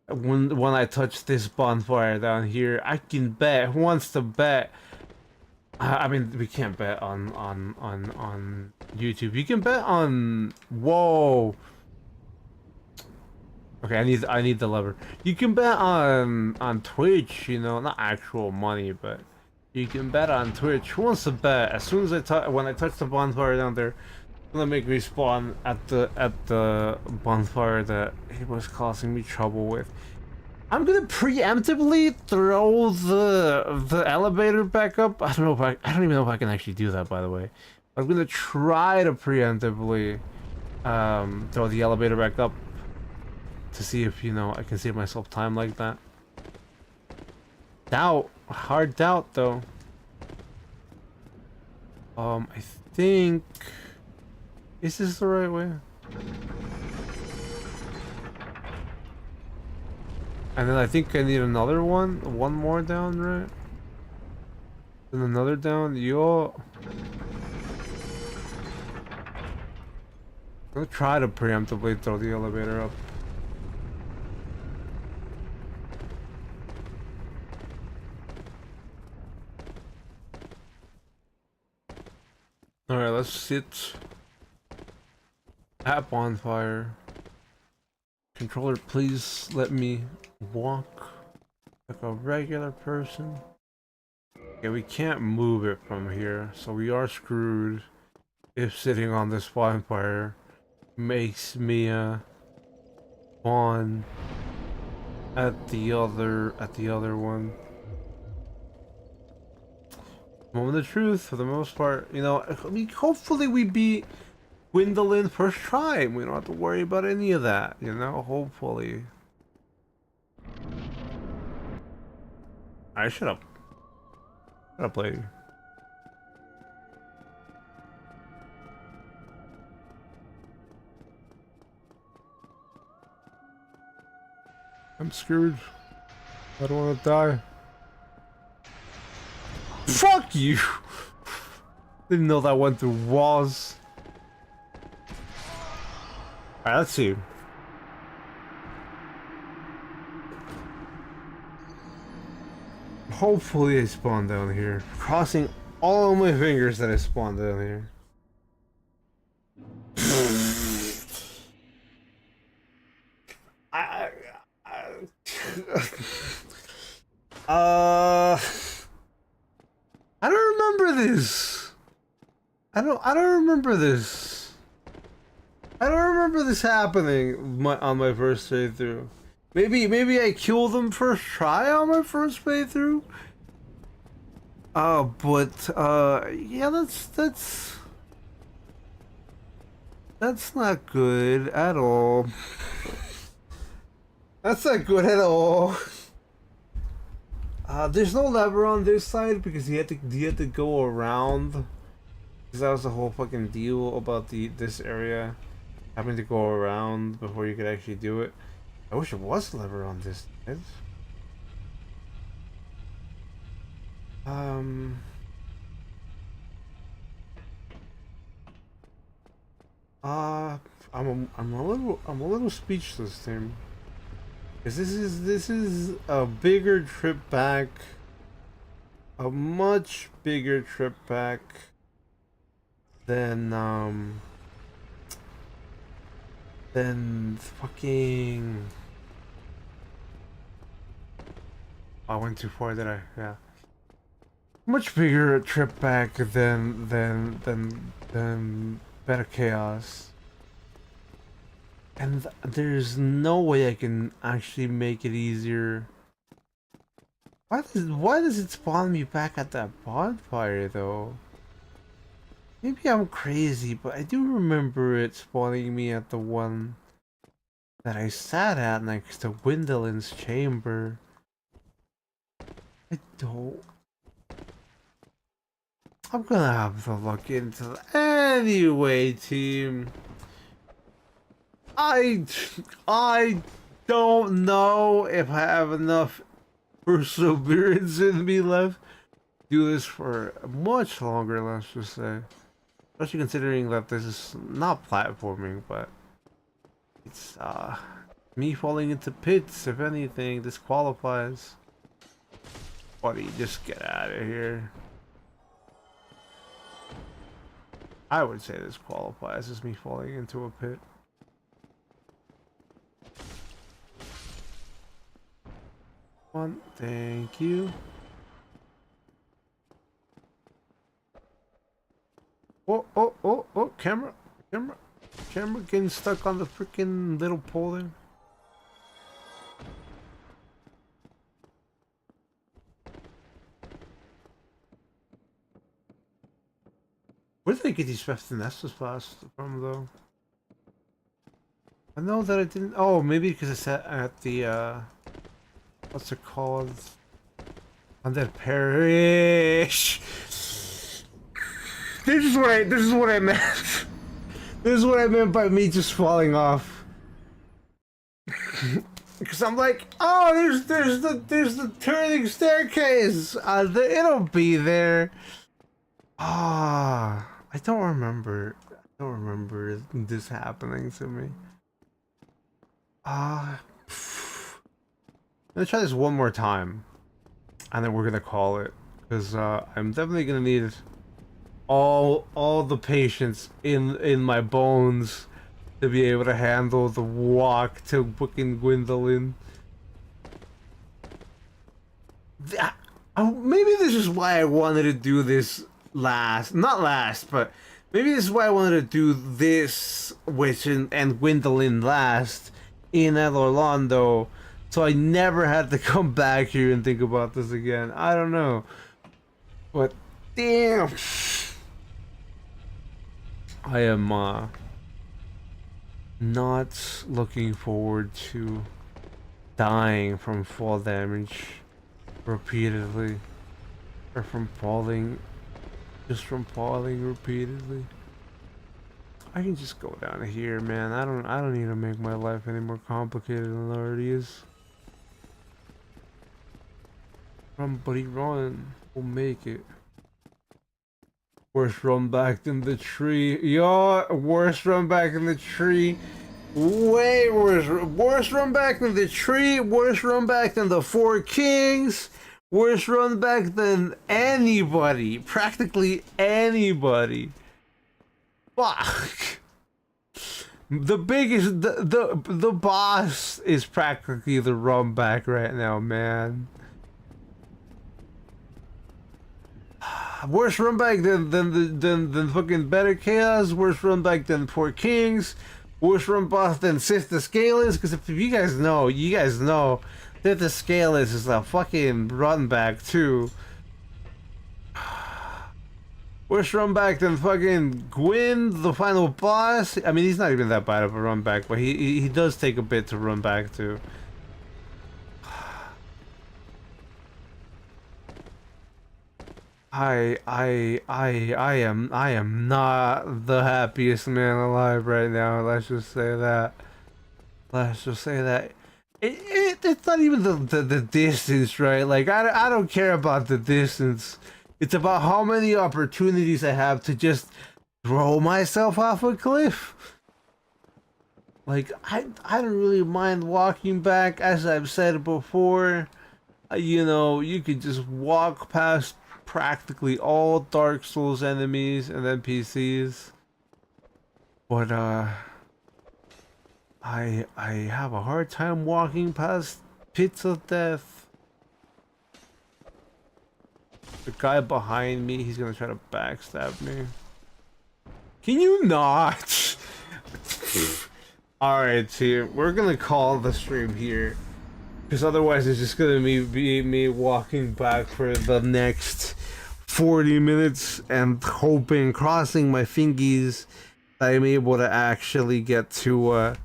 When I touch this bonfire down here, I can bet. Who wants to bet? I mean, we can't bet on YouTube. You can bet on... Whoa. Okay, I need the lever. You can bet on Twitch, you know, not actual money, but you can bet on Twitch. Who wants to bet? As soon as when I touch the bonfire down there, it's gonna make me spawn at the bonfire that it was causing me trouble with. I'm gonna preemptively throw the elevator back up. I don't even know if I can actually do that, by the way. I'm gonna try to preemptively throw the elevator back up, to see if, you know, I can save myself time like that. Hard doubt though. I think, is this the right way? And then I think I need another one more down, right? And another down. Yo, I'm gonna try to preemptively throw the elevator up. Alright, let's sit at bonfire. Controller, please let me walk like a regular person. Okay, we can't move it from here, so we are screwed if sitting on this bonfire makes me spawn at the other one. Moment of truth, for the most part, you know, I mean, hopefully we beat Gwendolyn first try. We don't have to worry about any of that, you know, hopefully. Alright, shut up. Shut up, lady. I'm screwed. I don't want to die. Fuck you! Didn't know that went through walls. Alright, let's see. Hopefully I spawn down here. Crossing all of my fingers that I spawn down here. I don't remember this. I don't remember this. I don't remember this happening on my first playthrough. Maybe I killed them first try on my first playthrough. But yeah, that's not good at all. That's not good at all. There's no lever on this side because you had to go around. Because that was the whole fucking deal about this area, having to go around before you could actually do it. I wish there was a lever on this side. I'm a little speechless, Tim. Cause this is a bigger trip back, a much bigger trip back than fucking. I went too far, did I? Yeah. Much bigger trip back than Better Chaos. And there's no way I can actually make it easier. Why does it spawn me back at that bonfire though? Maybe I'm crazy, but I do remember it spawning me at the one that I sat at next to Gwendolyn's chamber. I don't. I'm gonna have to look into that. Anyway, team. I don't know if I have enough perseverance in me left to do this for much longer, let's just say. Especially considering that this is not platforming, but it's me falling into pits. If anything, this qualifies. Buddy, just get out of here. I would say this qualifies as me falling into a pit. One, thank you. Oh, camera getting stuck on the freaking little pole there. Where did I get these Festinessa spots from, though? I know that I didn't. Oh, maybe because it's at the what's it called? On that parish. This is what I meant. This is what I meant by me just falling off. Because I'm like, oh, there's the turning staircase. It'll be there. Ah, I don't remember. I don't remember this happening to me. I'm gonna try this one more time, and then we're gonna call it. Because I'm definitely gonna need all the patience in my bones to be able to handle the walk to fucking Gwendolyn. Maybe this is why I wanted to do this not last, but maybe this is why I wanted to do this Witch and Gwendolyn last in El Orlando, so I never had to come back here and think about this again. I don't know, but damn, I am not looking forward to dying from fall damage repeatedly, or from falling repeatedly. I can just go down here, man. I don't need to make my life any more complicated than it already is. Run, buddy, run. We'll make it. Worst run back than the tree. Yo, worst run back in the tree. Way worse. Worst run back than the tree. Worst run back than the Four Kings. Worst run back than anybody. Practically anybody. Fuck. The biggest, the boss is practically the run back right now, man. Worse run back than fucking Better Chaos. Worse run back than Four Kings. Worse run boss than Sister Scaleless. Because if you guys know that the Scaleless is a fucking run back too. Worse run back than fucking Gwyn, the final boss. I mean, he's not even that bad of a run back, but he does take a bit to run back to. I am not the happiest man alive right now. Let's just say that. Let's just say that. It's not even the distance, right? Like I don't care about the distance. It's about how many opportunities I have to just throw myself off a cliff. Like I don't really mind walking back, as I've said before. You know, you could just walk past practically all Dark Souls enemies and NPCs, but I have a hard time walking past pits of death. The guy behind me, he's gonna try to backstab me. Can you not? Alright, team, we're gonna call the stream here, because otherwise it's just gonna be me walking back for the next 40 minutes and hoping, crossing my fingies, that I'm able to actually get to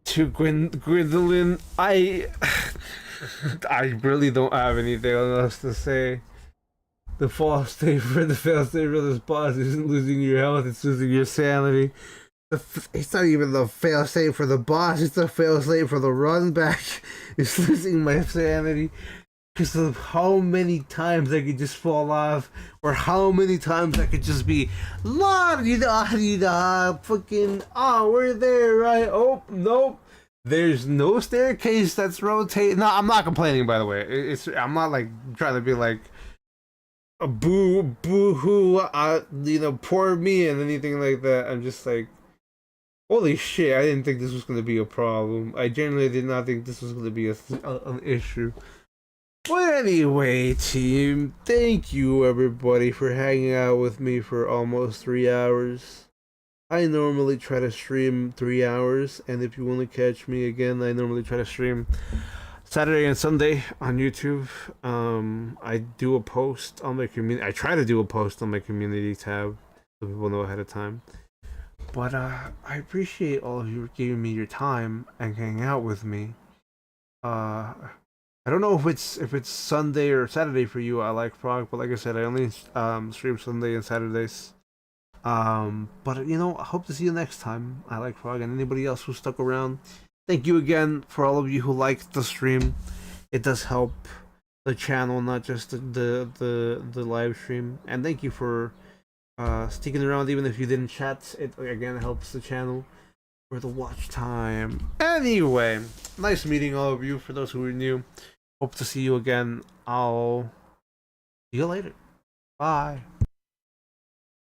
Gwendolyn. I really don't have anything else to say. The fail state for this boss isn't losing your health, it's losing your sanity. It's not even the fail state for the boss, it's the fail state for the run back. It's losing my sanity because of how many times I could just fall off, or how many times I could just be la-di-da-di-da, fucking, oh, we're there, right? Oh, nope. There's no staircase that's rotating. No, I'm not complaining, by the way. I'm not like trying to be like a boo-hoo, you know, poor me and anything like that. I'm just like, holy shit, I didn't think this was going to be a problem. I genuinely did not think this was going to be an issue. But anyway, team, thank you everybody for hanging out with me for almost 3 hours. I normally try to stream 3 hours, and if you want to catch me again, I normally try to stream Saturday and Sunday on YouTube. I do a post on my community. I try to do a post on my community tab so people know ahead of time. But I appreciate all of you giving me your time and hanging out with me. I don't know if it's Sunday or Saturday for you, I like Frog, but like I said, I only stream Sunday and Saturdays. But you know, I hope to see you next time. I like Frog, and anybody else who stuck around. Thank you again for all of you who liked the stream. It does help the channel, not just the live stream. And thank you for sticking around even if you didn't chat. It again helps the channel for the watch time. Anyway, nice meeting all of you. For those who are new, hope to see you again. I'll see you later. Bye.